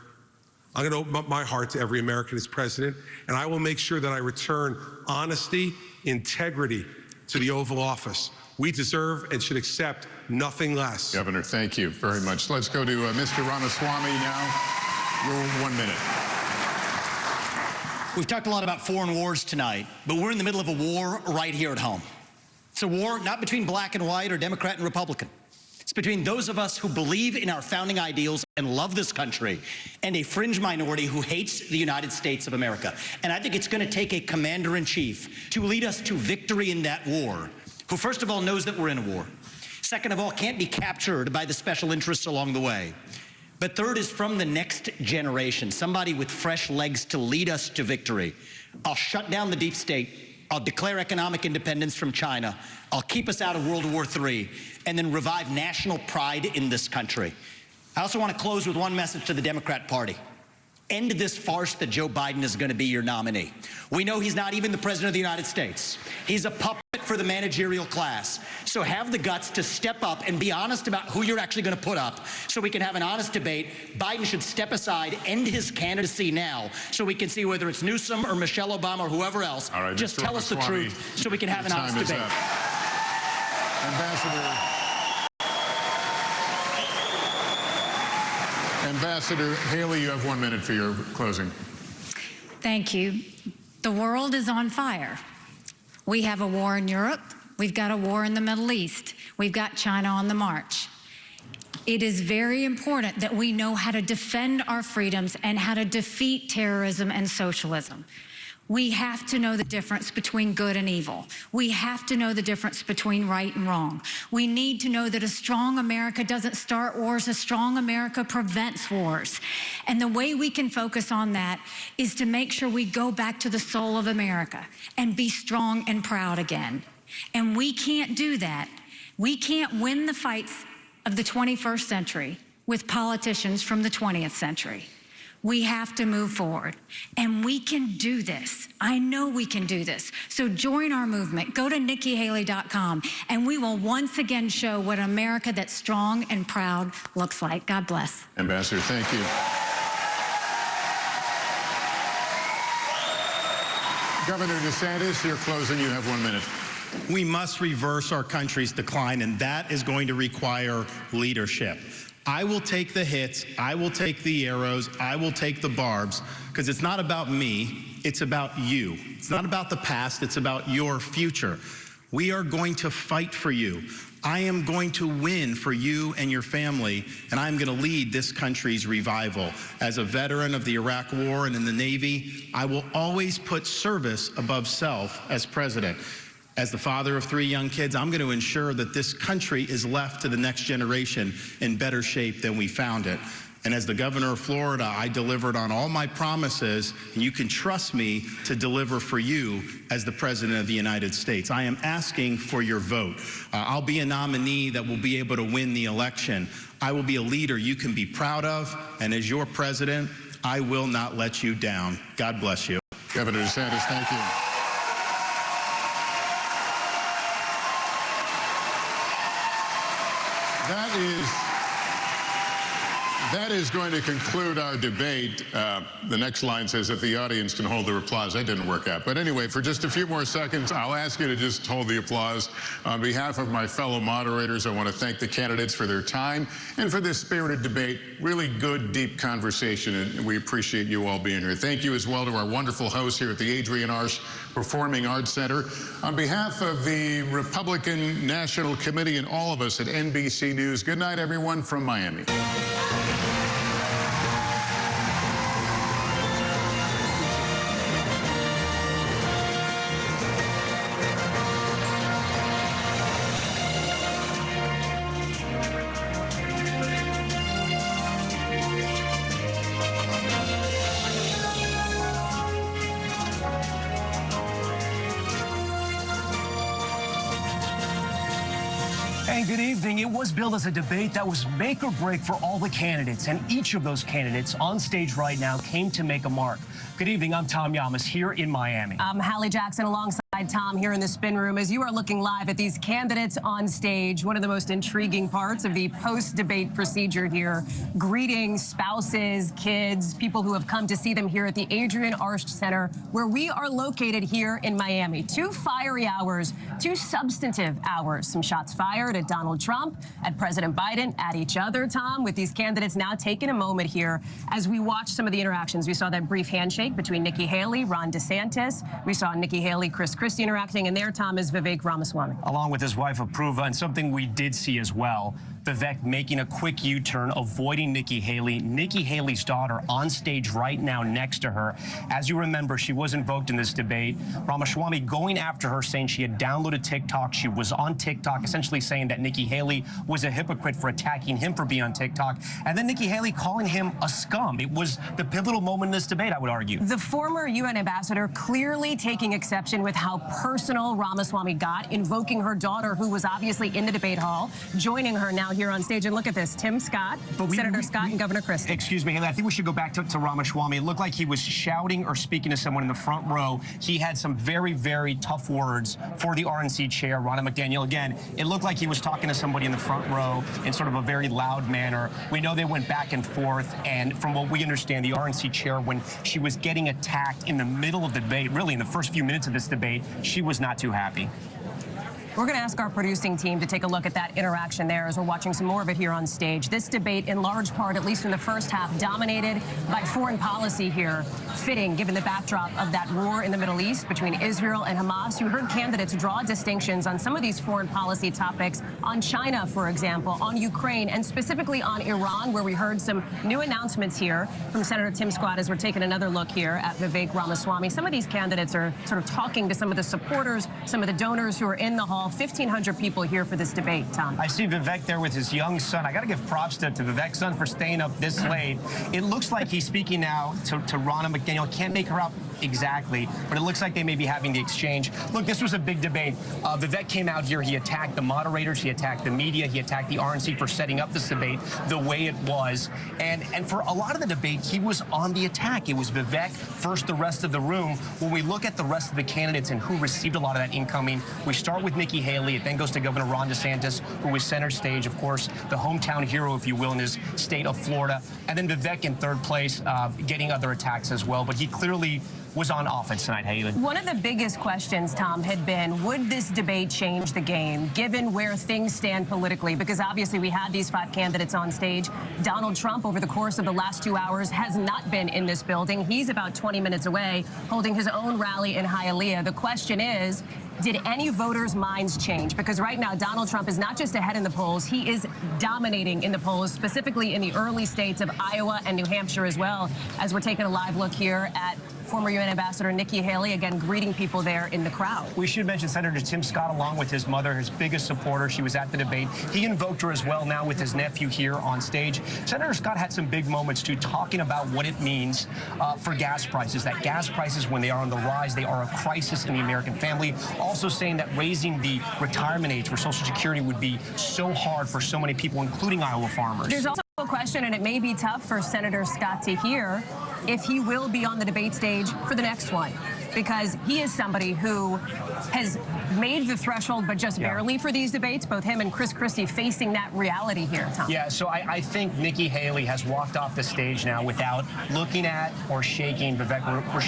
I'm going to open up my heart to every American as president, and I will make sure that I return honesty, integrity to the Oval Office. We deserve and should accept nothing less. Governor, thank you very much. Let's go to Mr. Ramaswamy now. Your 1 minute. We've talked a lot about foreign wars tonight, but we're in the middle of a war right here at home. It's a war not between black and white or Democrat and Republican. It's between those of us who believe in our founding ideals and love this country and a fringe minority who hates the United States of America. And I think it's going to take a commander-in-chief to lead us to victory in that war, who first of all knows that we're in a war. Second of all, can't be captured by the special interests along the way. But third is from the next generation, somebody with fresh legs to lead us to victory. I'll shut down the deep state. I'll declare economic independence from China. I'll keep us out of World War III, and then revive national pride in this country. I also want to close with one message to the Democrat Party. End this farce that Joe Biden is going to be your nominee. We know he's not even the president of the United States. He's a puppet for the managerial class. So have the guts to step up and be honest about who you're actually going to put up so we can have an honest debate. Biden should step aside, end his candidacy now, so we can see whether it's Newsom or Michelle Obama or whoever else. All right, just Mr. tell us the truth so we can have an honest debate. Ambassador Haley, you have 1 minute for your closing. Thank you. The world is on fire. We have a war in Europe. We've got a war in the Middle East. We've got China on the march. It is very important that we know how to defend our freedoms and how to defeat terrorism and socialism. We have to know the difference between good and evil. We have to know the difference between right and wrong. We need to know that a strong America doesn't start wars, a strong America prevents wars. And the way we can focus on that is to make sure we go back to the soul of America and be strong and proud again. And we can't do that. We can't win the fights of the 21st century with politicians from the 20th century. We have to move forward, and we can do this. I know we can do this. So join our movement. Go to NikkiHaley.com, and we will once again show what America that's strong and proud looks like. God bless. Ambassador, thank you. Governor DeSantis, you're closing. You have 1 minute. We must reverse our country's decline, and that is going to require leadership. I will take the hits, I will take the arrows, I will take the barbs, because it's not about me, it's about you. It's not about the past, it's about your future. We are going to fight for you. I am going to win for you and your family, and I'm going to lead this country's revival. As a veteran of the Iraq War and in the Navy, I will always put service above self as president. As the father of 3 young kids, I'm going to ensure that this country is left to the next generation in better shape than we found it. And as the governor of Florida, I delivered on all my promises, and you can trust me to deliver for you as the President of the United States. I am asking for your vote. I'll be a nominee that will be able to win the election. I will be a leader you can be proud of, and as your president, I will not let you down. God bless you. Governor DeSantis, thank you. That is going to conclude our debate. The next line says if the audience can hold their applause. That didn't work out. But anyway, for just a few more seconds, I'll ask you to just hold the applause. On behalf of my fellow moderators, I want to thank the candidates for their time and for this spirited debate. Really good, deep conversation, and we appreciate you all being here. Thank you as well to our wonderful hosts here at the Adrienne Arsh Performing Arts Center. On behalf of the Republican National Committee and all of us at NBC News, good night, everyone, from Miami. And good evening. It was billed as a debate that was make or break for all the candidates, and each of those candidates on stage right now came to make a mark. Good evening. I'm Tom Yamas here in Miami. I'm Hallie Jackson alongside Tom here in the spin room. As you are looking live at these candidates on stage, one of the most intriguing parts of the post-debate procedure here, greeting spouses, kids, people who have come to see them here at the Adrienne Arsh Center, where we are located here in Miami. 2 fiery hours, 2 substantive hours. Some shots fired at Donald Trump, at President Biden, at each other, Tom, with these candidates now taking a moment here as we watch some of the interactions. We saw that brief handshake between Nikki Haley, Ron DeSantis. We saw Nikki Haley, Chris Christie interacting, and there, Tom, is Vivek Ramaswamy. Along with his wife, Apruva, and something we did see as well, Vivek making a quick U-turn, avoiding Nikki Haley. Nikki Haley's daughter on stage right now next to her. As you remember, she was invoked in this debate. Ramaswamy going after her, saying she had downloaded TikTok. She was on TikTok, essentially saying that Nikki Haley was a hypocrite for attacking him for being on TikTok. And then Nikki Haley calling him a scum. It was the pivotal moment in this debate, I would argue. The former UN ambassador clearly taking exception with how personal Ramaswamy got, invoking her daughter, who was obviously in the debate hall, joining her now here on stage. And look at this, Tim Scott, Senator Scott, and Governor Christie. Excuse me, Haley, I think we should go back to Ramaswamy. It looked like he was shouting or speaking to someone in the front row. He had some very, very tough words for the RNC chair, Ronna McDaniel. Again, it looked like he was talking to somebody in the front row in sort of a very loud manner. We know they went back and forth, and from what we understand, the RNC chair, when she was getting attacked in the middle of the debate, really in the first few minutes of this debate, she was not too happy. We're going to ask our producing team to take a look at that interaction there as we're watching some more of it here on stage. This debate, in large part, at least in the first half, dominated by foreign policy here. Fitting, given the backdrop of that war in the Middle East between Israel and Hamas. You heard candidates draw distinctions on some of these foreign policy topics, on China, for example, on Ukraine, and specifically on Iran, where we heard some new announcements here from Senator Tim Scott as we're taking another look here at Vivek Ramaswamy. Some of these candidates are sort of talking to some of the supporters, some of the donors who are in the hall. 1,500 people here for this debate, Tom. I see Vivek there with his young son. I got to give props to Vivek's son for staying up this late. It looks like he's speaking now to Ronna McDaniel. Can't make her out exactly, but it looks like they may be having the exchange. Look, this was a big debate. Vivek came out here. He attacked the moderators. He attacked the media. He attacked the RNC for setting up this debate the way it was. And for a lot of the debate, he was on the attack. It was Vivek first, the rest of the room. When we look at the rest of the candidates and who received a lot of that incoming, we start with Nikki Haley. It then goes to Governor Ron DeSantis, who was center stage, of course, the hometown hero, if you will, in his state of Florida. And then Vivek in third place, getting other attacks as well. But he clearly was on offense tonight, Haley. One of the biggest questions, Tom, had been, would this debate change the game, given where things stand politically? Because obviously we had these 5 candidates on stage. Donald Trump, over the course of the last 2 hours, has not been in this building. He's about 20 minutes away, holding his own rally in Hialeah. The question is, did any voters' minds change? Because right now, Donald Trump is not just ahead in the polls, he is dominating in the polls, specifically in the early states of Iowa and New Hampshire as well, as we're taking a live look here at former UN Ambassador Nikki Haley, again, greeting people there in the crowd. We should mention Senator Tim Scott, along with his mother, his biggest supporter. She was at the debate. He invoked her as well now with his nephew here on stage. Senator Scott had some big moments, too, talking about what it means for gas prices, that gas prices, when they are on the rise, they are a crisis in the American family. Also saying that raising the retirement age for Social Security would be so hard for so many people, including Iowa farmers. There's also a question, and it may be tough for Senator Scott to hear, if he will be on the debate stage for the next one, because he is somebody who has made the threshold, but just barely for these debates, both him and Chris Christie facing that reality here, Tom. Yeah, so I think Nikki Haley has walked off the stage now without looking at or shaking Vivek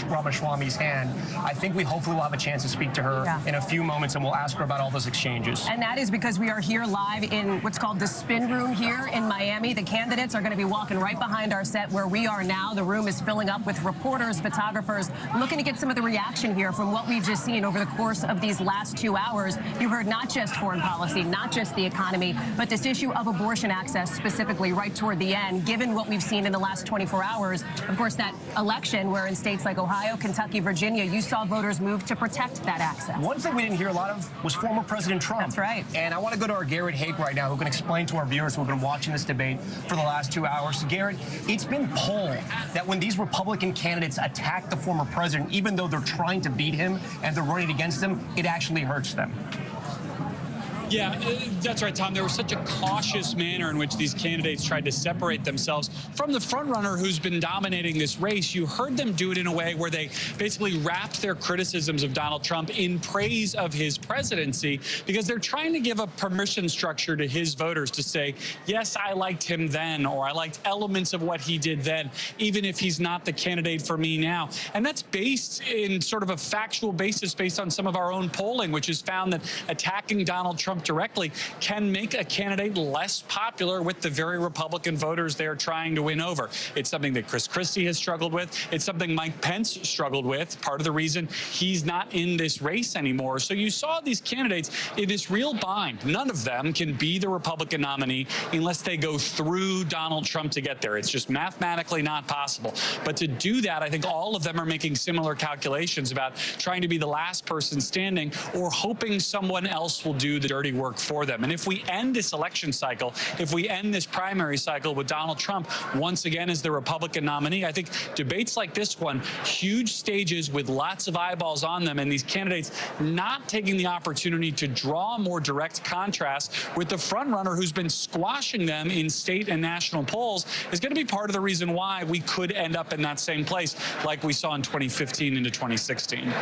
Ramaswamy's hand. I think we hopefully will have a chance to speak to her in a few moments, and we'll ask her about all those exchanges. And that is because we are here live in what's called the Spin Room here in Miami. The candidates are going to be walking right behind our set where we are now. The room is filling up with reporters, photographers, looking to get some of the reaction here from what we've just seen over the course of these last 2 hours. You heard not just foreign policy, not just the economy, but this issue of abortion access specifically right toward the end, given what we've seen in the last 24 hours. Of course, that election where in states like Ohio, Kentucky, Virginia, you saw voters move to protect that access. One thing we didn't hear a lot of was former President Trump. That's right. And I want to go to our Garrett Haake right now, who can explain to our viewers who have been watching this debate for the last 2 hours. So Garrett, it's been polled that when these Republican candidates attack the former president, even though they're trying to beat him and they're running against him, it actually hurts them. Yeah, that's right, Tom. There was such a cautious manner in which these candidates tried to separate themselves from the frontrunner who's been dominating this race. You heard them do it in a way where they basically wrapped their criticisms of Donald Trump in praise of his presidency, because they're trying to give a permission structure to his voters to say, yes, I liked him then, or I liked elements of what he did then, even if he's not the candidate for me now. And that's based in sort of a factual basis based on some of our own polling, which has found that attacking Donald Trump directly can make a candidate less popular with the very Republican voters they're trying to win over. It's something that Chris Christie has struggled with. It's something Mike Pence struggled with. Part of the reason he's not in this race anymore. So you saw these candidates in this real bind. None of them can be the Republican nominee unless they go through Donald Trump to get there. It's just mathematically not possible. But to do that, I think all of them are making similar calculations about trying to be the last person standing or hoping someone else will do the dirty work for them. And if we end this election cycle, if we end this primary cycle with Donald Trump once again as the Republican nominee, I think debates like this one, huge stages with lots of eyeballs on them, and these candidates not taking the opportunity to draw a more direct contrast with the frontrunner who's been squashing them in state and national polls, is going to be part of the reason why we could end up in that same place like we saw in 2015 into 2016.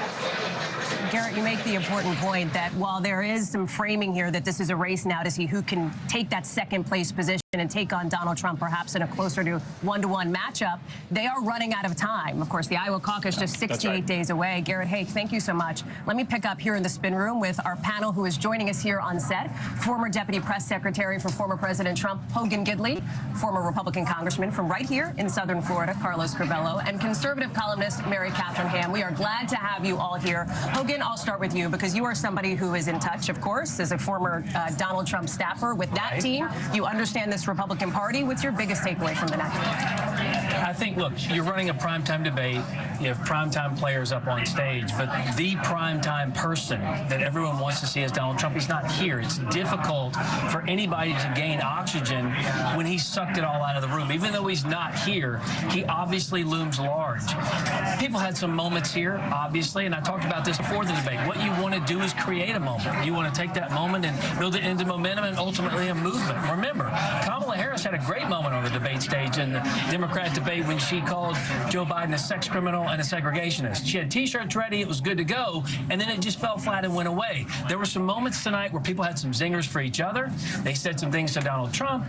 Garrett, you make the important point that while there is some framing here that this is a race now to see who can take that second place position, and take on Donald Trump, perhaps in a closer to one-to-one matchup. They are running out of time. Of course, the Iowa caucus just 68 days away. Garrett Haake, thank you so much. Let me pick up here in the spin room with our panel who is joining us here on set. Former Deputy Press Secretary for former President Trump, Hogan Gidley, former Republican Congressman from right here in Southern Florida, Carlos Curbelo, and conservative columnist Mary Catherine Ham. We are glad to have you all here. Hogan, I'll start with you because you are somebody who is in touch, of course, as a former Donald Trump staffer with that team. You understand this Republican Party. What's your biggest takeaway from the night? I think, look, you're running a primetime debate. You have primetime players up on stage, but the primetime person that everyone wants to see is Donald Trump. He's not here. It's difficult for anybody to gain oxygen when he sucked it all out of the room. Even though he's not here, he obviously looms large. People had some moments here, obviously, and I talked about this before the debate. What you want to do is create a moment. You want to take that moment and build it into momentum and ultimately a movement. Remember, Kamala Harris had a great moment on the debate stage in the Democrat debate when she called Joe Biden a sex criminal and a segregationist. She had T-shirts ready, it was good to go, and then it just fell flat and went away. There were some moments tonight where people had some zingers for each other. They said some things to Donald Trump,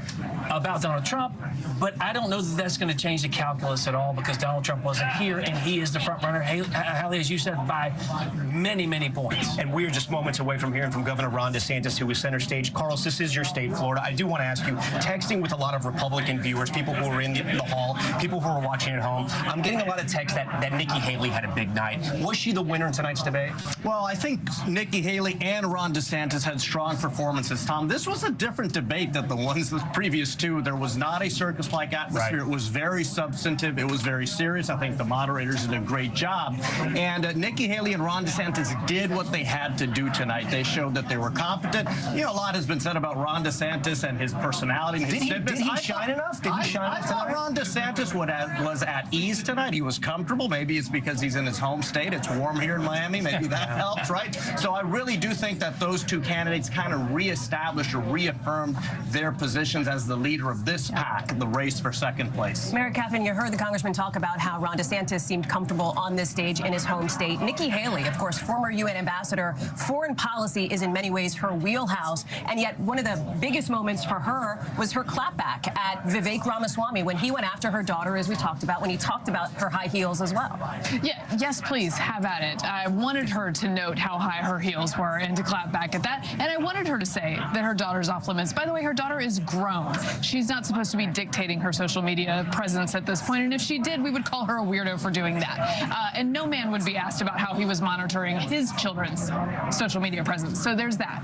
about Donald Trump, but I don't know that that's going to change the calculus at all because Donald Trump wasn't here, and he is the front runner, Hallie, as you said, by many, many points. And we are just moments away from hearing from Governor Ron DeSantis, who is center stage. Carlos, this is your state, Florida. I do want to ask you, texting with a lot of Republican viewers, people who are in the hall, people who are watching at home, I'm getting a lot of texts that Nikki Haley had a big night. Was she the winner in tonight's debate? Well, I think Nikki Haley and Ron DeSantis had strong performances, Tom. This was a different debate than the ones the previous two. There was not a circus-like atmosphere. Right. It was very substantive. It was very serious. I think the moderators did a great job. And Nikki Haley and Ron DeSantis did what they had to do tonight. They showed that they were competent. You know, a lot has been said about Ron DeSantis and his personality and his Did he shine enough? I thought Ron DeSantis was at ease tonight. He was comfortable. Maybe it's because he's in his home state. It's warm here in Miami. Maybe that helps, right? So I really do think that those two candidates kind of reestablished or reaffirmed their positions as the leader of this pack, the race for second place. Mary Catherine, you heard the congressman talk about how Ron DeSantis seemed comfortable on this stage in his home state. Nikki Haley, of course, former UN ambassador, foreign policy is in many ways her wheelhouse, and yet one of the biggest moments for her was her clapback at Vivek Ramaswamy when he went after her daughter, as we talked about, when he talked about her high heels as well. Yeah, yes, please, have at it. I wanted her to note how high her heels were and to clap back at that, and I wanted her to say that her daughter's off limits. By the way, her daughter is grown. She's not supposed to be dictating her social media presence at this point, and if she did, we would call her a weirdo for doing that. And no man would be asked about how he was monitoring his children's social media presence. So there's that.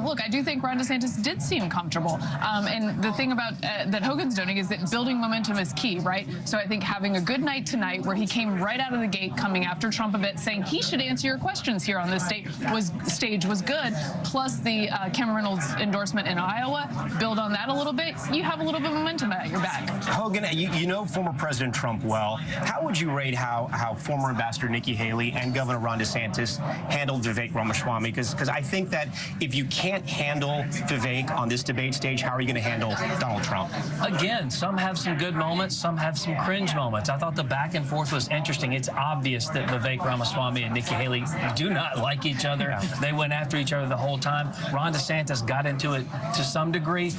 Look, I do think Ron DeSantis did seem comfortable. And the thing about that Hogan's noting is that building momentum is key, right? So I think having a good night tonight where he came right out of the gate coming after Trump a bit, saying he should answer your questions here on this stage was good. Plus the Cameron Reynolds endorsement in Iowa, build on that a little bit. You have a little bit of momentum at your back. Hogan, you know former President Trump well. How would you rate how former Ambassador Nikki Haley and Governor Ron DeSantis handled Vivek Ramaswamy? Because I think that if you can't handle Vivek on this debate stage, how are you going to handle Donald Trump? Again, some have some good moments, some have some cringe moments. I thought the back and forth was interesting. It's obvious that Vivek Ramaswamy and Nikki Haley do not like each other. They went after each other the whole time. Ron DeSantis got into it to some degree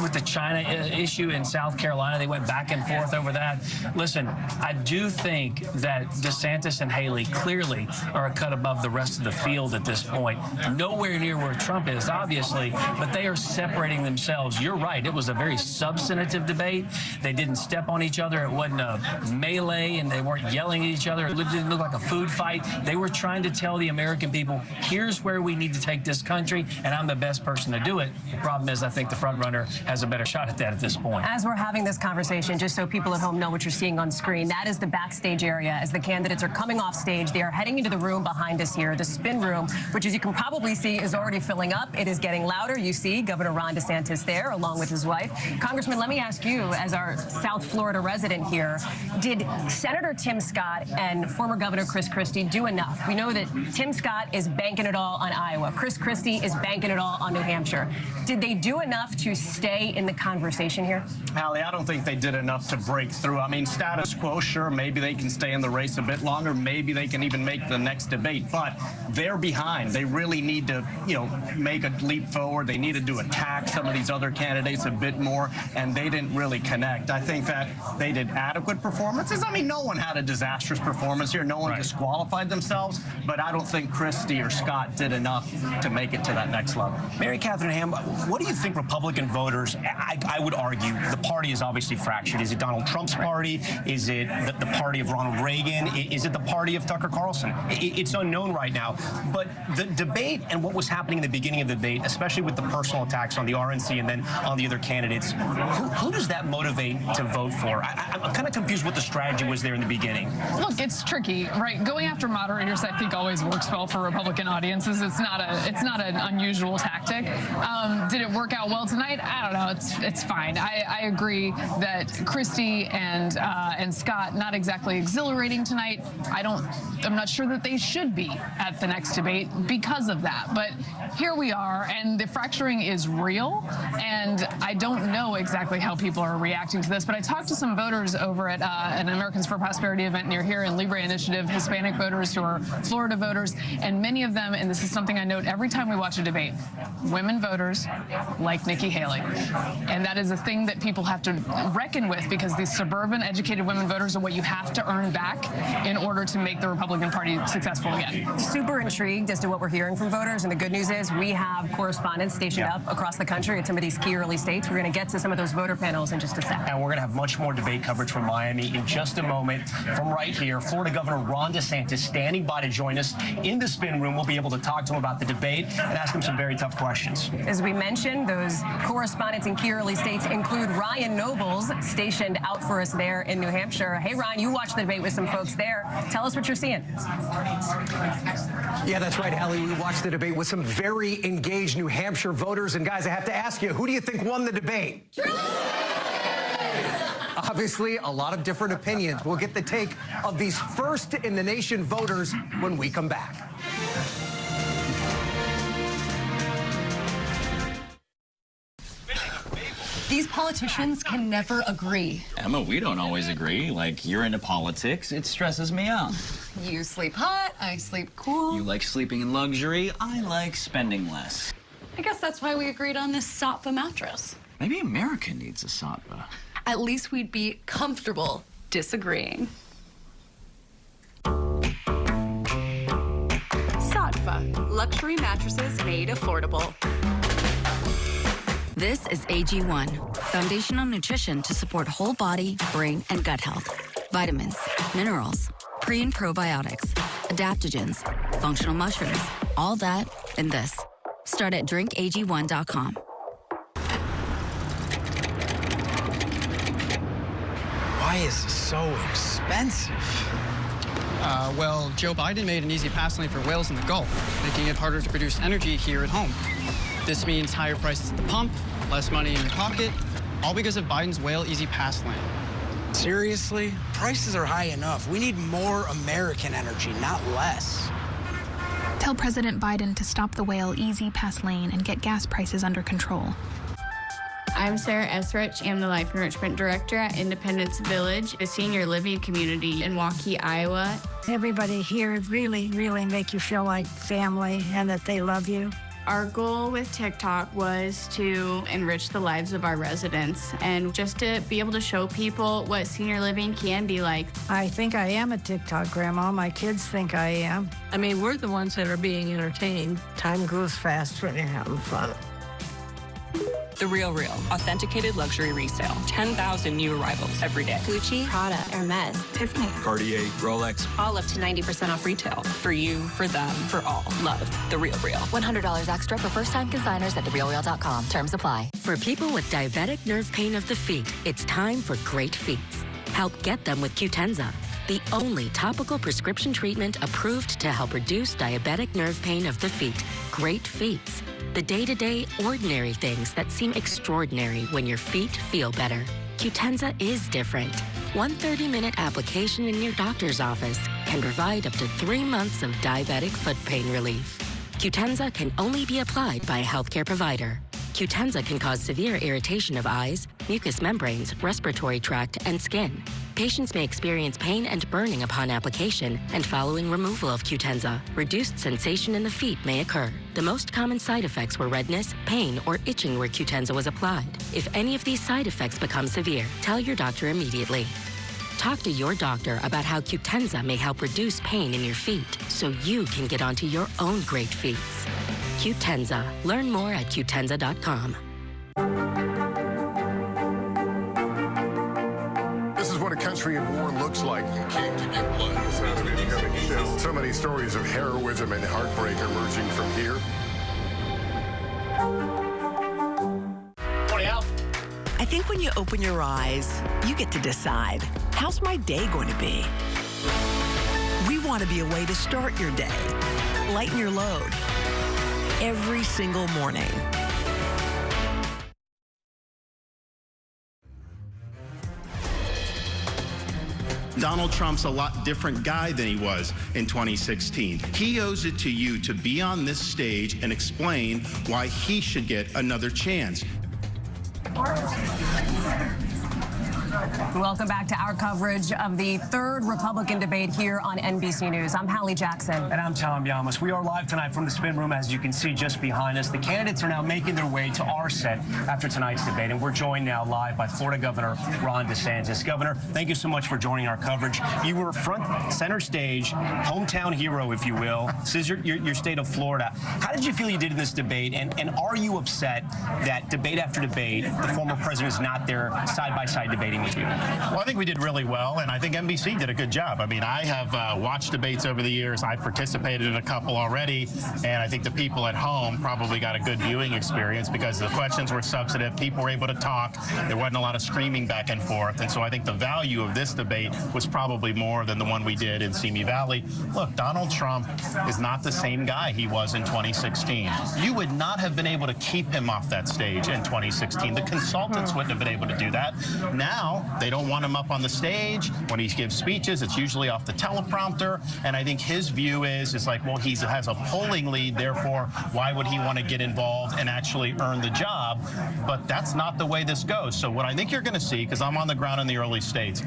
with the China issue in South Carolina. They went back and forth over that. Listen, I do think that DeSantis and Haley clearly are a cut above the rest of the field at this point. Nowhere near where Trump is, obviously, but they are separating themselves. You're right. It was a very substantive debate. They didn't step on each other. It wasn't a melee, and they weren't yelling at each other. It didn't look like a food fight. They were trying to tell the American people, here's where we need to take this country, and I'm the best person to do it. The problem is I think the front runner has a better shot at that at this point. As we're having this conversation, just so people at home know what you're seeing on screen, that is the backstage area. As the candidates are coming off stage, they are heading into the room behind us here, the spin room, which, as you can probably see, is already filling up. It is getting louder. You see Governor Ron DeSantis there, along with his wife. Congressman, let me ask you, as our South Florida resident here, did Senator Tim Scott and former Governor Chris Christie do enough? We know that Tim Scott is banking it all on Iowa. Chris Christie is banking it all on New Hampshire. Did they do enough to stay in the conversation here? Hallie, I don't think they did enough to break through. I mean, status quo, sure, maybe they can stay in the race a bit longer. Maybe they can even make the next debate, but they're behind. They really need to, make a leap forward. They needed to attack some of these other candidates a bit more, and they didn't really connect. I think that they did adequate performances. I mean, no one had a disastrous performance here. No one disqualified themselves, but I don't think Christie or Scott did enough to make it to that next level. Mary Catherine Ham, what do you think Republican voters, I would argue, the party is obviously fractured. Is it Donald Trump's party? Is it the party of Ronald Reagan? Is it the party of Tucker Carlson? It's unknown right now. But the debate and what was happening in the beginning of the debate, especially with the personal attacks on the RNC and then on the other candidates, who does that motivate to vote for? I'm kind of confused what the strategy was there in the beginning. Look, it's tricky, right? Going after moderators, I think, always works well for Republican audiences. It's not an unusual tactic. Did it work out well tonight? I don't know. It's fine. I agree that Christie and Scott, not exactly exhilarating tonight. I'm not sure that they should be at the next debate because of that. But here we are, and the fracturing is real, and I don't know exactly how people are reacting to this, but I talked to some voters over at an Americans for Prosperity event near here in Libre Initiative, Hispanic voters who are Florida voters, and many of them, and this is something I note every time we watch a debate, women voters like Nikki Haley. And that is a thing that people have to reckon with, because these suburban educated women voters are what you have to earn back in order to make the Republican Party successful again. Super intrigued as to what we're hearing from voters, and the good news is we have correspondents stationed up across the country at some of these key early states. We're going to get to some of those voter panels in just a second. And we're going to have much more debate coverage from Miami in just a moment. From right here, Florida Governor Ron DeSantis standing by to join us in the spin room. We'll be able to talk to him about the debate and ask him some very tough questions. As we mentioned, those correspondents in key early states include Ryan Nobles, stationed out for us there in New Hampshire. Hey, Ryan, you watched the debate with some folks there. Tell us what you're seeing. Yeah, that's right, Hallie. We watched the debate with some very engaged New Hampshire voters. And guys, I have to ask you, who do you think won the debate? Obviously, a lot of different opinions. We'll get the take of these first-in-the-nation voters when we come back. These politicians can never agree. Emma, we don't always agree. Like, you're into politics. It stresses me out. You sleep hot, I sleep cool. You like sleeping in luxury. I like spending less. I guess that's why we agreed on this Satva mattress. Maybe America needs a Satva. At least we'd be comfortable disagreeing. Satva, luxury mattresses made affordable. This is AG1, foundational nutrition to support whole body, brain, and gut health. Vitamins, minerals, pre- and probiotics, adaptogens, functional mushrooms, all that in this. Start at drinkag1.com. Why is this so expensive? Well, Joe Biden made an easy pass lane for whales in the Gulf, making it harder to produce energy here at home. This means higher prices at the pump, less money in your pocket, all because of Biden's whale easy pass lane. Seriously? Prices are high enough. We need more American energy, not less. Tell President Biden to stop the whale easy pass lane and get gas prices under control. I'm Sarah Esrich. I'm the Life Enrichment Director at Independence Village, a senior living community in Waukee, Iowa. Everybody here really, really make you feel like family and that they love you. Our goal with TikTok was to enrich the lives of our residents and just to be able to show people what senior living can be like. I think I am a TikTok grandma. My kids think I am. I mean, we're the ones that are being entertained. Time goes fast when you're having fun. The Real Real, authenticated luxury resale. 10,000 new arrivals every day. Gucci, Prada, Hermes, Tiffany, Cartier, Rolex. all up to 90% off retail. For you, for them, for all. Love The Real Real. $100 extra for first-time consigners at therealreal.com. Terms apply. For people with diabetic nerve pain of the feet, it's time for Great Feets. Help get them with Qutenza, the only topical prescription treatment approved to help reduce diabetic nerve pain of the feet. Great Feets. The day-to-day, ordinary things that seem extraordinary when your feet feel better. Qutenza is different. One 30-minute application in your doctor's office can provide up to 3 months of diabetic foot pain relief. Qutenza can only be applied by a healthcare provider. Qutenza can cause severe irritation of eyes, mucous membranes, respiratory tract, and skin. Patients may experience pain and burning upon application, and following removal of Qutenza, reduced sensation in the feet may occur. The most common side effects were redness, pain, or itching where Qutenza was applied. If any of these side effects become severe, tell your doctor immediately. Talk to your doctor about how Qutenza may help reduce pain in your feet so you can get onto your own great feats. Qutenza. Learn more at Qutenza.com. This is what a country in war looks like. You came to give blood. So many stories of heroism and heartbreak emerging from here. I think when you open your eyes, you get to decide, how's my day going to be? We want to be a way to start your day, lighten your load, every single morning. Donald Trump's a lot different guy than he was in 2016. He owes it to you to be on this stage and explain why he should get another chance. Welcome back to our coverage of the third Republican debate here on NBC News. I'm Hallie Jackson. And I'm Tom Llamas. We are live tonight from the spin room, as you can see just behind us. The candidates are now making their way to our set after tonight's debate, and we're joined now live by Florida Governor Ron DeSantis. Governor, thank you so much for joining our coverage. You were front center stage, hometown hero, if you will. This is your state of Florida. How did you feel you did in this debate, and are you upset that debate after debate, the former president is not there side-by-side debating with you? Well, I think we did really well, and I think NBC did a good job. I mean, I have watched debates over the years. I've participated in a couple already, and I think the people at home probably got a good viewing experience because the questions were substantive. People were able to talk. There wasn't a lot of screaming back and forth, and so I think the value of this debate was probably more than the one we did in Simi Valley. Look, Donald Trump is not the same guy he was in 2016. You would not have been able to keep him off that stage in 2016. The consultants wouldn't have been able to do that. Now, they don't want him up on the stage. When he gives speeches, it's usually off the teleprompter. And I think his view is like, well, he has a polling lead, therefore, why would he want to get involved and actually earn the job? But that's not the way this goes. So what I think you're going to see, because I'm on the ground in the early states,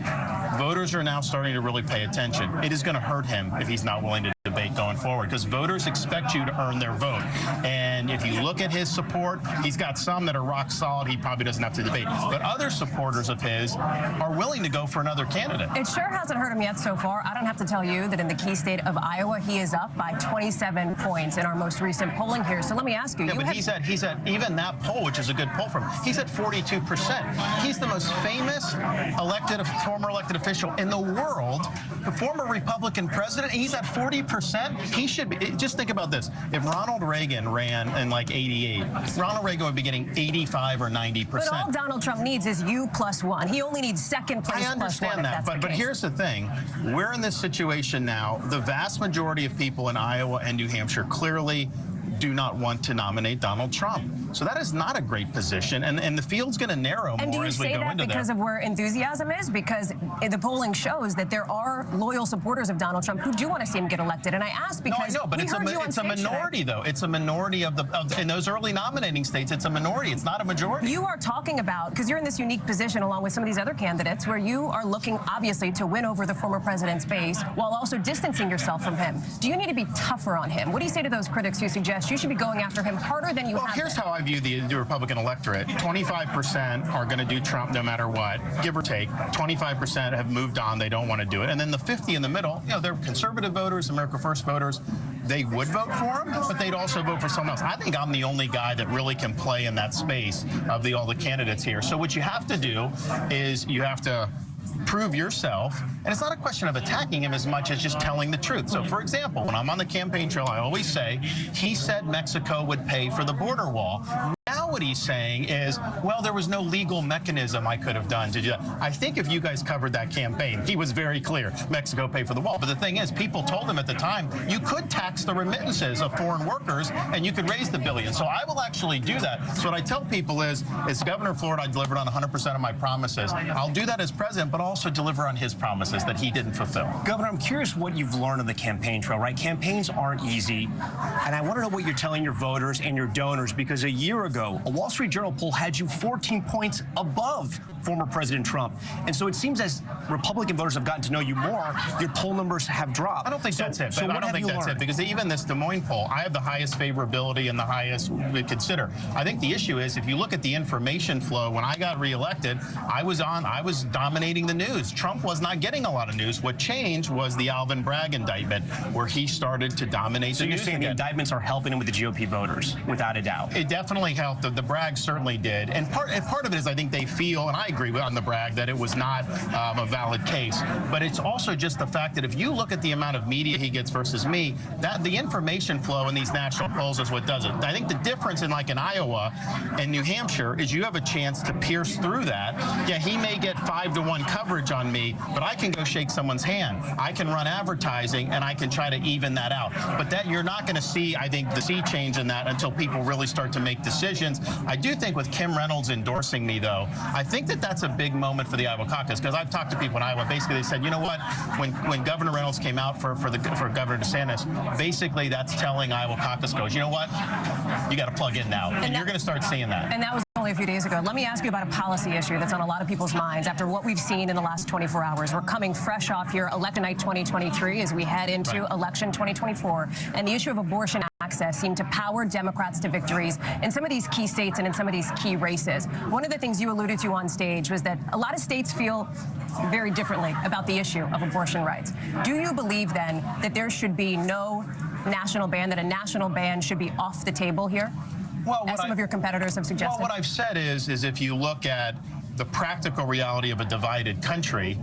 voters are now starting to really pay attention. It is going to hurt him if he's not willing to debate going forward, because voters expect you to earn their vote. And if you look at his support, he's got some that are rock solid. He probably doesn't have to debate. But other supporters of his are willing to go for another candidate. It sure hasn't hurt him yet so far. I don't have to tell you that in the key state of Iowa, he is up by 27 points in our most recent polling here. So let me ask you. Yeah, but he's at even that poll, which is a good poll from him, he's at 42%. He's the most famous former elected official in the world, the former Republican president. He's at 40%. He should be. Just think about this. If Ronald Reagan ran in like 88, Ronald Reagan would be getting 85 or 90%. But all Donald Trump needs is you +1. He only needs second place. I understand that, but here's the thing. We're in this situation now. The vast majority of people in Iowa and New Hampshire clearly do not want to nominate Donald Trump. So that is not a great position, and the field's going to narrow more as we go into that. And do you say that because of where enthusiasm is? Because the polling shows that there are loyal supporters of Donald Trump who do want to see him get elected. And I ask because no, I know, but it's a minority, though. It's a minority of in those early nominating states. It's a minority. It's not a majority. You are talking about, because you're in this unique position along with some of these other candidates, where you are looking obviously to win over the former president's base while also distancing yourself from him. Do you need to be tougher on him? What do you say to those critics who suggest you should be going after him harder than you have? Well, here's how I view the Republican electorate. 25% are going to do Trump no matter what, give or take. 25% have moved on. They don't want to do it. And then the 50 in the middle, they're conservative voters, America First voters. They would vote for him, but they'd also vote for someone else. I think I'm the only guy that really can play in that space of all the candidates here. So what you have to do is you have to prove yourself, and it's not a question of attacking him as much as just telling the truth. So, for example, when I'm on the campaign trail, I always say, he said Mexico would pay for the border wall. Now now what he's saying is, well, there was no legal mechanism I could have done to do that. I think if you guys covered that campaign, he was very clear, Mexico paid for the wall. But the thing is, people told him at the time, you could tax the remittances of foreign workers and you could raise the billion. So I will actually do that. So what I tell people is Governor of Florida, I delivered on 100% of my promises. I'll do that as president, but also deliver on his promises that he didn't fulfill. Governor, I'm curious what you've learned on the campaign trail, right? Campaigns aren't easy. And I want to know what you're telling your voters and your donors, because a year ago, a Wall Street Journal poll had you 14 points above former President Trump. And so it seems as Republican voters have gotten to know you more, your poll numbers have dropped. I don't think that's it. So I don't think that's it, because even this Des Moines poll, I have the highest favorability and the highest we consider. I think the issue is, if you look at the information flow, when I got reelected, I was dominating the news. Trump was not getting a lot of news. What changed was the Alvin Bragg indictment, where he started to dominate the news. So you're saying the indictments are helping him with the GOP voters, without a doubt? It definitely helped. The Bragg certainly did. And part of it is, I think they feel, and I agree on the Bragg, that it was not a valid case. But it's also just the fact that if you look at the amount of media he gets versus me, that the information flow in these national polls is what does it. I think the difference in Iowa and New Hampshire is you have a chance to pierce through that. Yeah, he may get 5-to-1 coverage on me, but I can go shake someone's hand. I can run advertising, and I can try to even that out. But that you're not going to see, I think, the sea change in that until people really start to make decisions. I do think with Kim Reynolds endorsing me, though, I think that that's a big moment for the Iowa caucus, because I've talked to people in Iowa. Basically, they said, you know what, when Governor Reynolds came out for Governor DeSantis, basically that's telling Iowa caucus goes, you know what, you got to plug in now, and you're going to start seeing that. And that was only a few days ago. Let me ask you about a policy issue that's on a lot of people's minds after what we've seen in the last 24 hours. We're coming fresh off here, election night 2023, as we head into election 2024, and the issue of abortion access seemed to power Democrats to victories in some of these key states and in some of these key races. One of the things you alluded to on stage was that a lot of states feel very differently about the issue of abortion rights. Do you believe then that there should be no national ban, that a national ban should be off the table here? Well, as some of your competitors have suggested. Well, what I've said is if you look at the practical reality of a divided country,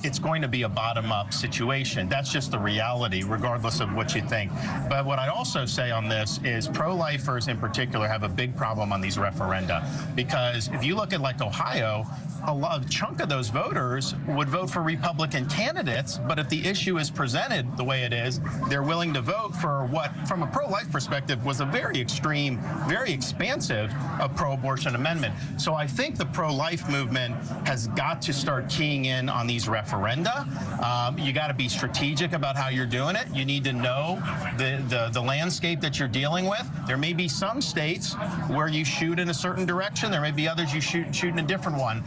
it's going to be a bottom-up situation. That's just the reality, regardless of what you think. But what I also say on this is pro-lifers in particular have a big problem on these referenda, because if you look at Ohio, a chunk of those voters would vote for Republican candidates, but if the issue is presented the way it is, they're willing to vote for what, from a pro-life perspective, was a very extreme, very expansive pro-abortion amendment. So I think the pro-life movement has got to start keying in on these referenda. You got to be strategic about how you're doing it. You need to know the landscape that you're dealing with. There may be some states where you shoot in a certain direction. There may be others you shoot in a different one.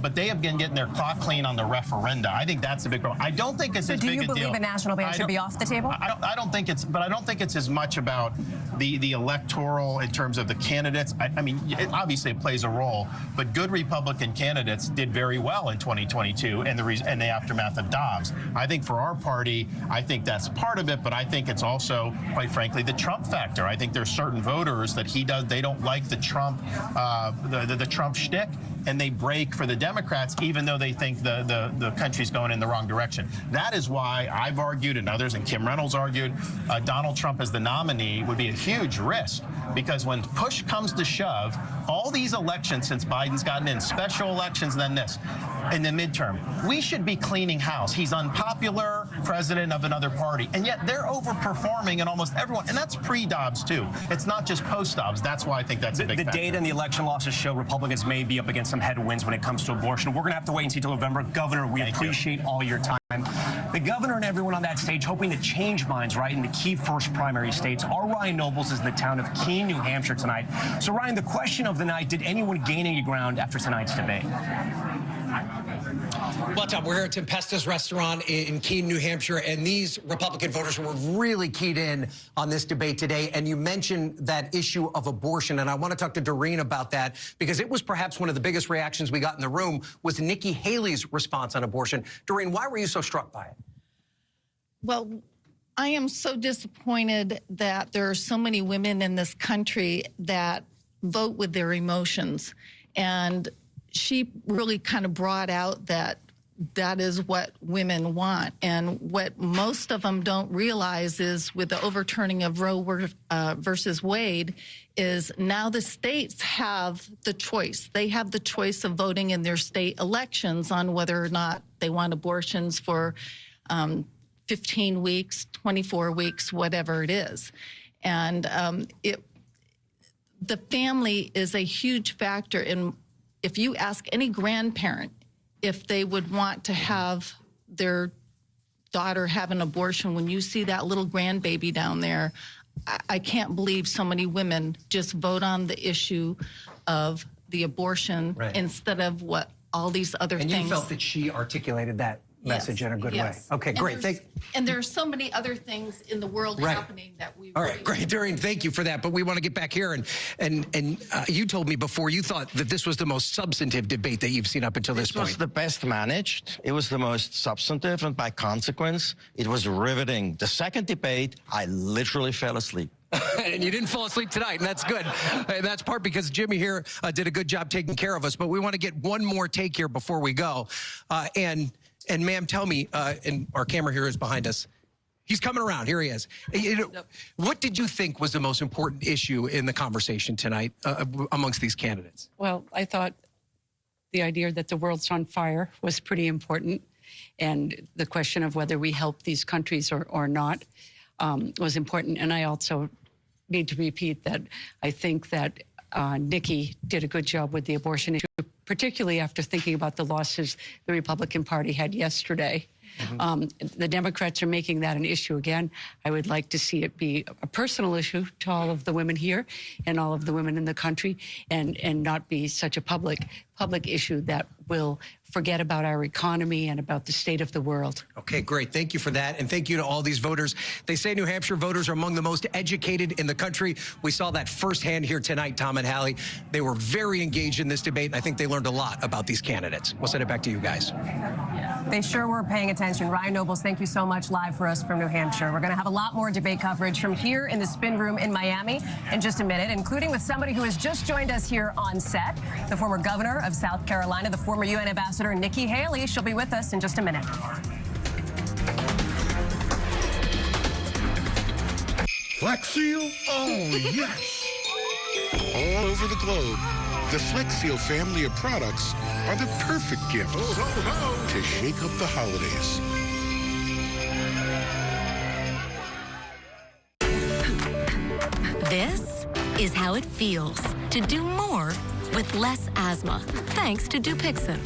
But they have been getting their clock clean on the referenda. I think that's a big problem. I don't think it's as big a deal. So do you believe a national ban should be off the table? I don't think it's, but I don't think it's as much about the electoral in terms of the candidates. I mean, obviously it plays a role, but good Republican candidates did very well in 2022 and the aftermath of Dobbs. I think for our party, I think that's part of it, but I think it's also, quite frankly, the Trump factor. I think there's certain voters that they don't like the Trump, the Trump shtick, and they break for the Democrats, even though they think the country's going in the wrong direction. That is why I've argued, and others, and Kim Reynolds argued, Donald Trump as the nominee would be a huge risk, because when push comes to shove, all these elections since Biden's gotten in, special elections, then this, in the midterm, we should be cleaning house. He's unpopular, president of another party, and yet they're overperforming in almost everyone, and that's pre-Dobbs too. It's not just post-Dobbs. That's why I think that's a big factor. The data and the election losses show Republicans may be up against some headwinds when it comes to abortion. We're going to have to wait and see till November. Governor, we appreciate all your time. The governor and everyone on that stage hoping to change minds, right, in the key first primary states. Our Ryan Nobles is in the town of Keene, New Hampshire tonight. So, Ryan, the question of the night, did anyone gain any ground after tonight's debate? What's up? We're here at Tempesta's restaurant in Keene, New Hampshire, and these Republican voters were really keyed in on this debate today. And you mentioned that issue of abortion, and I want to talk to Doreen about that, because it was perhaps one of the biggest reactions we got in the room was Nikki Haley's response on abortion. Doreen, why were you so struck by it? Well, I am so disappointed that there are so many women in this country that vote with their emotions. And she really kind of brought out that that is what women want. And what most of them don't realize is with the overturning of Roe versus Wade is now the states have the choice. They have the choice of voting in their state elections on whether or not they want abortions for 15 weeks, 24 weeks, whatever it is. And the family is a huge factor in, if you ask any grandparent if they would want to have their daughter have an abortion, when you see that little grandbaby down there, I can't believe so many women just vote on the issue of the abortion instead of what all these other things. And you felt that she articulated that message in a good way. Okay, great. And there are so many other things in the world happening that we All right, great, Doreen, thank you for that. But we want to get back here, and you told me before you thought that this was the most substantive debate that you've seen up until this point. It was the best managed. It was the most substantive, and by consequence, it was riveting. The second debate, I literally fell asleep. And you didn't fall asleep tonight, and that's good. And that's part because Jimmy here did a good job taking care of us. But we want to get one more take here before we go. And ma'am, tell me, and our camera here is behind us. He's coming around. Here he is. What did you think was the most important issue in the conversation tonight amongst these candidates? Well, I thought the idea that the world's on fire was pretty important. And the question of whether we help these countries or not was important. And I also need to repeat that I think that Nikki did a good job with the abortion issue, particularly after thinking about the losses the Republican Party had yesterday. The Democrats are making that an issue again. I would like to see it be a personal issue to all of the women here and all of the women in the country, and not be such a public issue that will forget about our economy and about the state of the world. Okay, great. Thank you for that. And thank you to all these voters. They say New Hampshire voters are among the most educated in the country. We saw that firsthand here tonight, Tom and Hallie. They were very engaged in this debate, and I think they learned a lot about these candidates. We'll send it back to you guys. They sure were paying attention. Ryan Nobles, thank you so much live for us from New Hampshire. We're going to have a lot more debate coverage from here in the Spin Room in Miami in just a minute, including with somebody who has just joined us here on set, the former governor of South Carolina, the former UN ambassador, Nikki Haley. She'll be with us in just a minute. Flex Seal? Oh, yes. All over the globe, the Flex Seal family of products are the perfect gift to shake up the holidays. This is how it feels to do more with less asthma, thanks to Dupixent.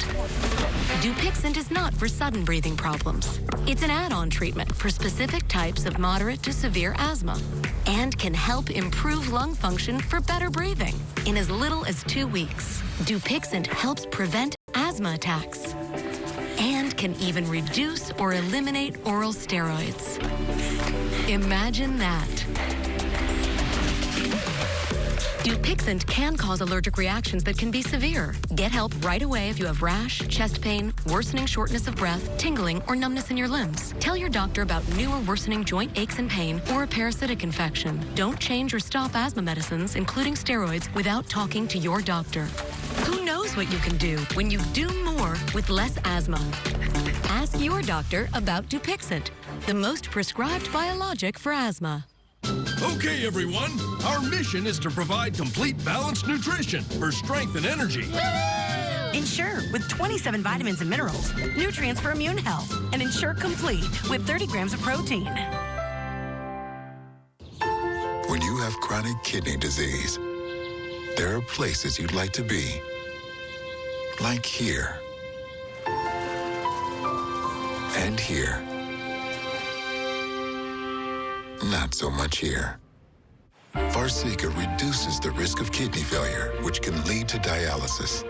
Dupixent is not for sudden breathing problems. It's an add-on treatment for specific types of moderate to severe asthma and can help improve lung function for better breathing in as little as 2 weeks. Dupixent helps prevent asthma attacks and can even reduce or eliminate oral steroids. Imagine that. Dupixent can cause allergic reactions that can be severe. Get help right away if you have rash, chest pain, worsening shortness of breath, tingling, or numbness in your limbs. Tell your doctor about new or worsening joint aches and pain or a parasitic infection. Don't change or stop asthma medicines, including steroids, without talking to your doctor. Who knows what you can do when you do more with less asthma? Ask your doctor about Dupixent, the most prescribed biologic for asthma. Okay, everyone. Our mission is to provide complete balanced nutrition for strength and energy. Ensure with 27 vitamins and minerals, nutrients for immune health, and Ensure Complete with 30 grams of protein. When you have chronic kidney disease, there are places you'd like to be. Like here. And here. Not so much here. Farxiga reduces the risk of kidney failure, which can lead to dialysis.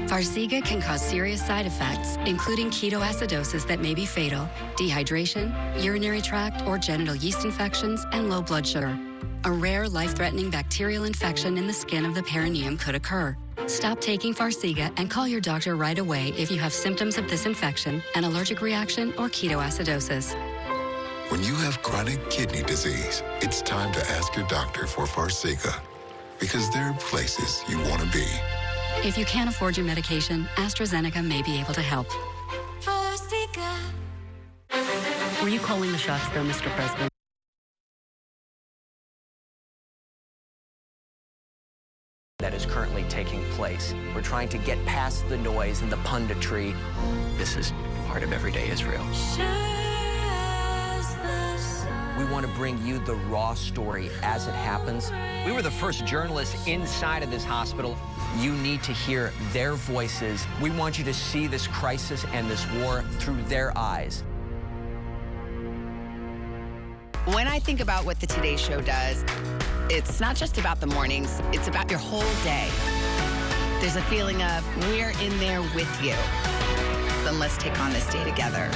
Farxiga can cause serious side effects, including ketoacidosis that may be fatal, dehydration, urinary tract or genital yeast infections, and low blood sugar. A rare, life-threatening bacterial infection in the skin of the perineum could occur. Stop taking Farxiga and call your doctor right away if you have symptoms of this infection, an allergic reaction, or ketoacidosis. When you have chronic kidney disease, it's time to ask your doctor for Farxiga, because there are places you want to be. If you can't afford your medication, AstraZeneca may be able to help. Were you calling the shots, though, Mr. President? That is currently taking place. We're trying to get past the noise and the punditry. This is part of everyday Israel. We want to bring you the raw story as it happens. We were the first journalists inside of this hospital. You need to hear their voices. We want you to see this crisis and this war through their eyes. When I think about what the Today Show does, it's not just about the mornings, it's about your whole day. There's a feeling of we're in there with you. Then let's take on this day together.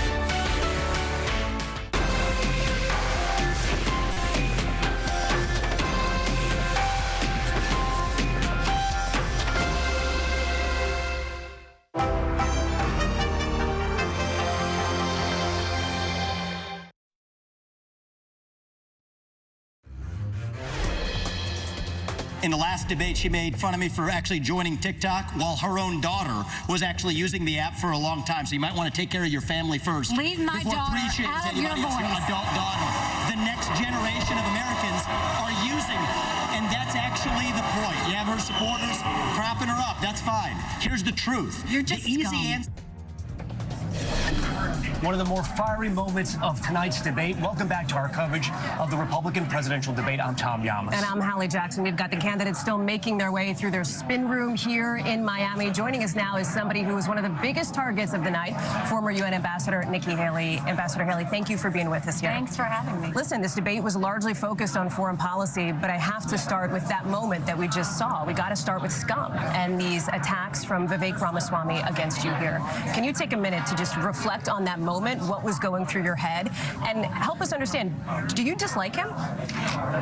In the last debate, she made fun of me for actually joining TikTok while her own daughter was actually using the app for a long time. So you might want to take care of your family first. Leave my daughter out of your voice. Your adult daughter. The next generation of Americans are using it. And that's actually the point. You have her supporters propping her up. That's fine. Here's the truth. You're just the easy answer. One of the more fiery moments of tonight's debate. Welcome back to our coverage of the Republican presidential debate. I'm Tom Llamas. And I'm Hallie Jackson. We've got the candidates still making their way through their spin room here in Miami. Joining us now is somebody who was one of the biggest targets of the night, former UN Ambassador Nikki Haley. Ambassador Haley, thank you for being with us here. Thanks for having me. Listen, this debate was largely focused on foreign policy, but I have to start with that moment that we just saw. We got to start with scum and these attacks from Vivek Ramaswamy against you here. Can you take a minute to just reflect on that moment, what was going through your head, and help us understand, do you dislike him?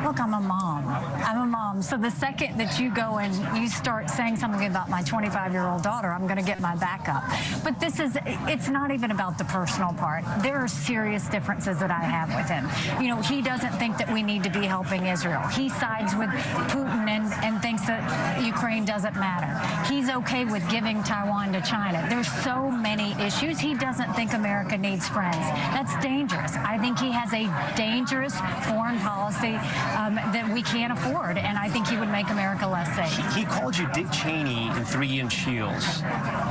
Look, I'm a mom. I'm a mom. So the second that you go and you start saying something about my 25-year-old daughter, I'm going to get my back up. But it's not even about the personal part. There are serious differences that I have with him. You know, he doesn't think that we need to be helping Israel. He sides with Putin and thinks that Ukraine doesn't matter. He's okay with giving Taiwan to China. There's so many issues. He doesn't think America needs friends. That's dangerous. I think he has a dangerous foreign policy that we can't afford, and I think he would make America less safe. He called you Dick Cheney and 3-inch heels.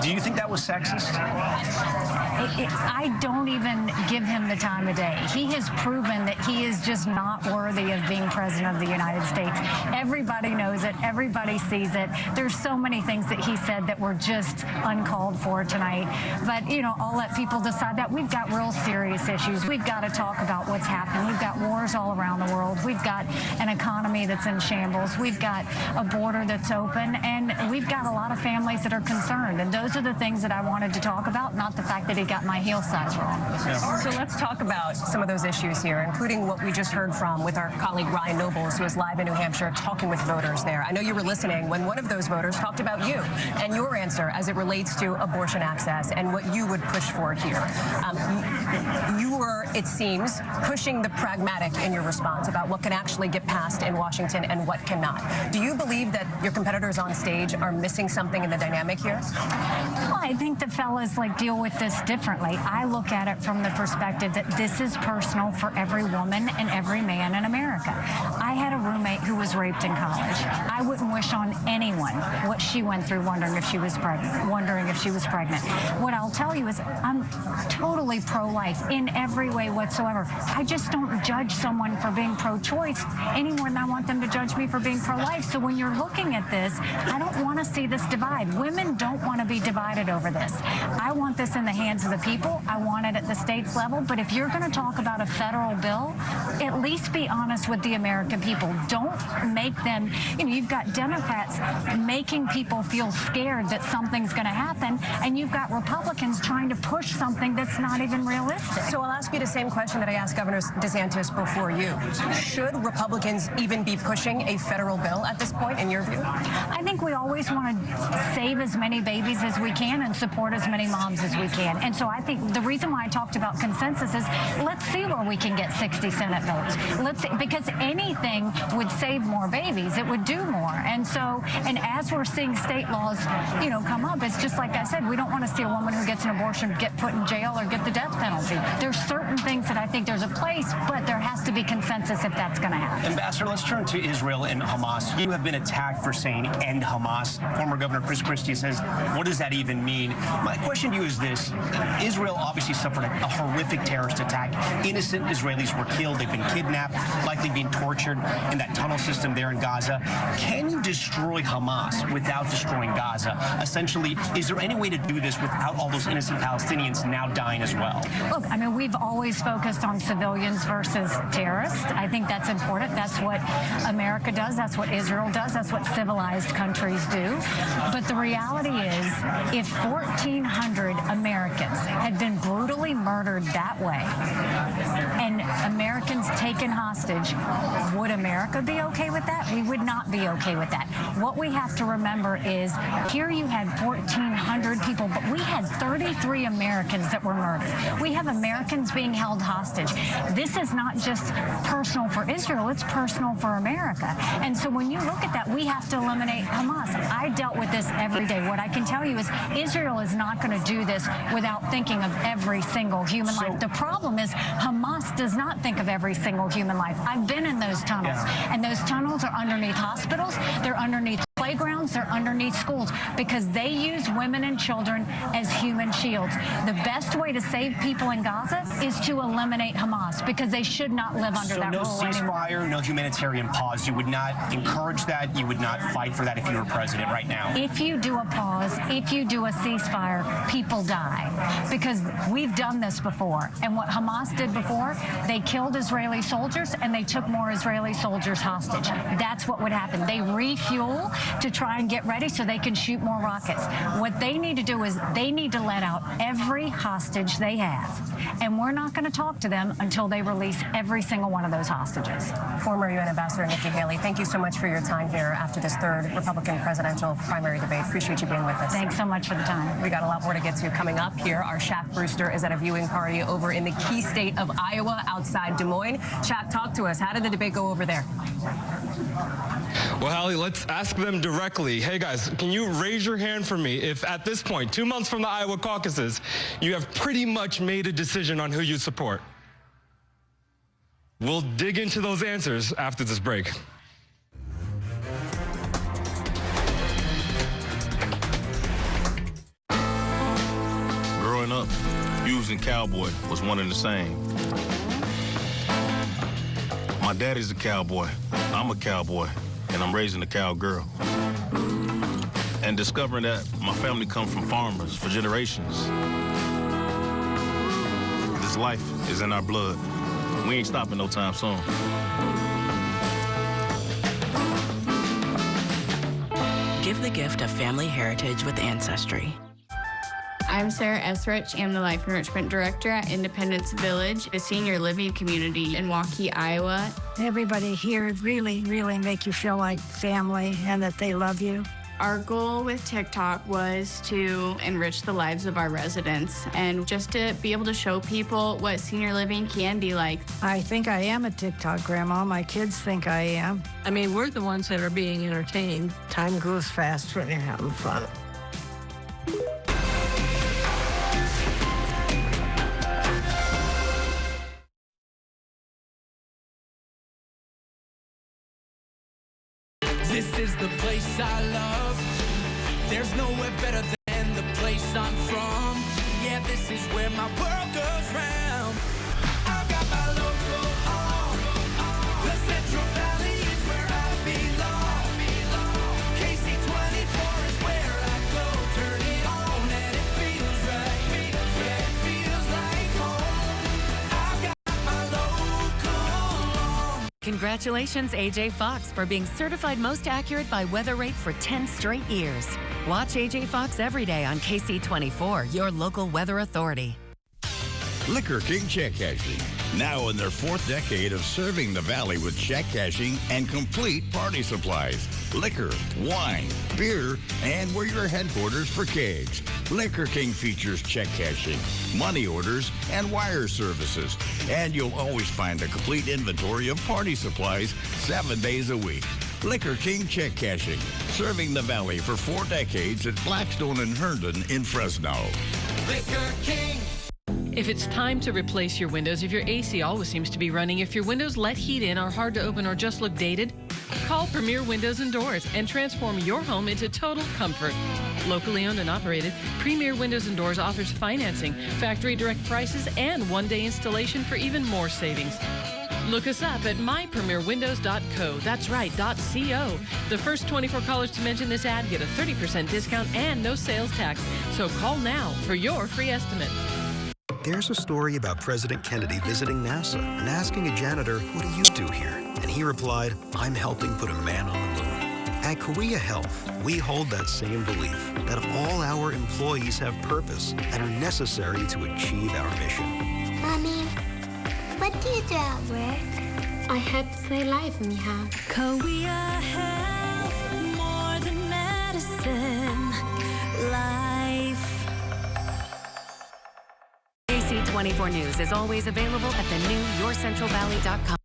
Do you think that was sexist? I don't even give him the time of day. He has proven that he is just not worthy of being president of the United States. Everybody knows it. Everybody sees it. There's so many things that he said that were just uncalled for tonight. But, you know, I'll let people decide that. We've got real serious issues. We've got to talk about what's happening. We've got wars all around the world. We've got an economy that's in shambles. We've got a border that's open. And we've got a lot of families that are concerned. And those are the things that I wanted to talk about, not the fact that he got my heel size wrong. So let's talk about some of those issues here, including what we just heard from with our colleague Ryan Nobles, who is live in New Hampshire talking with voters there. I know you were listening when one of those voters talked about you and your answer as it relates to abortion access and what you would push for here. You were, it seems, pushing the pragmatic in your response about what can actually get passed in Washington and what cannot. Do you believe that your competitors on stage are missing something in the dynamic here? Well, I think the fellas deal with this differently. I look at it from the perspective that this is personal for every woman and every man in America. I had a roommate who was raped in college. I wouldn't wish on anyone what she went through wondering if she was pregnant. What I'll tell you is I'm totally pro-life in every way whatsoever. I just don't judge someone for being pro-choice any more than I want them to judge me for being pro-life. So when you're looking at this, I don't want to see this divide. Women don't want to be divided over this. I want this in the hands of the people. I want it at the states level. But if you're going to talk about a federal bill, at least be honest with the American people. Don't make them, you've got Democrats making people feel scared that something's going to happen, and you've got Republicans trying to push something that's not even realistic. So I'll ask you to same question that I asked Governor DeSantis before you. Should Republicans even be pushing a federal bill at this point, in your view? I think we always want to save as many babies as we can and support as many moms as we can. And so I think the reason why I talked about consensus is let's see where we can get 60 Senate votes. Let's see, because anything would save more babies. It would do more. And so, and as we're seeing state laws, come up, it's just like I said, we don't want to see a woman who gets an abortion get put in jail or get the death penalty. There's certain things that I think there's a place, but there has to be consensus if that's going to happen. Ambassador, let's turn to Israel and Hamas. You have been attacked for saying end Hamas. Former Governor Chris Christie says, what does that even mean? My question to you is this. Israel obviously suffered a horrific terrorist attack. Innocent Israelis were killed. They've been kidnapped, likely being tortured in that tunnel system there in Gaza. Can you destroy Hamas without destroying Gaza? Essentially, is there any way to do this without all those innocent Palestinians now dying as well? Look, I mean, we've always focused on civilians versus terrorists. I think that's important. That's what America does. That's what Israel does. That's what civilized countries do. But the reality is, if 1,400 Americans had been brutally murdered that way and Americans taken hostage, would America be okay with that? We would not be okay with that. What we have to remember is here you had 1,400 people, but we had 33 Americans that were murdered. We have Americans being held hostage. This is not just personal for Israel, it's personal for America. And so when you look at that, we have to eliminate Hamas. I dealt with this every day. What I can tell you is Israel is not going to do this without thinking of every single human life. The problem is Hamas does not think of every single human life. I've been in those tunnels, and those tunnels are underneath hospitals, they're underneath playgrounds, they're underneath schools, because they use women and children as human shields. The best way to save people in Gaza is to eliminate Hamas, because they should not live under that rule anymore. So no ceasefire, no humanitarian pause. You would not encourage that. You would not fight for that if you were president right now. If you do a pause, if you do a ceasefire, people die, because we've done this before. And what Hamas did before, they killed Israeli soldiers and they took more Israeli soldiers hostage. That's what would happen. They refuel to try and get ready so they can shoot more rockets. What they need to do is they need to let out every hostage they have. And we're not going to talk to them until they release every single one of those hostages. Former UN Ambassador Nikki Haley, thank you so much for your time here after this third Republican presidential primary debate. Appreciate you being with us. Thanks so much for the time. We got a lot more to get to coming up here. Our Shaq Brewster is at a viewing party over in the key state of Iowa outside Des Moines. Shaq, talk to us. How did the debate go over there? Well, Hallie, let's ask them directly. Hey, guys, can you raise your hand for me if at this point, 2 months from the Iowa caucuses, you have pretty much made a decision on who you support? We'll dig into those answers after this break. Growing up, Hughes and Cowboy was one and the same. My daddy's a cowboy, I'm a cowboy, and I'm raising a cowgirl. And discovering that my family comes from farmers for generations. This life is in our blood. We ain't stopping no time soon. Give the gift of family heritage with Ancestry. I'm Sarah Esrich. I'm the Life Enrichment Director at Independence Village, a senior living community in Waukee, Iowa. Everybody here really make you feel like family and that they love you. Our goal with TikTok was to enrich the lives of our residents and just to be able to show people what senior living can be like. I think I am a TikTok grandma. My kids think I am. I mean, we're the ones that are being entertained. Time goes fast when you're having fun. This is the place I love. There's nowhere better than the place I'm from. Yeah, this is where my world goes round. I've got my logo on. The Central Valley is where I belong. KC24 is where I go. Turn it on and it feels right. Yeah, it feels like home. I've got my logo on. Congratulations, AJ Fox, for being certified most accurate by WeatherRate for 10 straight years. Watch AJ Fox every day on KC24, your local weather authority. Liquor King Check Cashing. Now in their 4th decade of serving the Valley with check cashing and complete party supplies. Liquor, wine, beer, and we're your headquarters for kegs. Liquor King features check cashing, money orders, and wire services. And you'll always find a complete inventory of party supplies 7 days a week. Liquor King Check Cashing, serving the Valley for 4 decades at Blackstone and Herndon in Fresno. Liquor King. If it's time to replace your windows, if your AC always seems to be running, if your windows let heat in, are hard to open, or just look dated, call Premier Windows and Doors and transform your home into total comfort. Locally owned and operated, Premier Windows and Doors offers financing, factory direct prices, and 1-day installation for even more savings. Look us up at mypremierwindows.co. That's right, .co. The first 24 callers to mention this ad get a 30% discount and no sales tax. So call now for your free estimate. There's a story about President Kennedy visiting NASA and asking a janitor, "What do you do here?" And he replied, "I'm helping put a man on the moon." At Korea Health, we hold that same belief that all our employees have purpose and are necessary to achieve our mission. Mommy, what do you do at work? I help save lives, Miha. Korea Health, more than medicine, life. AC24 News is always available at the new YourCentralValley.com.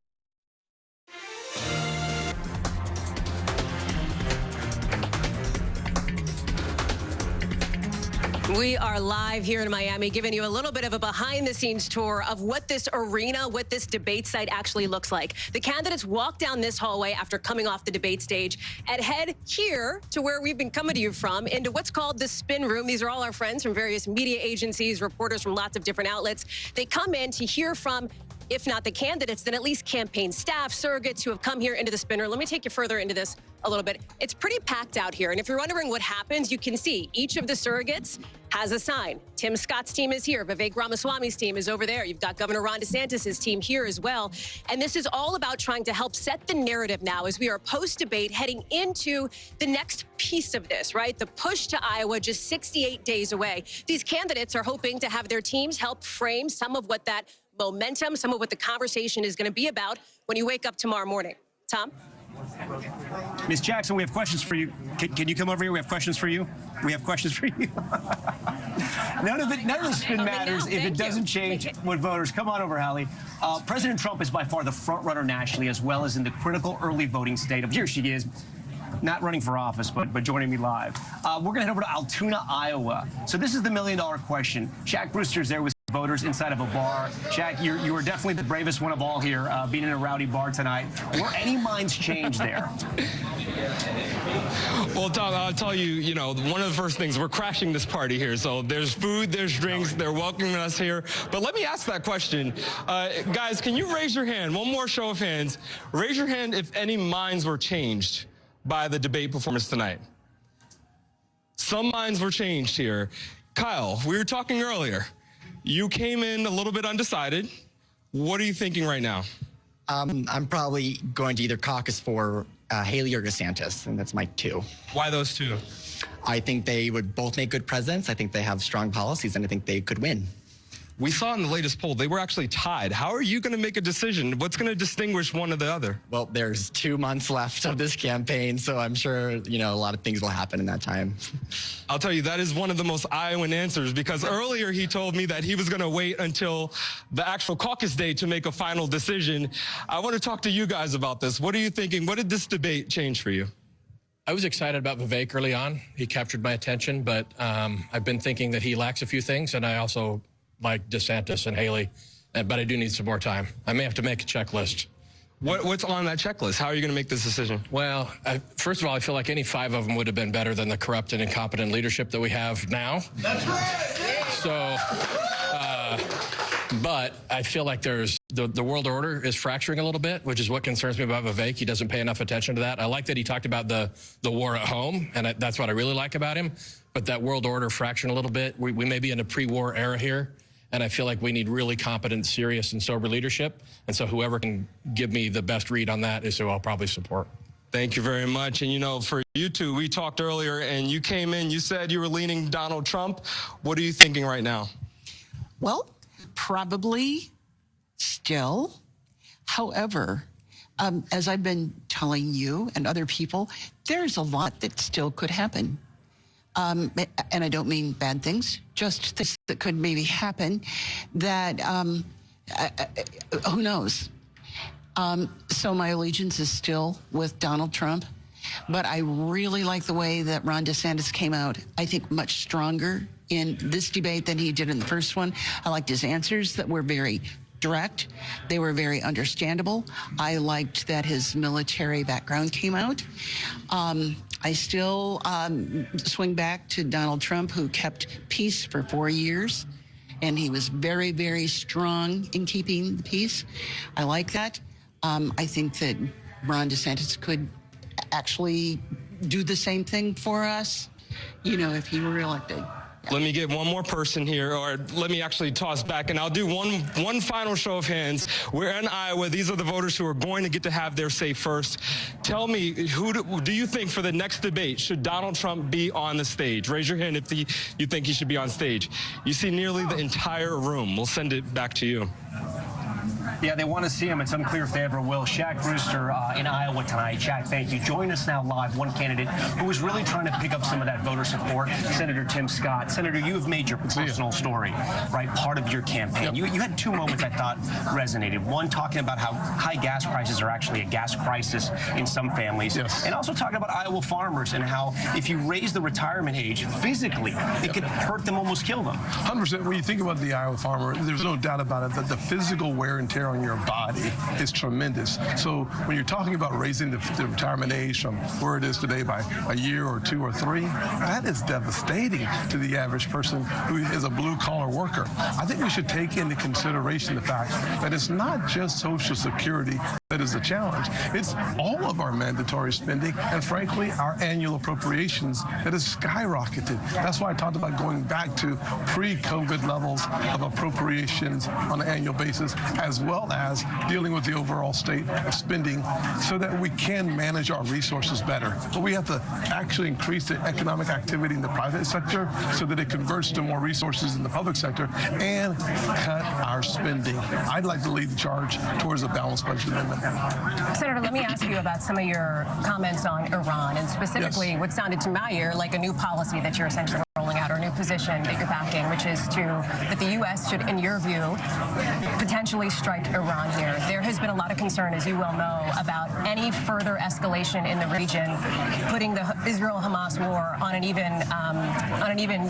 We are live here in Miami, giving you a little bit of a behind-the-scenes tour of what this arena, what this debate site actually looks like. The candidates walk down this hallway after coming off the debate stage and head here to where we've been coming to you from, into what's called the spin room. These are all our friends from various media agencies, reporters from lots of different outlets. They come in to hear from, if not the candidates, then at least campaign staff, surrogates who have come here into the spin room. Let me take you further into this a little bit. It's pretty packed out here. And if you're wondering what happens, you can see each of the surrogates has a sign. Tim Scott's team is here. Vivek Ramaswamy's team is over there. You've got Governor Ron DeSantis' team here as well. And this is all about trying to help set the narrative now as we are post-debate heading into the next piece of this, right? The push to Iowa, just 68 days away. These candidates are hoping to have their teams help frame some of what that momentum, some of what the conversation is going to be about when you wake up tomorrow morning. Tom? Ms. Jackson, we have questions for you. Can you come over here? We have questions for you. We have questions for you. None of the spin matters if it doesn't change what voters. Come on over, Hallie. President Trump is by far the front runner nationally, as well as in the critical early voting state of, here she is, not running for office, but joining me live. We're going to head over to Altoona, Iowa. So this is the million-dollar question. Shaq Brewster's there with voters inside of a bar. Shaq, you were definitely the bravest one of all here, being in a rowdy bar tonight. Were any minds changed there? Well, Tom, I'll tell you, one of the first things, we're crashing this party here. So there's food, there's drinks, they're welcoming us here. But let me ask that question. Guys, can you raise your hand? One more show of hands. Raise your hand if any minds were changed by the debate performance tonight. Some minds were changed here. Kyle, we were talking earlier. You came in a little bit undecided. What are you thinking right now? I'm probably going to either caucus for Haley or DeSantis, and that's my two. Why those two? I think they would both make good presidents. I think they have strong policies, and I think they could win. We saw in the latest poll, they were actually tied. How are you going to make a decision? What's going to distinguish one or the other? Well, there's 2 months left of this campaign, so I'm sure, a lot of things will happen in that time. I'll tell you, that is one of the most Iowan answers, because earlier he told me that he was going to wait until the actual caucus day to make a final decision. I want to talk to you guys about this. What are you thinking? What did this debate change for you? I was excited about Vivek early on. He captured my attention, but I've been thinking that he lacks a few things, and I also like DeSantis and Haley, but I do need some more time. I may have to make a checklist. What's on that checklist? How are you going to make this decision? Well, first of all, I feel like any 5 of them would have been better than the corrupt and incompetent leadership that we have now. That's right. So, but I feel like there's the world order is fracturing a little bit, which is what concerns me about Vivek. He doesn't pay enough attention to that. I like that he talked about the war at home, and that's what I really like about him. But that world order fracturing a little bit. We may be in a pre-war era here. And I feel like we need really competent, serious, and sober leadership. And so whoever can give me the best read on that is who I'll probably support. Thank you very much. And, for you two, we talked earlier, and you came in, you said you were leaning Donald Trump. What are you thinking right now? Well, Probably still. However, as I've been telling you and other people, there's a lot that still could happen. And I don't mean bad things, just things that could maybe happen that, who knows? So my allegiance is still with Donald Trump, but I really like the way that Ron DeSantis came out, I think much stronger in this debate than he did in the first one. I liked his answers that were very direct. They were very understandable. I liked that his military background came out. I still swing back to Donald Trump, who kept peace for 4 years, and he was very, very strong in keeping the peace. I like that. I think that Ron DeSantis could actually do the same thing for us, you know, if he were elected. Let me get one more person here, or let me actually toss back, and I'll do one final show of hands. We're in Iowa. These are the voters who are going to get to have their say first. Tell me, who do you think for the next debate, should Donald Trump be on the stage? Raise your hand if you think he should be on stage. You see nearly the entire room. We'll send it back to you. Yeah, they want to see him. It's unclear if they ever will. Shaq Brewster in Iowa tonight. Shaq, thank you. Join us now live. One candidate who was really trying to pick up some of that voter support, Senator Tim Scott. Senator, you have made your personal story, right, part of your campaign. Yep. You had two moments I thought resonated. One, talking about how high gas prices are actually a gas crisis in some families. Yes. And also talking about Iowa farmers and how if you raise the retirement age physically, it could hurt them, almost kill them. 100%. When you think about the Iowa farmer, there's no doubt about it that the physical wear and tear on your body is tremendous. So when you're talking about raising the retirement age from where it is today by a year or 2 or 3, that is devastating to the average person who is a blue-collar worker. I think we should take into consideration the fact that it's not just Social Security that is the challenge. It's all of our mandatory spending and, frankly, our annual appropriations that has skyrocketed. That's why I talked about going back to pre-COVID levels of appropriations on an annual basis, as well as dealing with the overall state of spending so that we can manage our resources better. But we have to actually increase the economic activity in the private sector so that it converts to more resources in the public sector and cut our spending. I'd like to lead the charge towards a balanced budget amendment. Senator, let me ask you about some of your comments on Iran, and specifically what sounded to my ear like a new policy that you're essentially rolling out, or a new position that you're backing, which is that the U.S. should, in your view, potentially strike Iran here. There has been a lot of concern, as you well know, about any further escalation in the region, putting the Israel-Hamas war on an even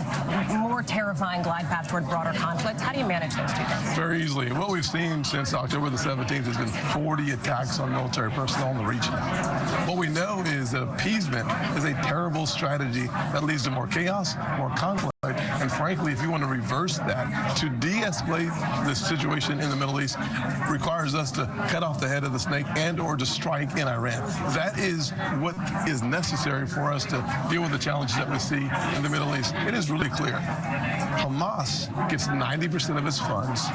more terrifying glide path toward broader conflict. How do you manage those two things? Very easily. What we've seen since October the 17th has been 40 attacks on military personnel in the region. What we know is that appeasement is a terrible strategy that leads to more chaos, more conflict. And frankly, if you want to reverse that, to de-escalate this situation in the Middle East requires us to cut off the head of the snake and or to strike in Iran. That is what is necessary for us to deal with the challenges that we see in the Middle East. It is really clear. Hamas gets 90% of its funds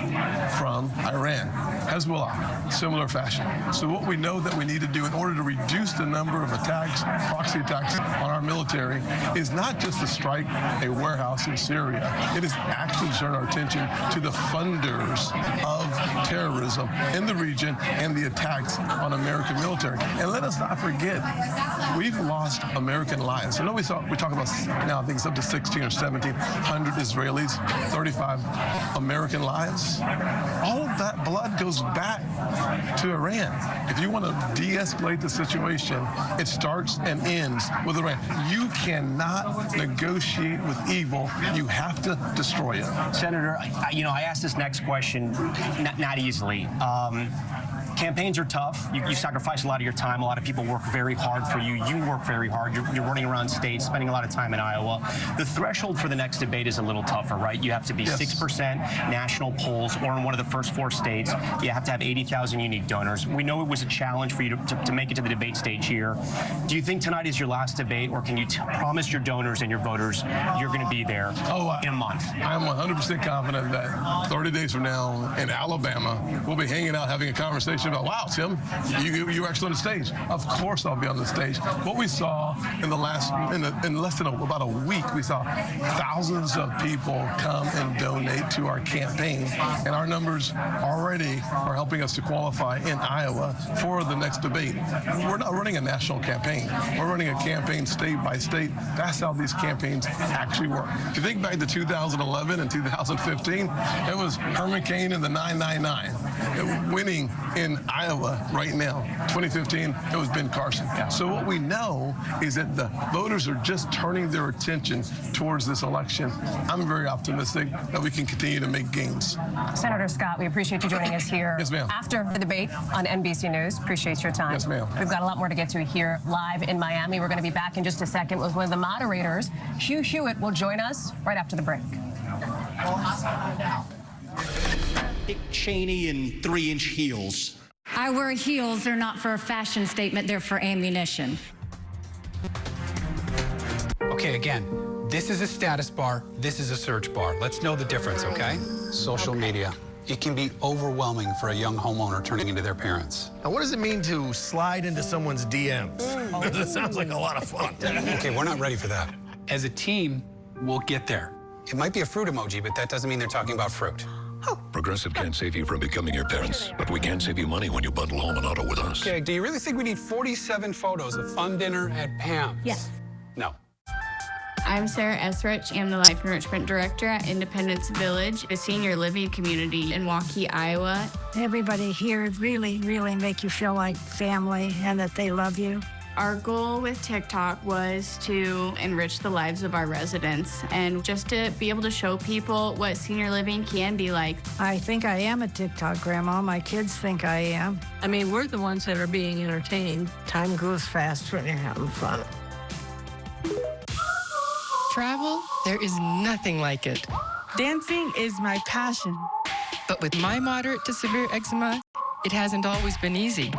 from Iran. Hezbollah, similar fashion. So what we know that we need to do in order to reduce the number of attacks, proxy attacks on our military, is not just to strike a warehouse in Syria. It is actually to turn our attention to the funders of terrorism in the region and the attacks on American military. And let us not forget, we've lost American lives. I know we talk about now, I think it's up to 16 or 1,700 Israelis, 35 American lives. All of that blood goes back to Iran. If you want to de-escalate the situation, it starts and ends with Iran. You cannot negotiate with evil. You have to destroy it. Senator, I asked this next question not easily. Campaigns are tough. You sacrifice a lot of your time. A lot of people work very hard for you. You work very hard. You're running around states, spending a lot of time in Iowa. The threshold for the next debate is a little tougher, right? You have to be 6% national polls, or in one of the first 4 states. You have to have 80,000 unique donors. We know it was a challenge for you to make it to the debate stage here. Do you think tonight is your last debate, or can you promise your donors and your voters you're going to be there in a month? I'm 100% confident that 30 days from now in Alabama, we'll be hanging out having a conversation question about, wow, Tim, you were actually on the stage. Of course I'll be on the stage. What we saw in less than about a week, we saw thousands of people come and donate to our campaign. And our numbers already are helping us to qualify in Iowa for the next debate. We're not running a national campaign. We're running a campaign state by state. That's how these campaigns actually work. If you think back to 2011 and 2015, it was Herman Cain and the 999 winning in Iowa right now. 2015, it was Ben Carson. So what we know is that the voters are just turning their attention towards this election. I'm very optimistic that we can continue to make gains. Senator Scott, we appreciate you joining us here. Yes, ma'am. After the debate on NBC News. Appreciate your time. Yes, ma'am. We've got a lot more to get to here live in Miami. We're going to be back in just a second with one of the moderators. Hugh Hewitt will join us right after the break. Dick Cheney in 3-inch heels. I wear heels. They're not for a fashion statement. They're for ammunition. Okay, again, this is a status bar. This is a search bar. Let's know the difference, okay? Social media. It can be overwhelming for a young homeowner turning into their parents. Now, what does it mean to slide into someone's DMs? It sounds like a lot of fun. Okay, we're not ready for that. As a team, we'll get there. It might be a fruit emoji, but that doesn't mean they're talking about fruit. Progressive can't save you from becoming your parents, but we can save you money when you bundle home and auto with us. Okay, do you really think we need 47 photos of fun dinner at Pam's? Yes. No. I'm Sarah Esrich. I'm the Life Enrichment Director at Independence Village, a senior living community in Waukee, Iowa. Everybody here really, really make you feel like family and that they love you. Our goal with TikTok was to enrich the lives of our residents and just to be able to show people what senior living can be like. I think I am a TikTok grandma. My kids think I am. I mean, we're the ones that are being entertained. Time goes fast when you're having fun. Travel, there is nothing like it. Dancing is my passion. But with my moderate to severe eczema, it hasn't always been easy.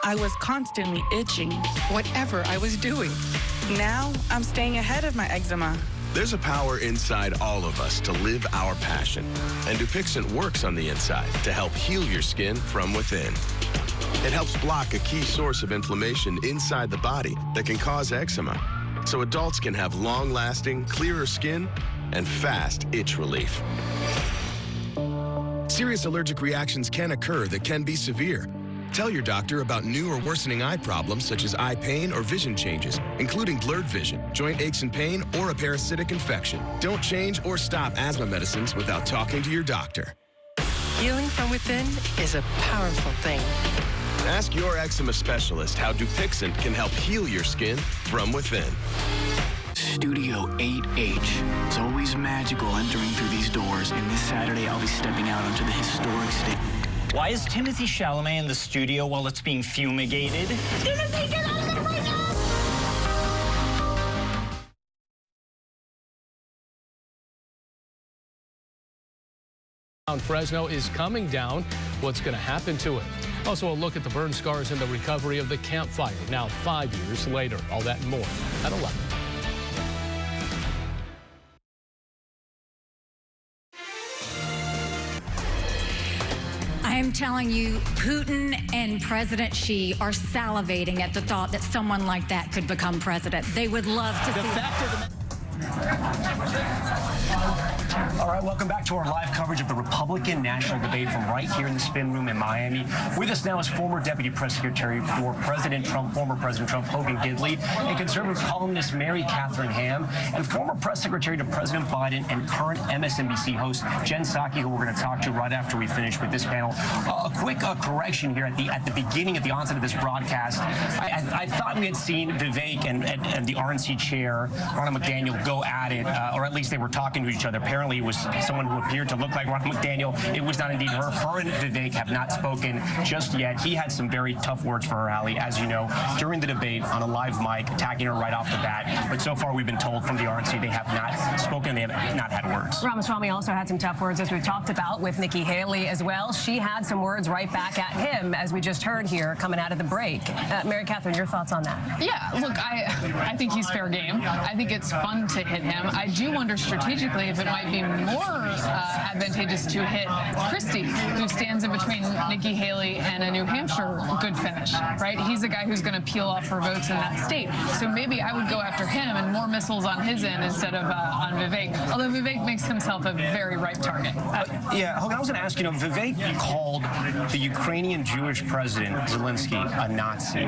I was constantly itching, whatever I was doing. Now, I'm staying ahead of my eczema. There's a power inside all of us to live our passion. And Dupixent works on the inside to help heal your skin from within. It helps block a key source of inflammation inside the body that can cause eczema, so adults can have long-lasting, clearer skin and fast itch relief. Serious allergic reactions can occur that can be severe. Tell your doctor about new or worsening eye problems such as eye pain or vision changes, including blurred vision, joint aches and pain, or a parasitic infection. Don't change or stop asthma medicines without talking to your doctor. Healing from within is a powerful thing. Ask your eczema specialist how Dupixent can help heal your skin from within. Studio 8H. It's always magical entering through these doors, and this Saturday I'll be stepping out onto the historic stage. Why is Timothy Chalamet in the studio while it's being fumigated? Timothy, get out of there right now! Fresno is coming down. What's going to happen to it? Also, a look at the burn scars and the recovery of the Camp Fire now 5 years later. All that and more at 11. I'm telling you, Putin and President Xi are salivating at the thought that someone like that could become president. They would love to see that. All right, welcome back to our live coverage of the Republican national debate from right here in the Spin Room in Miami. With us now is former Deputy Press Secretary for President Trump, former President Trump, Hogan Gidley, and conservative columnist Mary Catherine Ham, and former Press Secretary to President Biden and current MSNBC host Jen Psaki, who we're going to talk to right after we finish with this panel. A quick correction here at the beginning, at the onset of this broadcast. I thought we had seen Vivek and the RNC chair, Ronna McDaniel, go at it, or at least they were talking to each other. Apparently, it was someone who appeared to look like Ronna McDaniel. It was not indeed her. Her and Vivek have not spoken just yet. He had some very tough words for her, Hallie, as you know, during the debate on a live mic, attacking her right off the bat. But so far, we've been told from the RNC they have not spoken. They have not had words. Ramaswamy also had some tough words, as we've talked about, with Nikki Haley as well. She had some words fields right back at him, as we just heard here coming out of the break. Mary Catherine, your thoughts on that? Yeah, look, I think he's fair game. I think it's fun to hit him. I do wonder strategically if it might be more advantageous to hit Christie, who stands in between Nikki Haley and a New Hampshire good finish, right? He's a guy who's going to peel off her votes in that state. So maybe I would go after him and more missiles on his end instead of on Vivek, although Vivek makes himself a very ripe target. Yeah, Hogan, I was going to ask, Vivek called the Ukrainian Jewish president, Zelensky, a Nazi.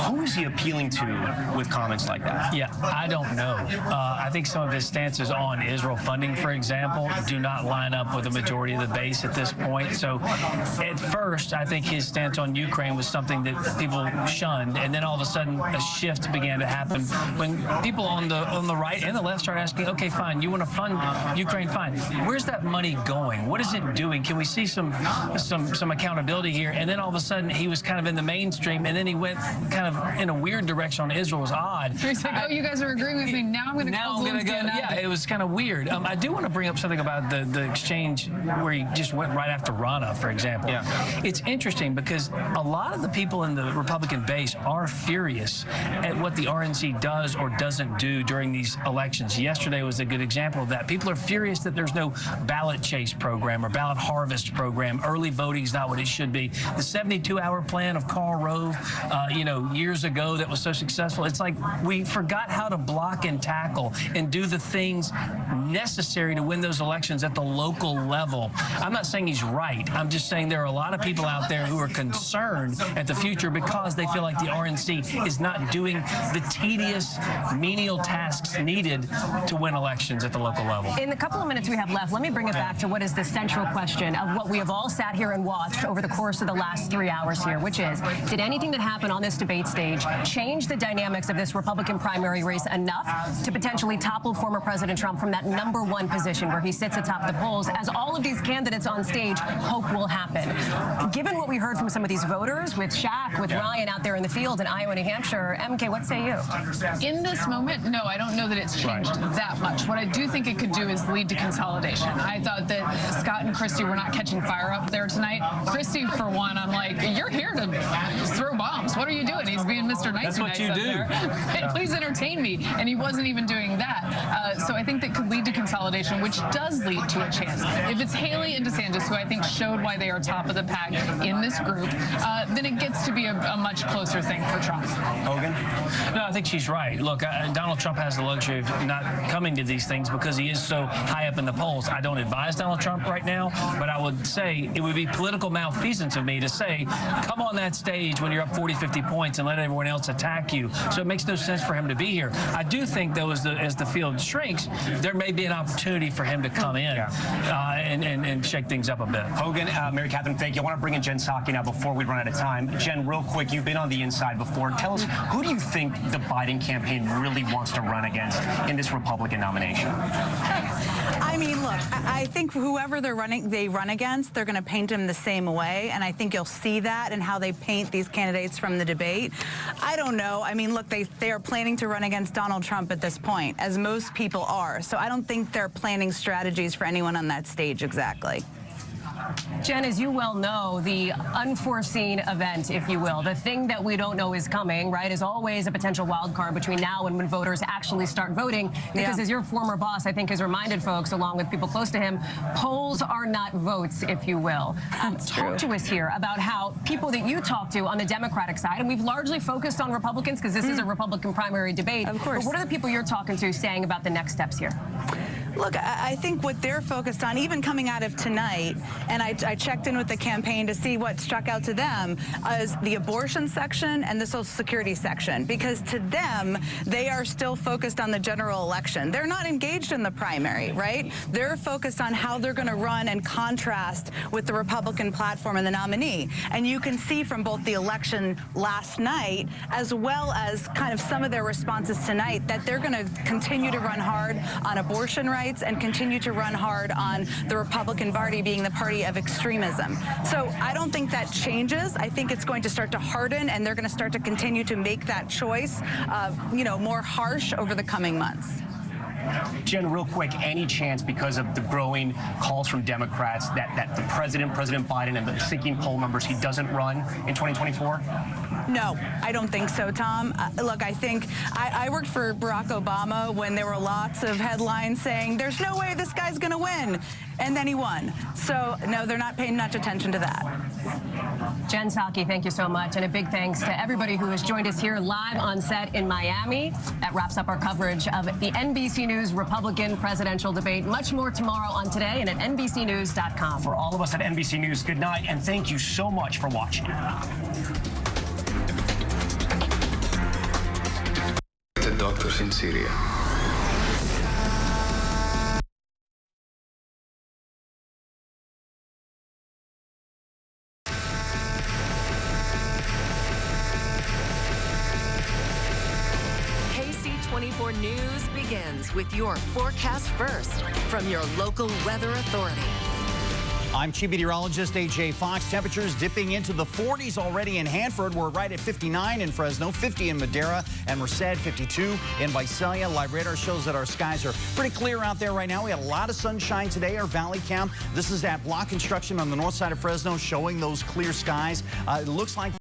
Who is he appealing to with comments like that? Yeah, I don't know. I think some of his stances on Israel funding, for example, do not line up with the majority of the base at this point. So at first, I think his stance on Ukraine was something that people shunned, and then all of a sudden a shift began to happen when people on the right and the left started asking, okay, fine, you want to fund Ukraine, fine. Where's that money going? What is it doing? Can we see some accountability here? And then all of a sudden he was kind of in the mainstream, and then he went kind of in a weird direction on Israel. It was odd. He's like, oh, you guys are agreeing with me. Now I'm going to call Zelensky. Yeah, it was kind of weird. I do want to bring up something about the exchange where he just went right after Rana, for example. Yeah. It's interesting because a lot of the people in the Republican base are furious at what the RNC does or doesn't do during these elections. Yesterday was a good example of that. People are furious that there's no ballot chase program or ballot harvest program. Early voting is not what it should be. The 72-hour plan of Karl Rove, years ago that was so successful. It's like we forgot how to block and tackle and do the things necessary to win those elections at the local level. I'm not saying he's right. I'm just saying there are a lot of people out there who are concerned at the future because they feel like the RNC is not doing the tedious, menial tasks needed to win elections at the local level. In the couple of minutes we have left, let me bring it back to what is the central question of what we have all sat here and watched over the course of the last 3 hours here, which is, did anything that happened on this debate stage change the dynamics of this Republican primary race enough to potentially topple former President Trump from that #1 position where he sits atop the polls, as all of these candidates on stage hope will happen? Given what we heard from some of these voters, with Shaq, with Ryan out there in the field in Iowa, New Hampshire, MK, what say you? In this moment, no, I don't know that it's changed that much. What I do think it could do is lead to consolidation. I thought that Scott and Christie were not catching fire up there tonight. Christie, for one, I'm like, you're here to throw bombs. What are you doing? He's being Mr. Nice. That's what you do. Please entertain me. And he wasn't even doing that. So I think that could lead to consolidation, which does lead to a chance. If it's Haley and DeSantis, who I think showed why they are top of the pack in this group, then it gets to be a much closer thing for Trump. Hogan? No, I think she's right. Look, Donald Trump has the luxury of not coming to these things because he is so high up in the polls. I don't advise Donald Trump right now, but I would say it would be political malfeasance of me to say, come on that stage when you're up 40, 50 points and let everyone else attack you. So it makes no sense for him to be here. I do think, though, as the field shrinks, there may be an opportunity for him to come in and shake things up a bit. Hogan, Mary Catherine, thank you. I want to bring in Jen Psaki now before we run out of time. Jen, real quick, you've been on the inside before. Tell us, who do you think the Biden campaign really wants to run against in this Republican nomination? I mean, look, I think whoever they run against, they're going to paint him the same way, and I think you'll see that in how they paint these candidates from the debate. I don't know. I mean, look, they are planning to run against Donald Trump at this point, as most people are. So I don't think they're planning strategies for anyone on that stage exactly. Jen, as you well know, the unforeseen event, if you will, the thing that we don't know is coming, right, is always a potential wild card between now and when voters actually start voting. Because as your former boss, I think, has reminded folks, along with people close to him, polls are not votes, if you will. Talk to us here about how people that you talk to on the Democratic side, and we've largely focused on Republicans because this is a Republican primary debate. Of course. But what are the people you're talking to saying about the next steps here? Look, I think what they're focused on, even coming out of tonight, and I checked in with the campaign to see what struck out to them, is the abortion section and the Social Security section. Because to them, they are still focused on the general election. They're not engaged in the primary, right? They're focused on how they're going to run and contrast with the Republican platform and the nominee. And you can see from both the election last night, as well as kind of some of their responses tonight, that they're going to continue to run hard on abortion rights and continue to run hard on the Republican Party being the party of extremism. So I don't think that changes. I think it's going to start to harden, and they're going to start to continue to make that choice, more harsh over the coming months. Jen, real quick, any chance because of the growing calls from Democrats that the President Biden, and the sinking poll numbers, he doesn't run in 2024? No, I don't think so, Tom. Look, I think I worked for Barack Obama when there were lots of headlines saying there's no way this guy's going to win. And then he won. So, no, they're not paying much attention to that. Jen Psaki, thank you so much. And a big thanks to everybody who has joined us here live on set in Miami. That wraps up our coverage of the NBC News Republican presidential debate. Much more tomorrow on Today and at NBCNews.com. For all of us at NBC News, good night, and thank you so much for watching. Doctors in Syria. KC24 News begins with your forecast first from your local weather authority. I'm Chief Meteorologist AJ Fox. Temperatures dipping into the 40s already in Hanford. We're right at 59 in Fresno, 50 in Madera, and Merced, 52 in Visalia. Live radar shows that our skies are pretty clear out there right now. We had a lot of sunshine today. Our valley cam. This is at Block Construction on the north side of Fresno, showing those clear skies. It looks like